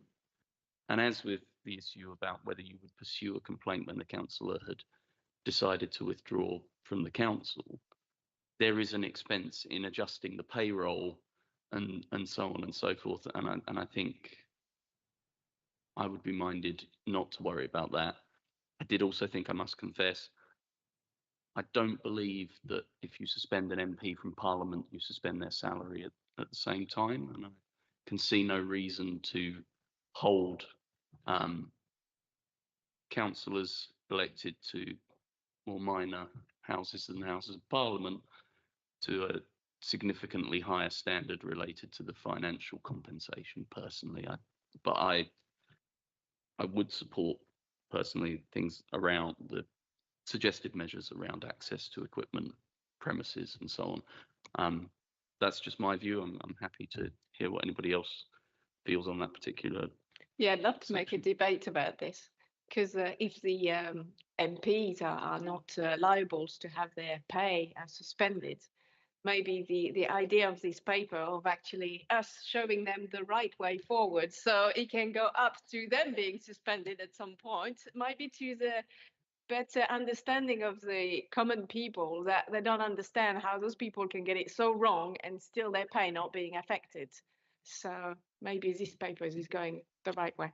And as with the issue about whether you would pursue a complaint when the councillor had decided to withdraw from the council, there is an expense in adjusting the payroll and so on and so forth. And I think I would be minded not to worry about that. I did also think, I must confess, I don't believe that if you suspend an MP from Parliament, you suspend their salary at the same time. And I can see no reason to hold councillors elected to more minor houses than the Houses of Parliament to a significantly higher standard related to the financial compensation personally. But I would support personally things around the suggested measures around access to equipment, premises and so on. That's just my view. I'm happy to hear what anybody else feels on that particular. Yeah, I'd love to make a debate about this, because if the MPs are not liable to have their pay suspended, maybe the idea of this paper of actually us showing them the right way forward so it can go up to them being suspended at some point might be to the better understanding of the common people, that they don't understand how those people can get it so wrong and still their pay not being affected. So maybe this paper is going the right way.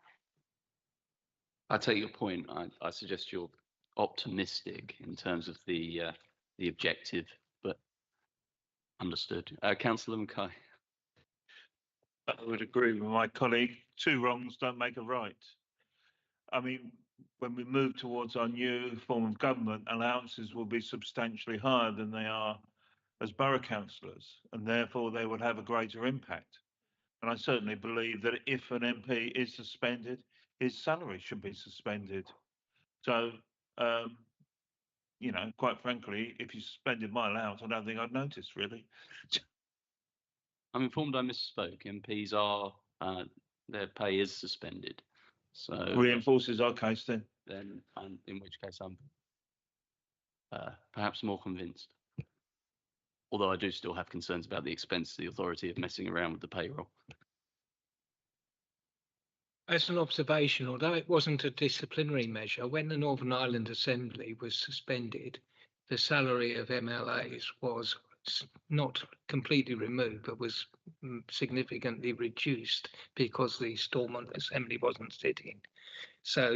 I take your point. I suggest you're optimistic in terms of the objective, but understood. Councillor Mackay. I would agree with my colleague. Two wrongs don't make a right. I mean, when we move towards our new form of government, allowances will be substantially higher than they are as borough councillors, and therefore they would have a greater impact. And I certainly believe that if an MP is suspended, his salary should be suspended. So, quite frankly, if you suspended my allowance, I don't think I'd notice, really. I'm informed I misspoke. MPs are, their pay is suspended. So reinforces our case then. Then, in which case I'm perhaps more convinced. Although I do still have concerns about the expense to the authority of messing around with the payroll. As an observation, although it wasn't a disciplinary measure, when the Northern Ireland Assembly was suspended, the salary of MLAs was not completely removed, but was significantly reduced because the Stormont Assembly wasn't sitting. So,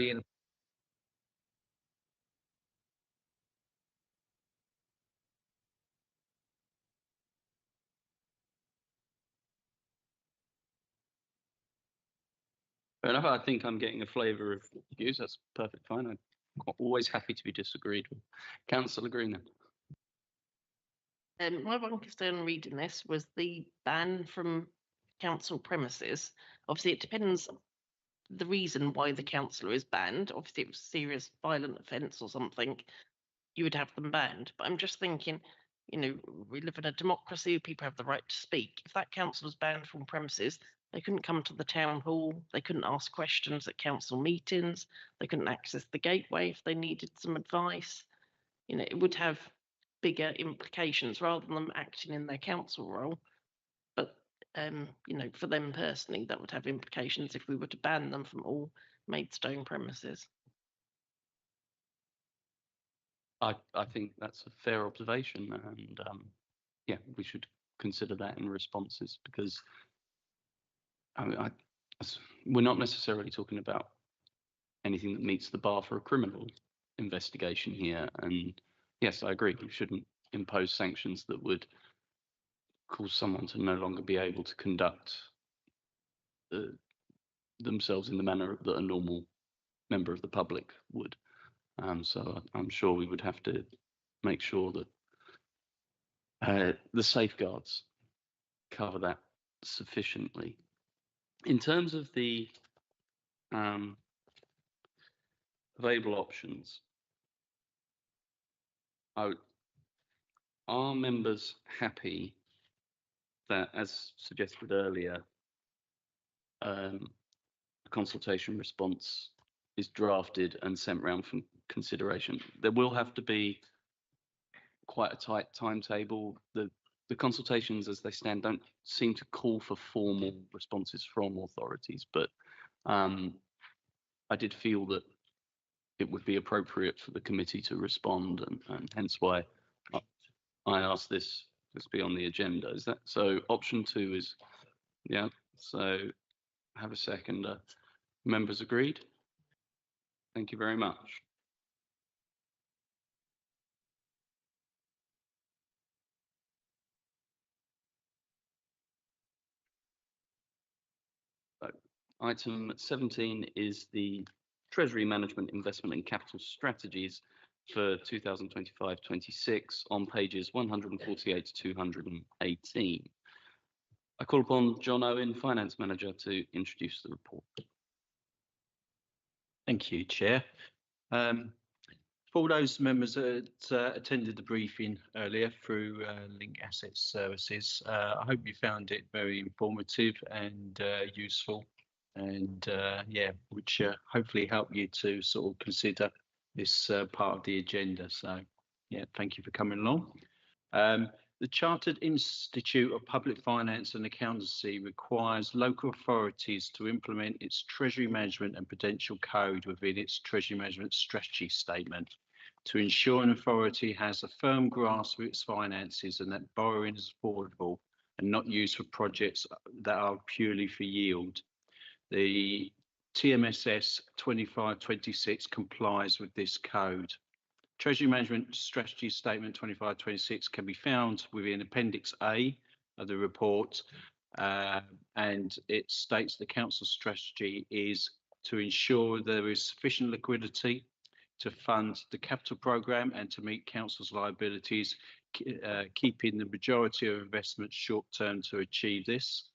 Fair enough. I think I'm getting a flavour of views. That's perfect fine. I'm always happy to be disagreed with. Councillor Green. My one concern reading this was the ban from council premises. Obviously, it depends the reason why the councillor is banned. Obviously, it was serious violent offence or something, you would have them banned. But I'm just thinking, you know, we live in a democracy, people have the right to speak. If that councillor's banned from premises, they couldn't come to the town hall, they couldn't ask questions at council meetings, they couldn't access the gateway if they needed some advice. You know, it would have bigger implications rather than them acting in their council role. But you know, for them personally, that would have implications if we were to ban them from all Maidstone premises. I think that's a fair observation, and yeah, we should consider that in responses, because I mean, we're not necessarily talking about anything that meets the bar for a criminal investigation here. And yes, I agree, we shouldn't impose sanctions that would cause someone to no longer be able to conduct themselves in the manner that a normal member of the public would. So I'm sure we would have to make sure that the safeguards cover that sufficiently. In terms of the available options, are members happy that, as suggested earlier, a consultation response is drafted and sent round for consideration? There will have to be quite a tight timetable. The consultations as they stand don't seem to call for formal responses from authorities, but I did feel that it would be appropriate for the committee to respond, and hence why I asked this to be on the agenda. Is that so? Option 2 is, yeah, so have a second. Members agreed? Thank you very much. So, item 17 is the Treasury Management, Investment and Capital Strategies for 2025-26 on pages 148 to 218. I call upon John Owen, Finance Manager, to introduce the report. Thank you, Chair. For those members that attended the briefing earlier through Link Asset Services, I hope you found it very informative and useful, and yeah, which hopefully help you to sort of consider this part of the agenda. So yeah, thank you for coming along. The Chartered Institute of Public Finance and Accountancy requires local authorities to implement its Treasury Management and Prudential Code within its Treasury Management Strategy Statement to ensure an authority has a firm grasp of its finances and that borrowing is affordable and not used for projects that are purely for yield. The TMSS 2526 complies with this code. Treasury Management Strategy Statement 2526 can be found within Appendix A of the report, and it states the Council's strategy is to ensure there is sufficient liquidity to fund the capital programme and to meet Council's liabilities, keeping the majority of investments short-term to achieve this.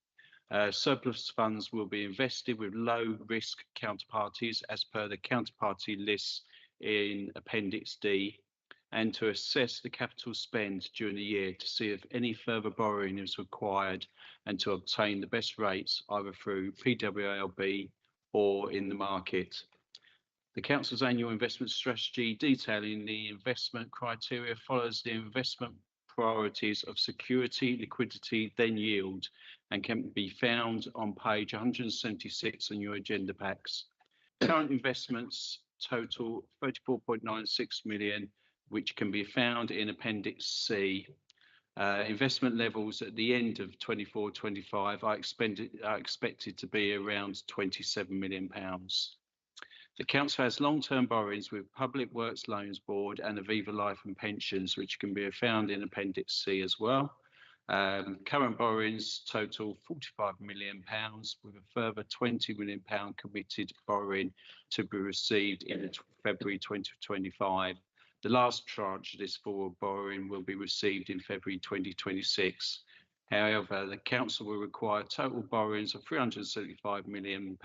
Surplus funds will be invested with low-risk counterparties as per the counterparty lists in Appendix D, and to assess the capital spend during the year to see if any further borrowing is required and to obtain the best rates either through PWLB or in the market. The Council's annual investment strategy detailing the investment criteria follows the investment priorities of security, liquidity, then yield, and can be found on page 176 on your agenda packs. Current investments total 34.96 million, which can be found in Appendix C. Investment levels at the end of 24-25 are expected to be around £27 million. The Council has long-term borrowings with Public Works Loans Board and Aviva Life and Pensions, which can be found in Appendix C as well. Current borrowings total £45 million, with a further £20 million committed borrowing to be received in February 2025. The last tranche of this forward borrowing will be received in February 2026. However, the Council will require total borrowings of £375 million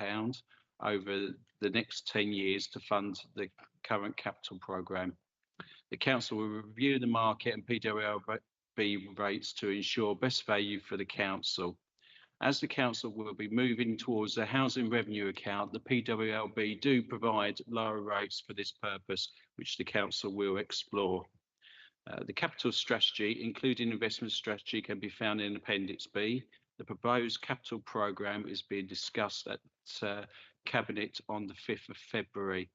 over the next 10 years to fund the current capital programme. The council will review the market and PWLB rates to ensure best value for the council. As the council will be moving towards the housing revenue account, the PWLB do provide lower rates for this purpose, which the council will explore. The capital strategy, including investment strategy, can be found in Appendix B. The proposed capital programme is being discussed at Cabinet on the 5th of February,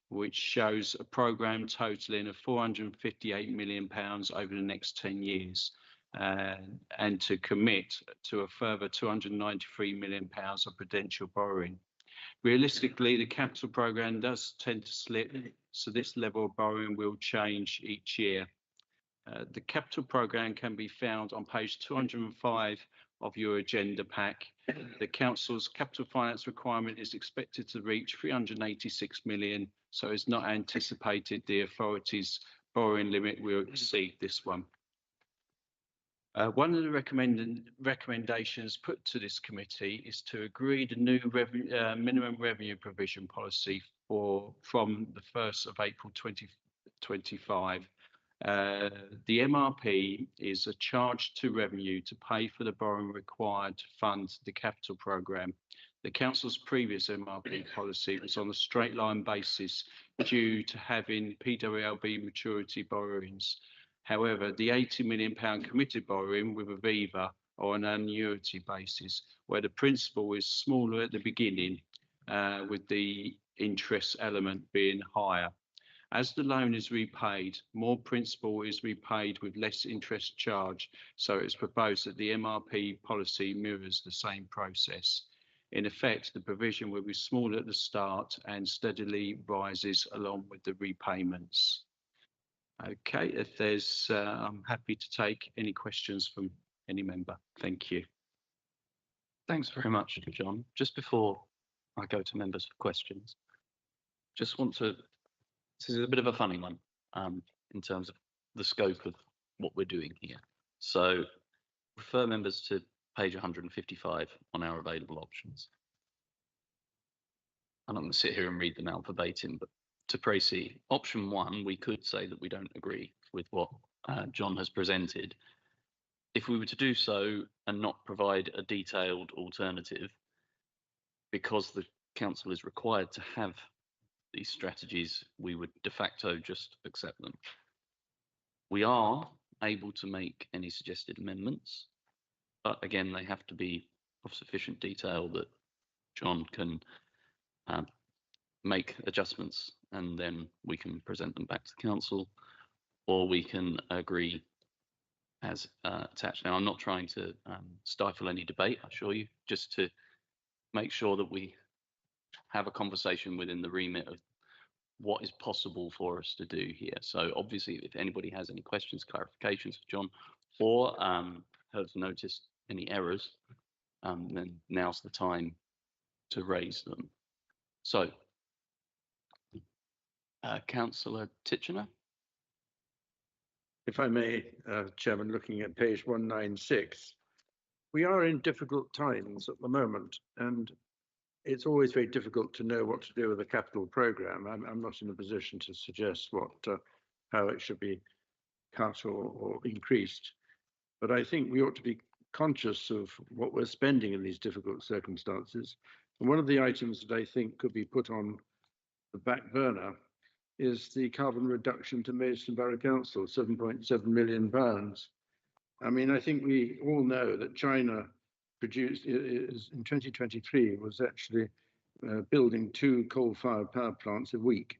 which shows a programme totalling of £458 million over the next 10 years. And to commit to a further £293 million of prudential borrowing. Realistically, the capital programme does tend to slip, so this level of borrowing will change each year. The capital programme can be found on page 205 of your agenda pack. The council's capital finance requirement is expected to reach 386 million, so it's not anticipated the authority's borrowing limit will exceed this one. One of the recommendations put to this committee is to agree the new minimum revenue provision policy from the 1st of April 2025. The MRP is a charge to revenue to pay for the borrowing required to fund the capital programme. The council's previous MRP policy was on a straight line basis due to having PWLB maturity borrowings. However, the £80 million committed borrowing with Aviva are on an annuity basis, where the principal is smaller at the beginning, with the interest element being higher. As the loan is repaid, more principal is repaid with less interest charge, so it's proposed that the MRP policy mirrors the same process. In effect, the provision will be smaller at the start and steadily rises along with the repayments. Okay, if there's, I'm happy to take any questions from any member. Thank you. Thanks very much, John. Just before I go to members for questions, just want to, this is a bit of a funny one in terms of the scope of what we're doing here. So refer members to page 155 on our available options. I'm not going to sit here and read them out verbatim, but to proceed, option 1, we could say that we don't agree with what John has presented. If we were to do so and not provide a detailed alternative, because the council is required to have these strategies, we would de facto just accept them. We are able to make any suggested amendments, but again, they have to be of sufficient detail that John can make adjustments, and then we can present them back to the council, or we can agree as attached. Now, I'm not trying to stifle any debate, I assure you, just to make sure that we have a conversation within the remit of what is possible for us to do here. So obviously, if anybody has any questions, clarifications for John, or has noticed any errors, then now's the time to raise them. So, Councillor Titchener. If I may, Chairman, looking at page 196, we are in difficult times at the moment, and it's always very difficult to know what to do with a capital programme. I'm not in a position to suggest how it should be cut or increased, but I think we ought to be conscious of what we're spending in these difficult circumstances. And one of the items that I think could be put on the back burner is the carbon reduction to Maidstone Borough Council, £7.7 million. I mean, I think we all know that China produced, in 2023, was actually building 2 coal-fired power plants a week.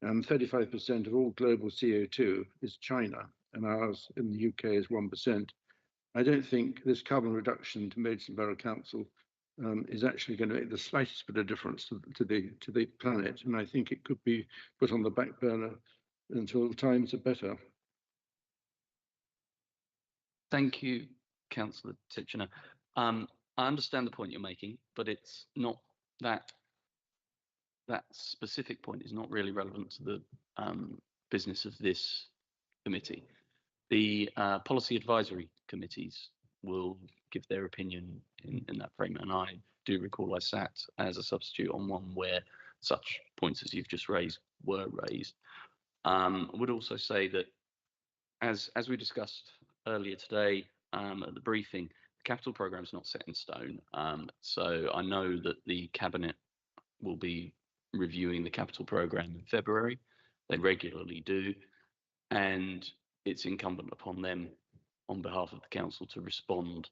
And 35% of all global CO2 is China, and ours in the UK is 1%. I don't think this carbon reduction to Maidstone Borough Council is actually going to make the slightest bit of difference to the planet, and I think it could be put on the back burner until times are better. Thank you, Councillor Titchener. I understand the point you're making, but it's not that specific point is not really relevant to the business of this committee. The policy advisory committees will give their opinion in that frame, and I do recall I sat as a substitute on one where such points as you've just raised were raised. I would also say that, as we discussed earlier today at the briefing, the capital programme is not set in stone. So I know that the Cabinet will be reviewing the capital programme in February. They regularly do, and it's incumbent upon them, on behalf of the council, to respond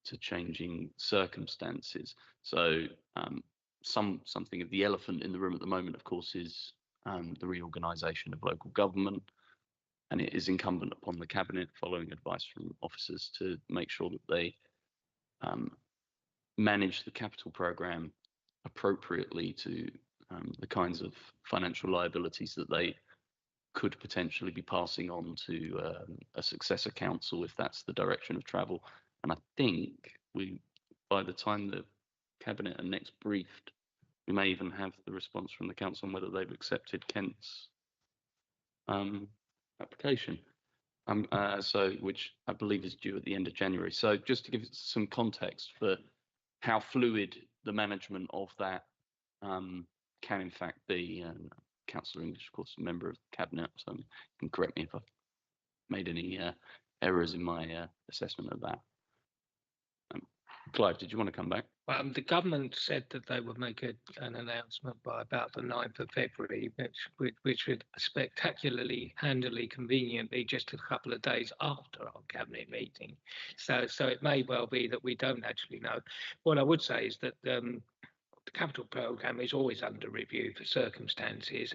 to changing circumstances. So something of the elephant in the room at the moment, of course, is the reorganisation of local government, and it is incumbent upon the Cabinet, following advice from officers, to make sure that they manage the capital programme appropriately to the kinds of financial liabilities that they could potentially be passing on to a successor council if that's the direction of travel. And I think by the time the Cabinet are next briefed, we may even have the response from the council on whether they've accepted Kent's application. So which I believe is due at the end of January. So just to give some context for how fluid the management of that can in fact be, and Councillor English, of course, a member of the Cabinet, so you can correct me if I've made any errors in my assessment of that. Clive, did you want to come back? The government said that they would make an announcement by about the 9th of February, which would spectacularly, handily, conveniently just a couple of days after our Cabinet meeting. So it may well be that we don't actually know. What I would say is that the capital programme is always under review for circumstances,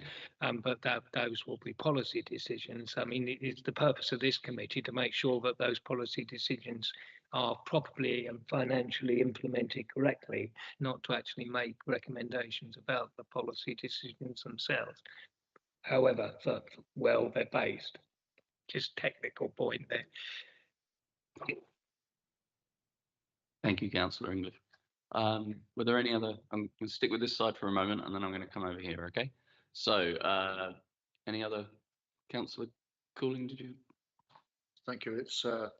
but those will be policy decisions. I mean, it's the purpose of this committee to make sure that those policy decisions are properly and financially implemented correctly, not to actually make recommendations about the policy decisions themselves. However, well, they're based. Just technical point there. Thank you, Councillor English. Were there any other? I'm going to stick with this side for a moment, and then I'm going to come over here. Okay. So, any other, Councillor Cooling? Did you? Thank you. It's a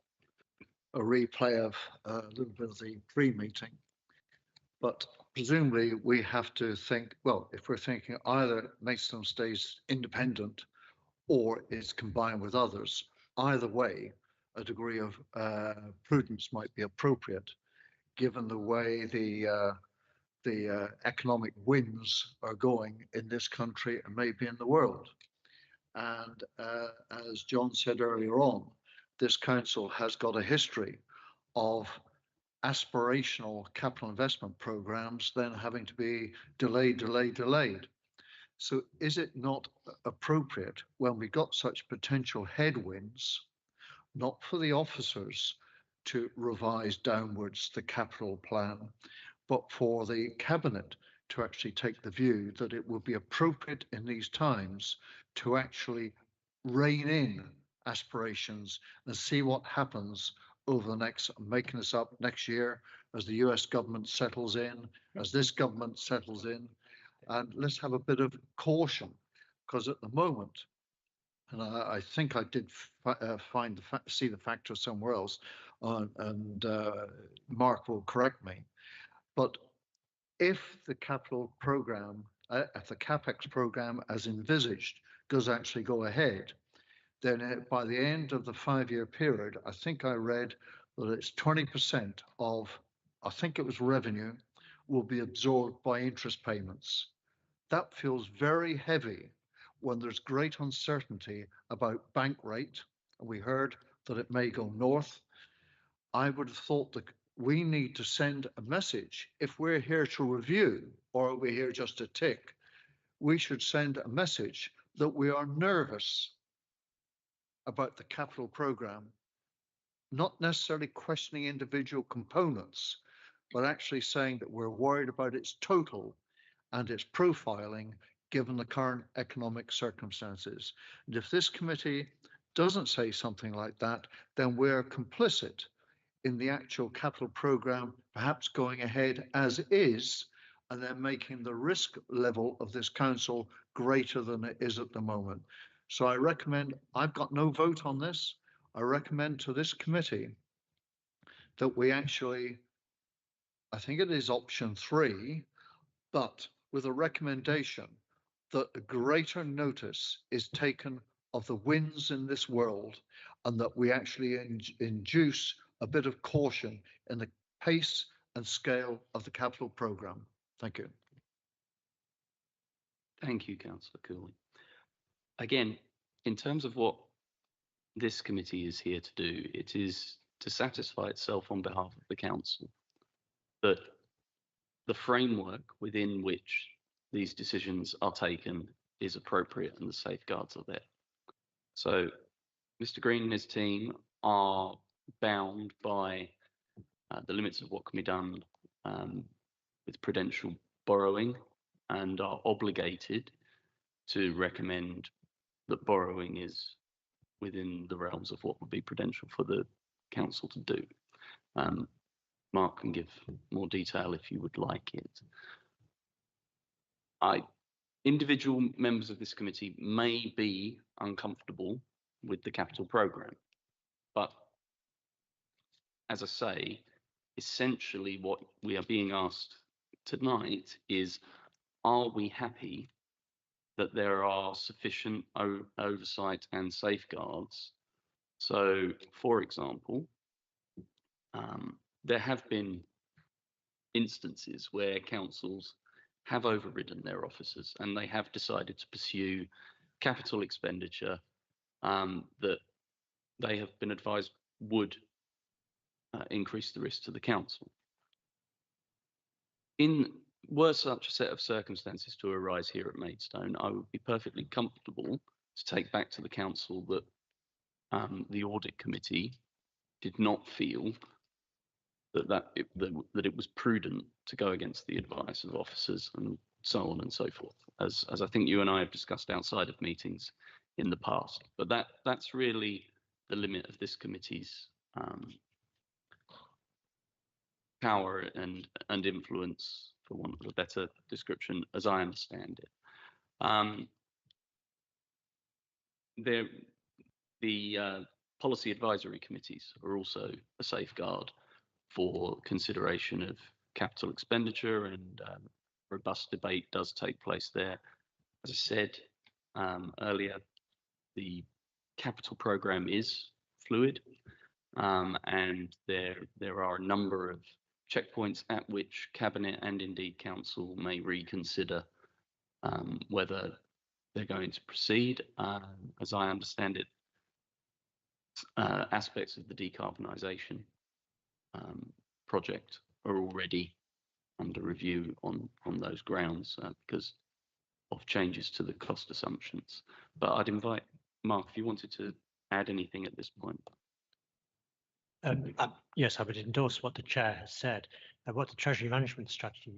replay of a little bit of the pre-meeting, but presumably we have to think. Well, if we're thinking either Maidstone stays independent or is combined with others, either way, a degree of prudence might be appropriate, given the way the economic winds are going in this country and maybe in the world. And as John said earlier on, this council has got a history of aspirational capital investment programs then having to be delayed. So is it not appropriate, when we got such potential headwinds, not for the officers to revise downwards the capital plan, but for the Cabinet to actually take the view that it would be appropriate in these times to actually rein in aspirations and see what happens over the next, making this up next year, as the US government settles in, as this government settles in, and let's have a bit of caution, because at the moment, and I think I did see the factor somewhere else, and Mark will correct me, but if the capital programme, if the CapEx programme as envisaged does actually go ahead, then by the end of the 5-year period, I think I read that it's 20% of, I think it was revenue, will be absorbed by interest payments. That feels very heavy when there's great uncertainty about bank rate, and we heard that it may go north. I would have thought that we need to send a message. If we're here to review, or are we here just to tick, we should send a message that we are nervous about the capital programme, not necessarily questioning individual components, but actually saying that we're worried about its total and its profiling given the current economic circumstances. And if this committee doesn't say something like that, then we're complicit in the actual capital programme perhaps going ahead as is, and then making the risk level of this council greater than it is at the moment. So I recommend, I've got no vote on this, I recommend to this committee that we actually I think it is option 3, but with a recommendation that a greater notice is taken of the winds in this world, and that we actually induce a bit of caution in the pace and scale of the capital programme. Thank you. Thank you, Councillor Cooley. Again, in terms of what this committee is here to do, it is to satisfy itself on behalf of the council that the framework within which these decisions are taken is appropriate and the safeguards are there. So Mr. Green and his team are bound by the limits of what can be done with prudential borrowing, and are obligated to recommend that borrowing is within the realms of what would be prudential for the council to do. Mark can give more detail if you would like it. Individual members of this committee may be uncomfortable with the capital programme, but as I say, essentially what we are being asked tonight is, are we happy that there are sufficient oversight and safeguards? So, for example, there have been instances where councils have overridden their officers and they have decided to pursue capital expenditure that they have been advised would increase the risk to the council. Were such a set of circumstances to arise here at Maidstone, I would be perfectly comfortable to take back to the council that the audit committee did not feel that it was prudent to go against the advice of officers and so on and so forth, as I think you and I have discussed outside of meetings in the past. But that's really the limit of this committee's power and influence, for want of a better description, as I understand it. The policy advisory committees are also a safeguard for consideration of capital expenditure, and robust debate does take place there. As I said earlier, the capital programme is fluid, and there are a number of checkpoints at which Cabinet and indeed Council may reconsider whether they're going to proceed. As I understand it, aspects of the decarbonisation project are already under review on those grounds because of changes to the cost assumptions. But I'd invite Mark if you wanted to add anything at this point. Yes, I would endorse what the Chair has said. What the Treasury Management Strategy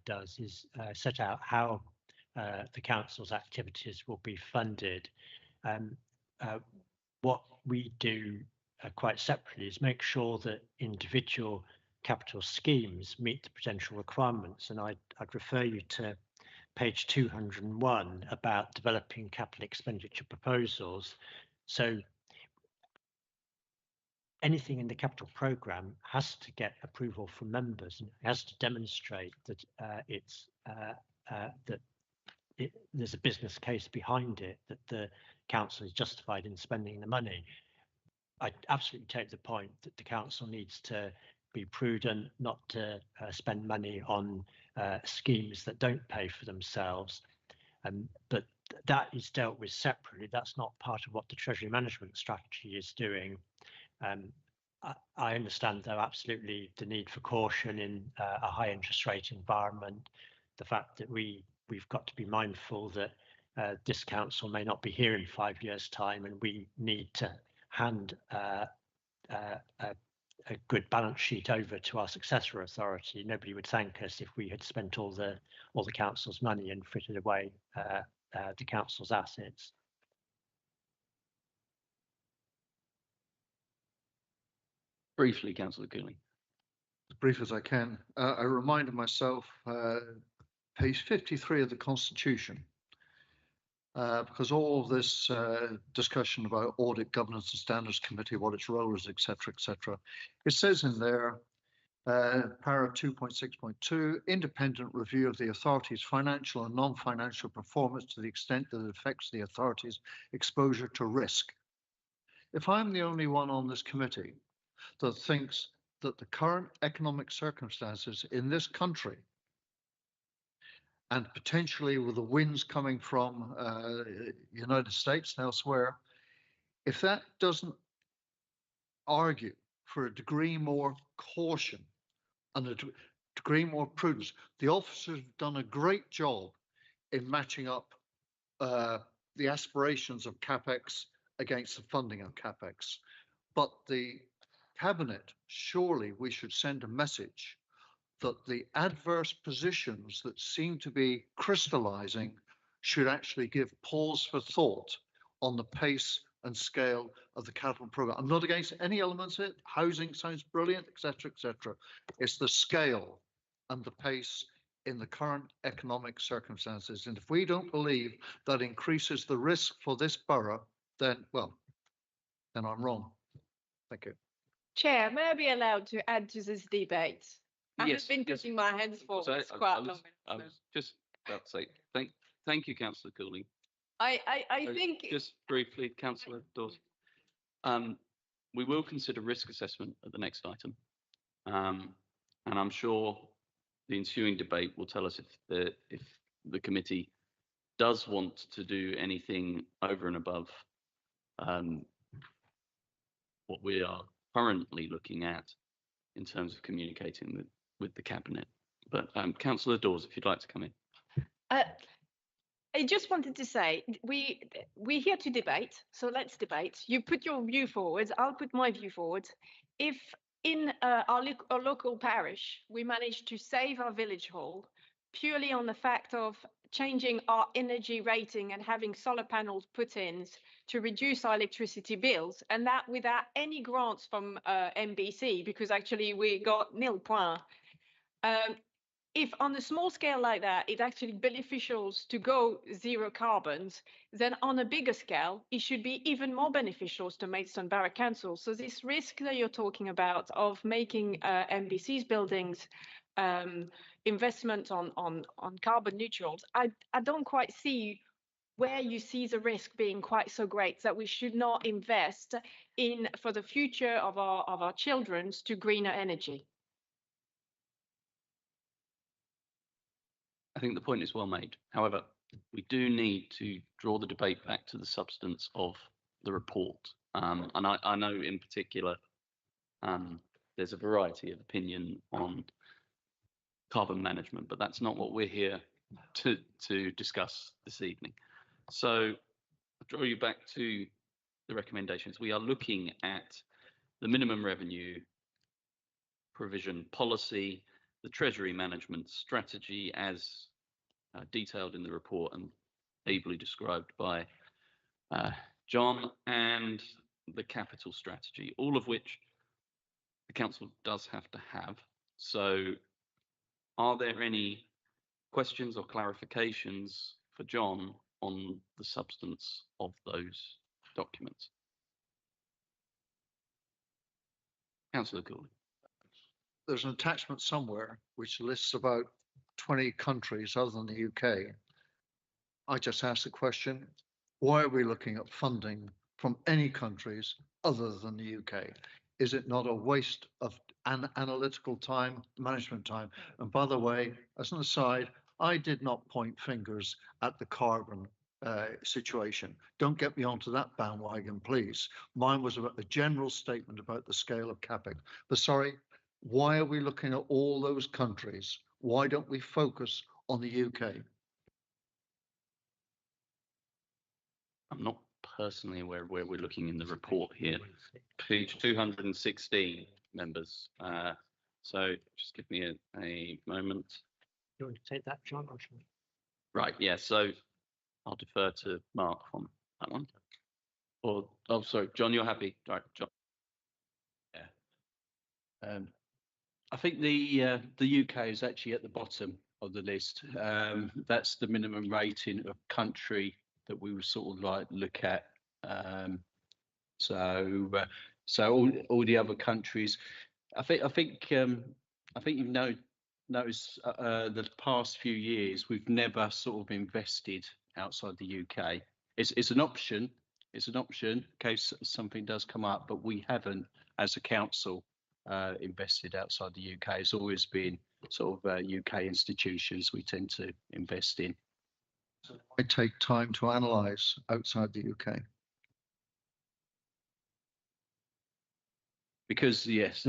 does is set out how the Council's activities will be funded. What we do quite separately is make sure that individual capital schemes meet the prudential requirements, and I'd refer you to page 201 about developing capital expenditure proposals. So anything in the capital programme has to get approval from members, and it has to demonstrate that there's a business case behind it, that the council is justified in spending the money. I absolutely take the point that the council needs to be prudent, not to spend money on schemes that don't pay for themselves. But that is dealt with separately. That's not part of what the Treasury Management Strategy is doing. I understand, though, absolutely the need for caution in a high interest rate environment. The fact that we've got to be mindful that this council may not be here in 5 years' time, and we need to hand a good balance sheet over to our successor authority. Nobody would thank us if we had spent all the council's money and frittered away the council's assets. Briefly, Councillor Cooley. As brief as I can. I reminded myself, page 53 of the Constitution, because all of this discussion about audit, governance and standards committee, what its role is, etc., etc. It says in there, Para 2.6.2, independent review of the authority's financial and non-financial performance to the extent that it affects the authority's exposure to risk. If I'm the only one on this committee that thinks that the current economic circumstances in this country, and potentially with the winds coming from United States and elsewhere, if that doesn't argue for a degree more caution and a degree more prudence, the officers have done a great job in matching up the aspirations of CapEx against the funding of CapEx. But the Cabinet, surely we should send a message that the adverse positions that seem to be crystallizing should actually give pause for thought on the pace and scale of the capital program. I'm not against any elements of it. Housing sounds brilliant, etc., etc. It's the scale and the pace in the current economic circumstances. And if we don't believe that increases the risk for this borough, then, well, then I'm wrong. Thank you. Chair, may I be allowed to add to this debate? I Yes, have been yes. putting my hands forward So quite long. I was just about to say thank you, Councillor Cooley. I think Just briefly, Councillor Dawes. We will consider risk assessment at the next item, and I'm sure the ensuing debate will tell us if the committee does want to do anything over and above what we are currently looking at in terms of communicating with the cabinet. But Councillor Dawes, if you'd like to come in. I just wanted to say we're here to debate, so let's debate. You put your view forward, I'll put my view forward. If in our local parish we manage to save our village hall purely on the fact of changing our energy rating and having solar panels put in to reduce our electricity bills, and that without any grants from MBC, because actually we got nil point. If on a small scale like that, it's actually beneficial to go zero carbons, then on a bigger scale, it should be even more beneficial to Maidstone Borough Council. So this risk that you're talking about of making MBC's buildings investment on carbon neutrals, I don't quite see where you see the risk being quite so great that we should not invest in for the future of our children to greener energy. I think the point is well made. However, we do need to draw the debate back to the substance of the report. And I know in particular, there's a variety of opinion on carbon management, but that's not what we're here to discuss this evening. So I'll draw you back to the recommendations. We are looking at the minimum revenue provision policy, the Treasury management strategy as detailed in the report and ably described by John, and the capital strategy, all of which the council does have to have. So are there any questions or clarifications for John on the substance of those documents? Councillor Cooley. There's an attachment somewhere which lists about 20 countries other than the UK. I just asked the question, why are we looking at funding from any countries other than the UK? Is it not a waste of analytical time, management time? And by the way, as an aside, I did not point fingers at the carbon situation. Don't get me onto that bandwagon, please. Mine was about a general statement about the scale of CapEx. But sorry, why are we looking at all those countries? Why don't we focus on the UK? I'm not personally aware of where we're looking in the report here. Page 216, members. So just give me a moment. You want to take that, John? Or should we? Right, yeah, so I'll defer to Mark on that one. Or, oh, sorry, John, you're happy. Right, John. Yeah. I think the UK is actually at the bottom of the list. That's the minimum rating of country that we would sort of like look at. So all the other countries, I think I think you've noticed the past few years we've never sort of invested outside the UK. It's an option. It's an option in case something does come up, but we haven't, as a council, invested outside the UK. It's always been sort of UK institutions we tend to invest in. So I take time to analyse outside the UK. Because yes,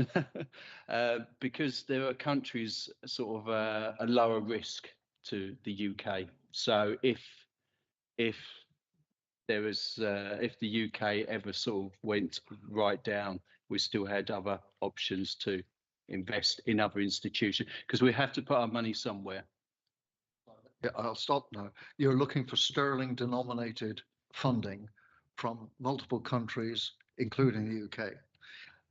because there are countries sort of a lower risk to the UK. So if there was if the UK ever sort of went right down, we still had other options to invest in other institutions because we have to put our money somewhere. Yeah, I'll stop now. You're looking for sterling denominated funding from multiple countries, including the UK.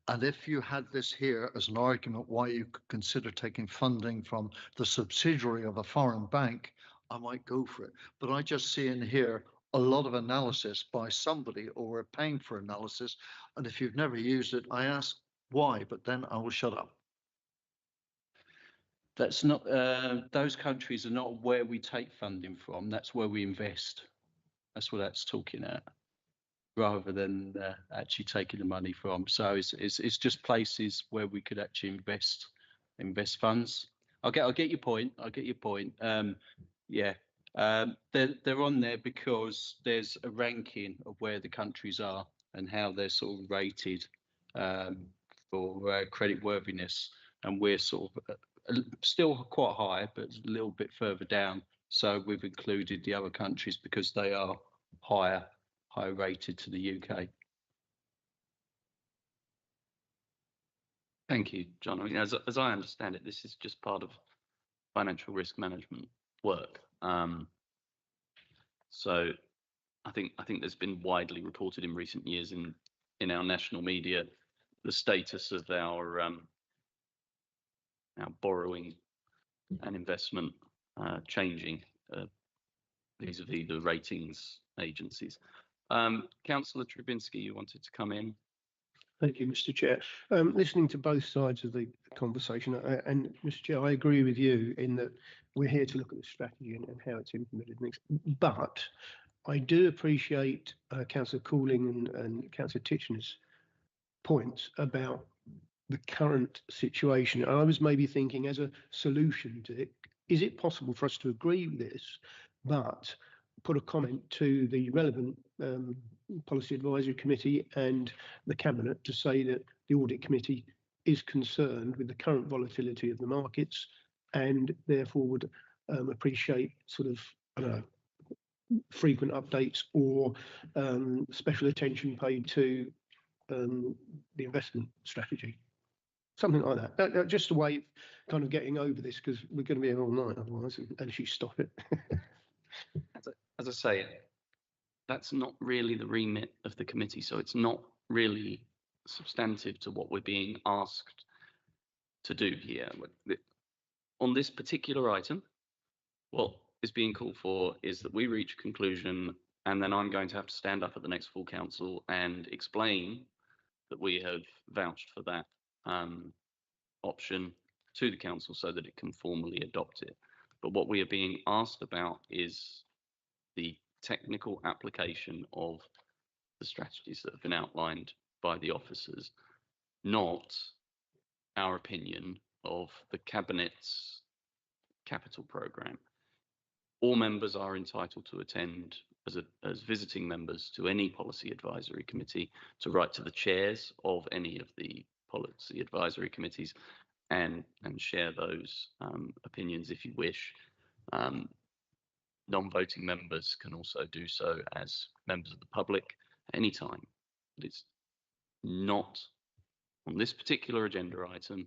And if you had this here as an argument why you could consider taking funding from the subsidiary of a foreign bank, I might go for it. But I just see in here a lot of analysis by somebody, or we're paying for analysis. And if you've never used it, I ask why, but then I will shut up. That's not, those countries are not where we take funding from. That's where we invest. That's what that's talking at, rather than actually taking the money from. So it's just places where we could actually invest funds. I'll get your point. I'll get your point. Yeah, they're on there because there's a ranking of where the countries are and how they're sort of rated for credit worthiness, and we're sort of still quite high, but a little bit further down. So we've included the other countries because they are higher rated to the UK. Thank you, John. I mean, as I understand it, this is just part of financial risk management work. So I think there's been widely reported in recent years in our national media the status of our borrowing and investment changing vis-a-vis the ratings agencies. Councillor Trubinski, you wanted to come in? Thank you, Mr. Chair. Listening to both sides of the conversation, and Mr. Chair, I agree with you in that we're here to look at the strategy and how it's implemented. But I do appreciate Councillor Cooling and Councillor Titchener's points about the current situation. And I was maybe thinking, as a solution to it, is it possible for us to agree with this, but put a comment to the relevant Policy Advisory Committee and the Cabinet to say that the Audit Committee is concerned with the current volatility of the markets and therefore would appreciate sort of, I don't know, frequent updates or special attention paid to the investment strategy. Something like that. Just a way of kind of getting over this, because we're going to be here all night otherwise, and she stop it. As I say, that's not really the remit of the committee, so it's not really substantive to what we're being asked to do here. On this particular item, what is being called for is that we reach a conclusion, and then I'm going to have to stand up at the next full council and explain that we have vouched for that option to the council so that it can formally adopt it. But what we are being asked about is the technical application of the strategies that have been outlined by the officers, not our opinion of the Cabinet's capital programme. All members are entitled to attend as visiting members to any policy advisory committee, to write to the chairs of any of the policy advisory committees and share those opinions if you wish. Non-voting members can also do so as members of the public at any time. But it's not on this particular agenda item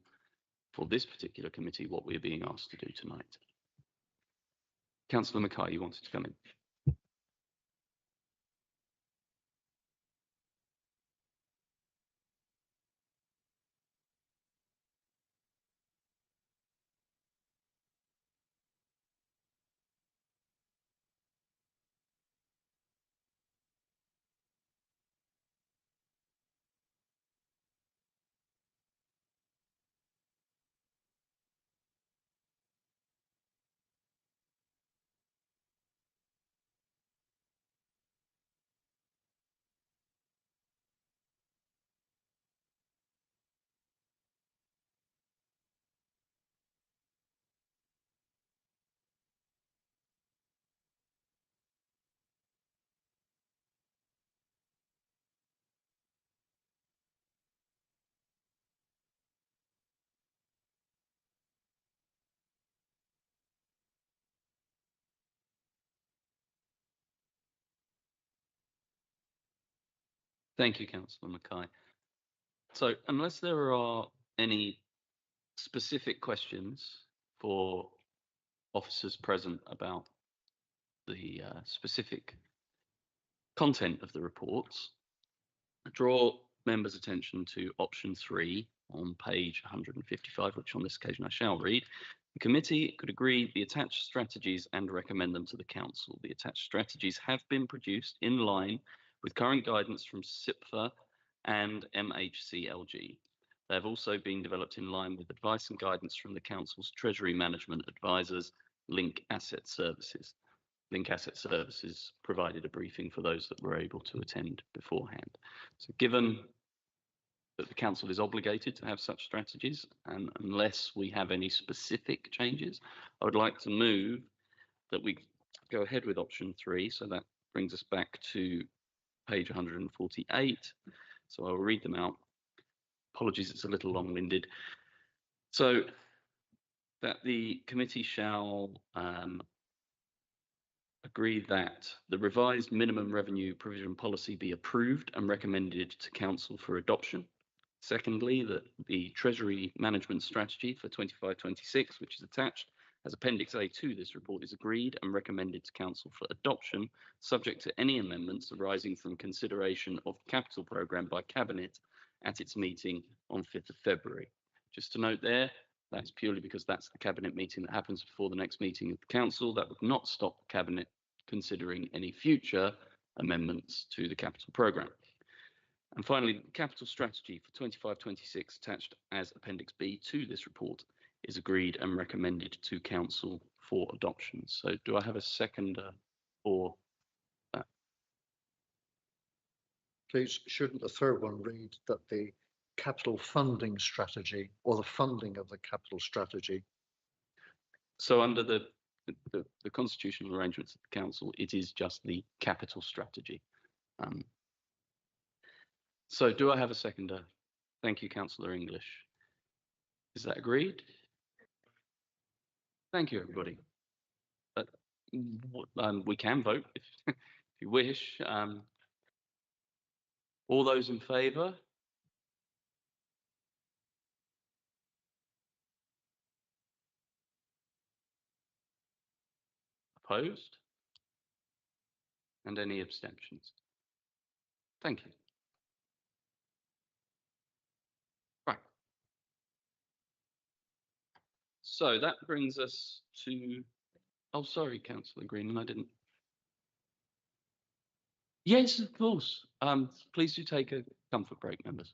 for this particular committee what we're being asked to do tonight. Councillor Mackay, you wanted to come in. Thank you, Councillor Mackay. So unless there are any specific questions for officers present about the specific content of the reports, I draw members' attention to option 3 on page 155, which on this occasion I shall read. The committee could agree the attached strategies and recommend them to the council. The attached strategies have been produced in line with current guidance from SIPFA and MHCLG. They have also been developed in line with advice and guidance from the council's Treasury Management Advisors, Link Asset Services. Link Asset Services provided a briefing for those that were able to attend beforehand. So given that the council is obligated to have such strategies, and unless we have any specific changes, I would like to move that we go ahead with option 3. So that brings us back to page 148. So I'll read them out. Apologies, it's a little long-winded. So that the committee shall agree that the revised minimum revenue provision policy be approved and recommended to council for adoption. Secondly, that the Treasury Management Strategy for 25-26, which is attached as Appendix A to this report, is agreed and recommended to council for adoption, subject to any amendments arising from consideration of the capital programme by Cabinet at its meeting on 5th of February. Just to note there, that's purely because that's the Cabinet meeting that happens before the next meeting of the council. That would not stop the Cabinet considering any future amendments to the capital programme. And finally, the capital strategy for 25-26 attached as Appendix B to this report is agreed and recommended to council for adoption. So do I have a seconder for that? Please, shouldn't the third one read that the capital funding strategy or the funding of the capital strategy? So under the constitutional arrangements of the council, it is just the capital strategy. So do I have a seconder? Thank you, Councillor English. Is that agreed? Thank you, everybody. But we can vote if you wish. All those in favour? Opposed? And any abstentions? Thank you. Right. So that brings us to, oh, sorry, Councillor Green, I didn't. Yes, of course. Please do take a comfort break, members.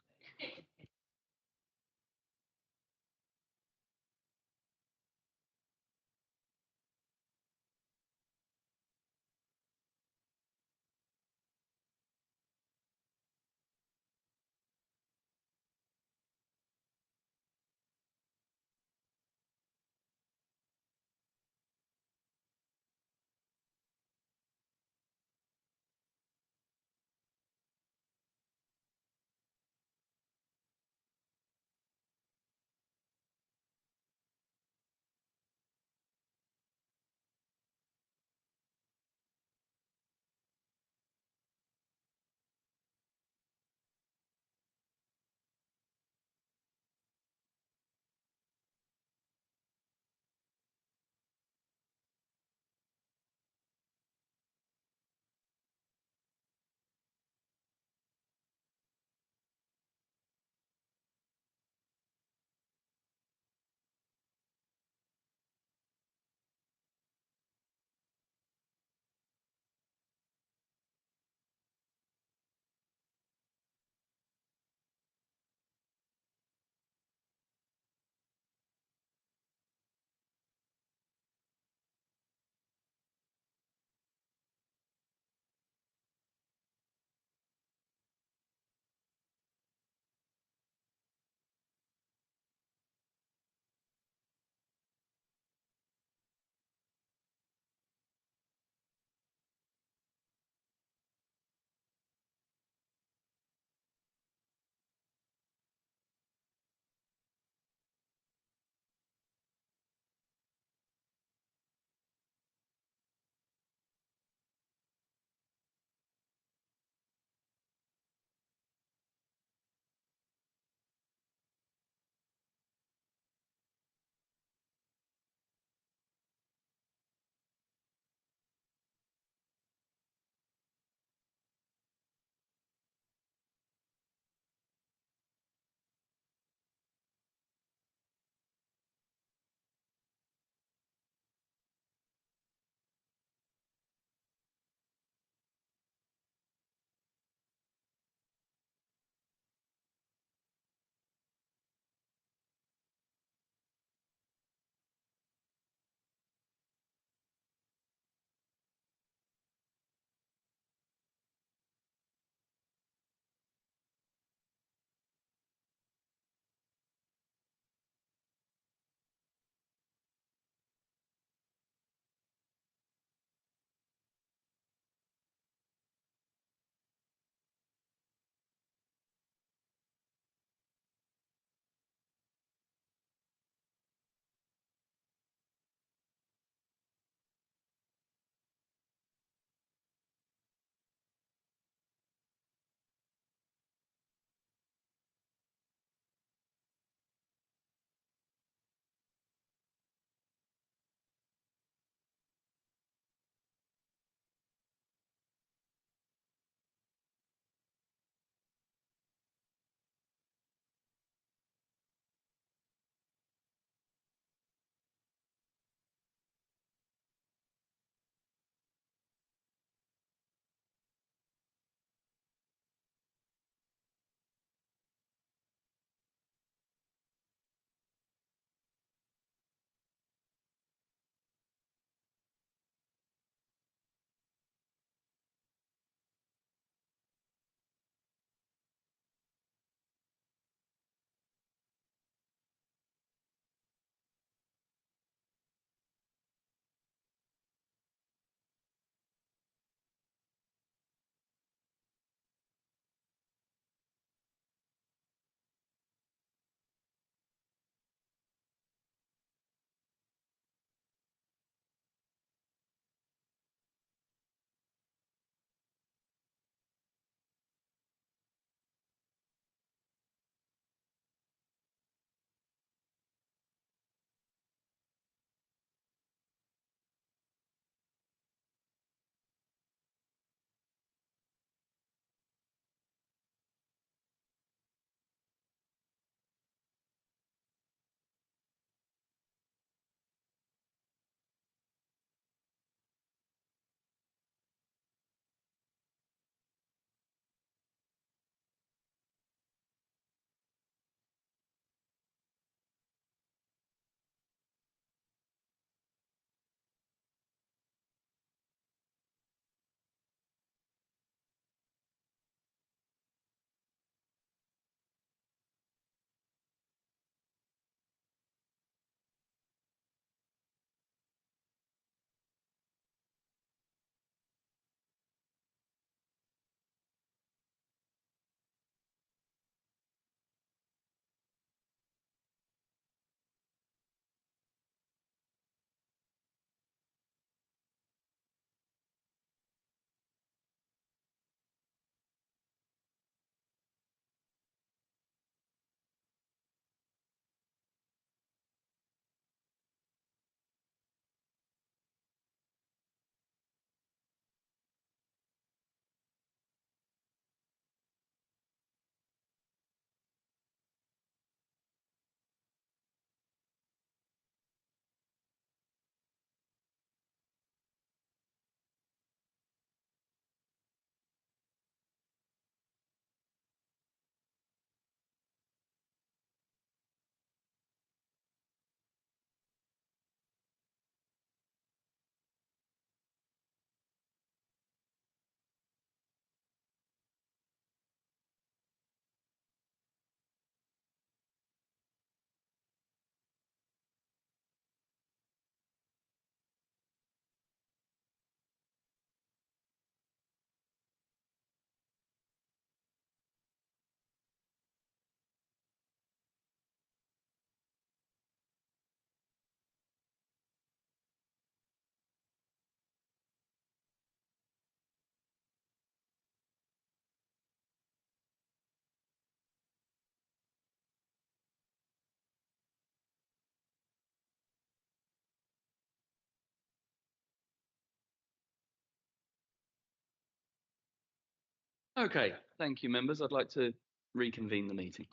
Okay, thank you, members. I'd like to reconvene the meeting.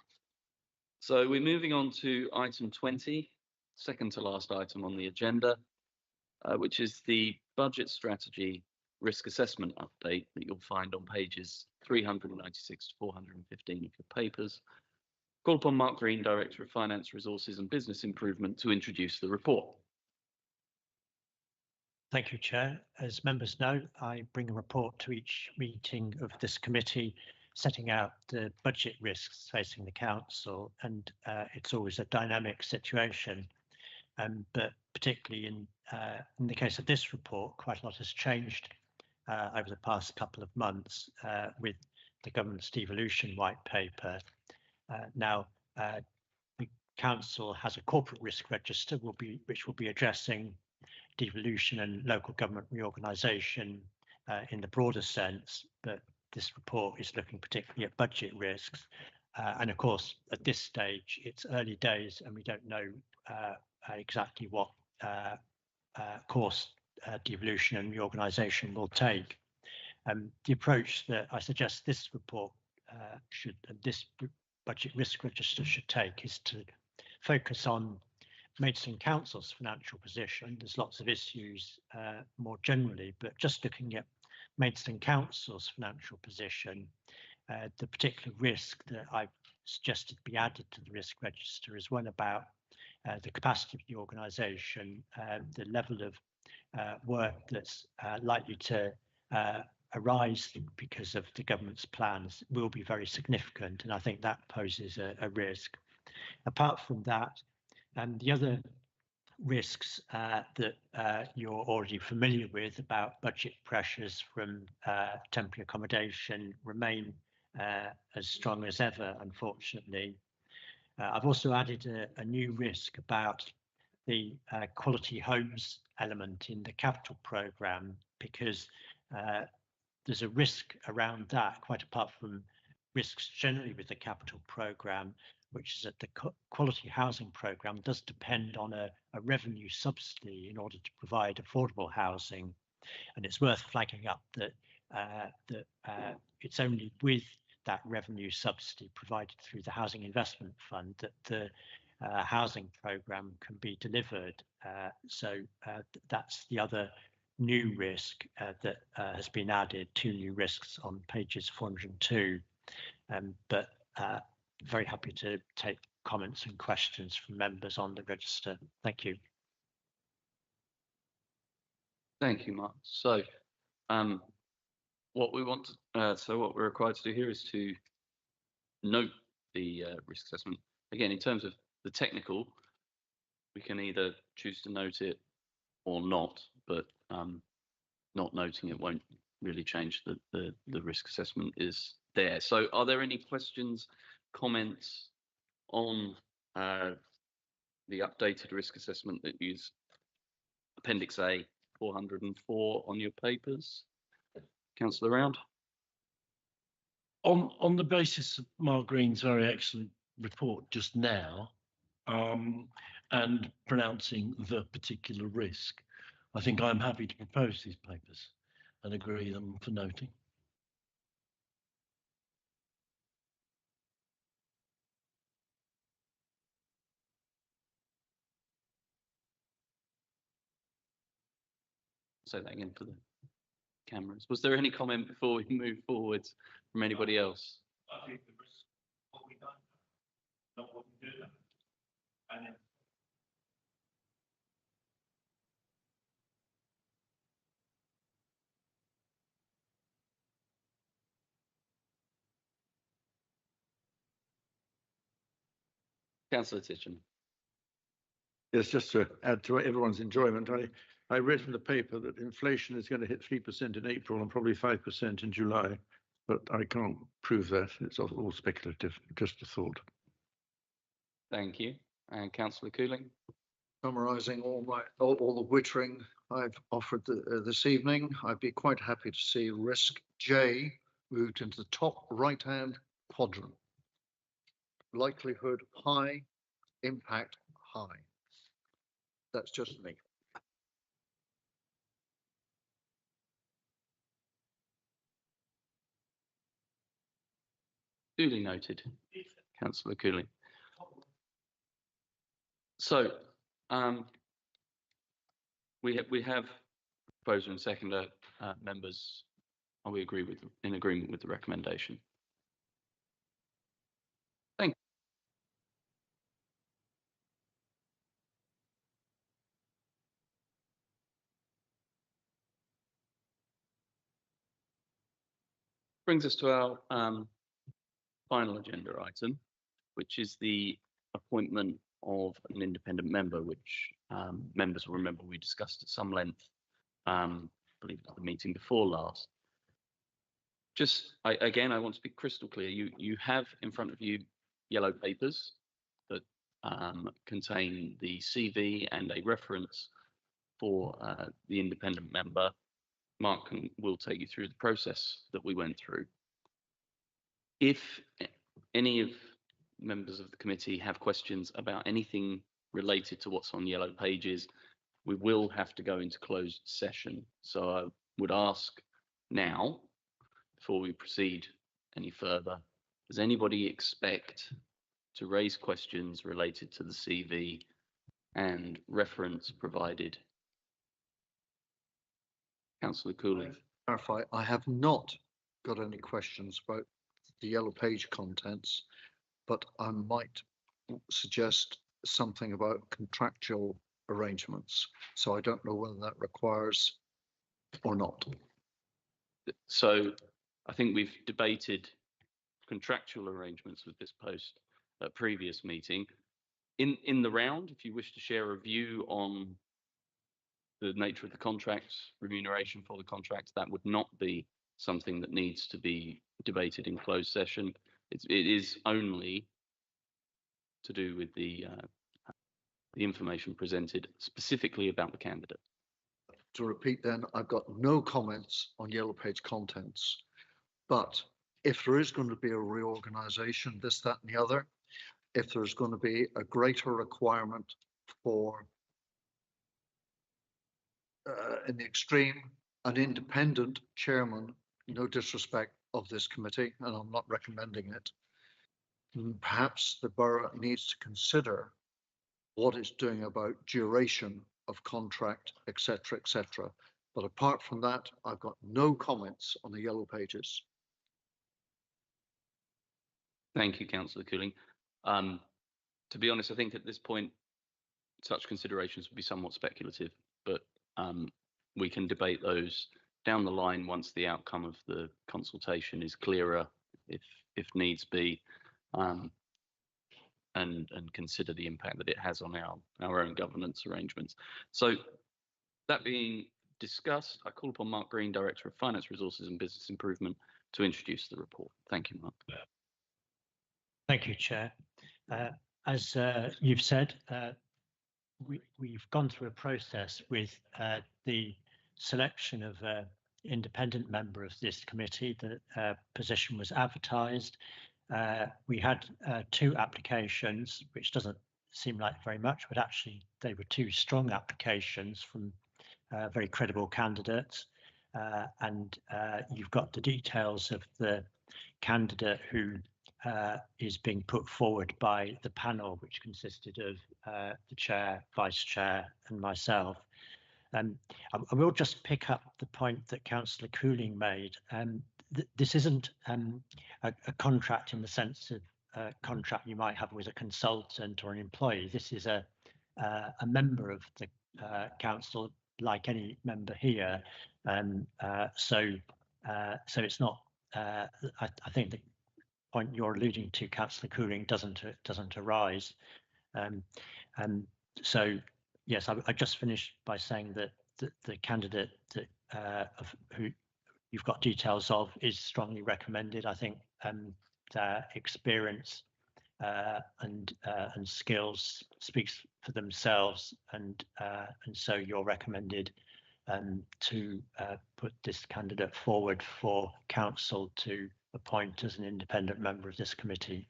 So we're moving on to item 20, second to last item on the agenda, which is the budget strategy risk assessment update that you'll find on pages 396 to 415 of your papers. Call upon Mark Green, Director of Finance, Resources and Business Improvement, to introduce the report. Thank you, Chair. As members know, I bring a report to each meeting of this committee setting out the budget risks facing the council, and it's always a dynamic situation. But particularly in the case of this report, quite a lot has changed over the past couple of months with the government's devolution white paper. Now, the council has a corporate risk register which will be addressing devolution and local government reorganisation in the broader sense, but this report is looking particularly at budget risks. And of course, at this stage, it's early days and we don't know exactly what course devolution and reorganisation will take. The approach that I suggest this report this budget risk register should take is to focus on Maidstone Council's financial position. There's lots of issues more generally, but just looking at Maidstone Council's financial position, the particular risk that I've suggested be added to the risk register is one about the capacity of the organisation, the level of work that's likely to arise because of the government's plans will be very significant, and I think that poses a risk. Apart from that, the other risks that you're already familiar with about budget pressures from temporary accommodation remain as strong as ever, unfortunately. I've also added a new risk about the quality homes element in the capital programme, because there's a risk around that, quite apart from risks generally with the capital programme, which is that the quality housing programme does depend on a revenue subsidy in order to provide affordable housing. And it's worth flagging up that it's only with that revenue subsidy provided through the Housing Investment Fund that the housing programme can be delivered. So that's the other new risk that has been added, two new risks on pages 402. But very happy to take comments and questions from members on the register. Thank you. Thank you, Mark. So what we're required to do here is to note the risk assessment. Again, in terms of the technical, we can either choose to note it or not, but not noting it won't really change the risk assessment is there. So are there any questions, comments on the updated risk assessment that is Appendix A 404 on your papers? Councillor Round. On the basis of Mark Green's very excellent report just now, and pronouncing the particular risk, I think I'm happy to propose these papers and agree them for noting. Say that again for the cameras. Was there any comment before we move forwards from anybody else? I think the risk what we don't know, not what we do know. And then Councillor Titchin. Yes, just to add to everyone's enjoyment, I read in the paper that inflation is going to hit 3% in April and probably 5% in July, but I can't prove that. It's all speculative, just a thought. Thank you. And Councillor Cooling. Summarising all the wittering I've offered this evening, I'd be quite happy to see risk J moved into the top right-hand quadrant. Likelihood high, impact high. That's just me. Duly noted, Councillor Cooling. So we have proposer and seconder members. Are we in agreement with the recommendation? Thank you. Brings us to our final agenda item, which is the appointment of an independent member, which members will remember we discussed at some length, I believe at the meeting before last. Again, I want to be crystal clear. You have in front of you yellow papers that contain the CV and a reference for the independent member. Mark will take you through the process that we went through. If any of members of the committee have questions about anything related to what's on yellow pages, we will have to go into closed session. So I would ask now, before we proceed any further, does anybody expect to raise questions related to the CV and reference provided? Councillor Cooley. Clarify, I have not got any questions about the yellow page contents, but I might suggest something about contractual arrangements. So I don't know whether that requires or not. So I think we've debated contractual arrangements with this post at previous meeting. In the round, if you wish to share a view on the nature of the contract, remuneration for the contract, that would not be something that needs to be debated in closed session. It is only to do with the information presented specifically about the candidate. To repeat then, I've got no comments on yellow page contents, but if there is going to be a reorganisation, this, that and the other, if there's going to be a greater requirement for, in the extreme, an independent chairman, no disrespect, of this committee, and I'm not recommending it, perhaps the borough needs to consider what it's doing about duration of contract, etc., etc. But apart from that, I've got no comments on the yellow pages. Thank you, Councillor Cooling. To be honest, I think at this point, such considerations would be somewhat speculative, but we can debate those down the line once the outcome of the consultation is clearer, if needs be, and consider the impact that it has on our own governance arrangements. So that being discussed, I call upon Mark Green, Director of Finance Resources and Business Improvement, to introduce the report. Thank you, Mark. Thank you, Chair. As you've said, we've gone through a process with the selection of an independent member of this committee. The position was advertised. We had 2 applications, which doesn't seem like very much, but actually they were 2 strong applications from very credible candidates. And you've got the details of the candidate who is being put forward by the panel, which consisted of the chair, vice chair, and myself. I will just pick up the point that Councillor Cooling made. This isn't a contract in the sense of a contract you might have with a consultant or an employee. This is a member of the council, like any member here. So it's not. I think the point you're alluding to, Councillor Cooling, doesn't arise. And so, yes, I just finished by saying that the candidate that who you've got details of is strongly recommended. I think their experience and skills speaks for themselves, and so you're recommended to put this candidate forward for council to appoint as an independent member of this committee.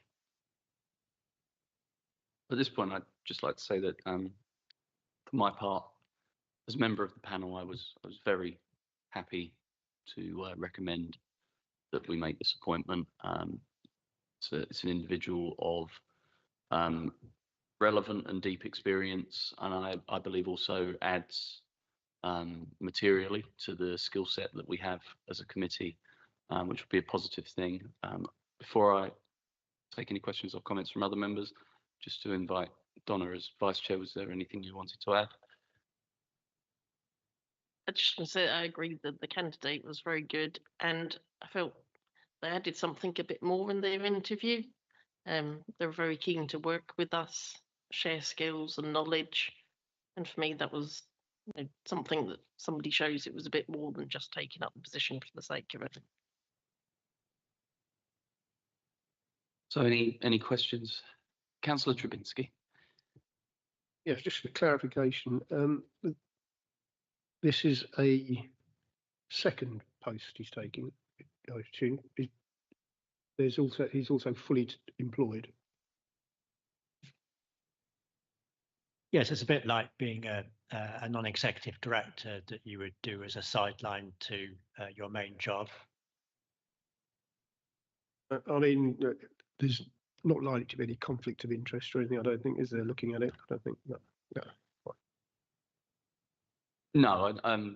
At this point, I'd just like to say that for my part, as a member of the panel, I was very happy to recommend that we make this appointment. it's an individual of relevant and deep experience, and I believe also adds materially to the skill set that we have as a committee, which would be a positive thing. Before I take any questions or comments from other members, just to invite Donna as Vice Chair, was there anything you wanted to add? I just want to say I agree that the candidate was very good, and I felt they added something a bit more in their interview. They were very keen to work with us, share skills and knowledge, and for me that was something that somebody shows it was a bit more than just taking up the position for the sake of it. So any questions? Councillor Trubinski. Yes, just for clarification, this is a second post he's taking, I assume. He's also fully employed. Yes, it's a bit like being a non-executive director that you would do as a sideline to your main job. I mean, there's not likely to be any conflict of interest or anything, I don't think, is there, looking at it? I don't think, no. No, I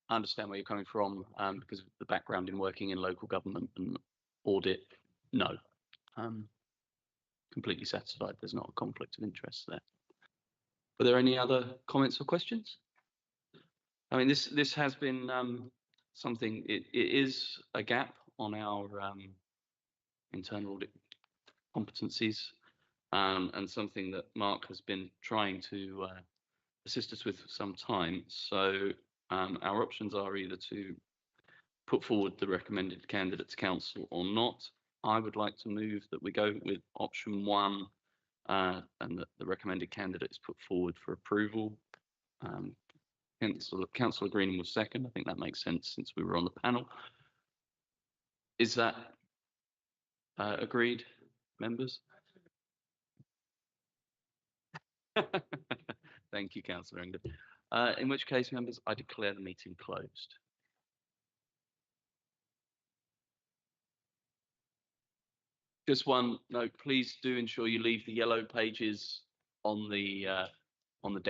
understand where you're coming from, because of the background in working in local government and audit. No, completely satisfied. There's not a conflict of interest there. Are there any other comments or questions? I mean, this has been something. It is a gap on our internal audit competencies, and something that Mark has been trying to assist us with for some time. So our options are either to put forward the recommended candidate to council or not. I would like to move that we go with option 1, and that the recommended candidate is put forward for approval. Councillor Greenham was second. I think that makes sense since we were on the panel. Is that agreed, members? Thank you, Councillor England. In which case, members, I declare the meeting closed. Just one note, please do ensure you leave the yellow pages on the desk.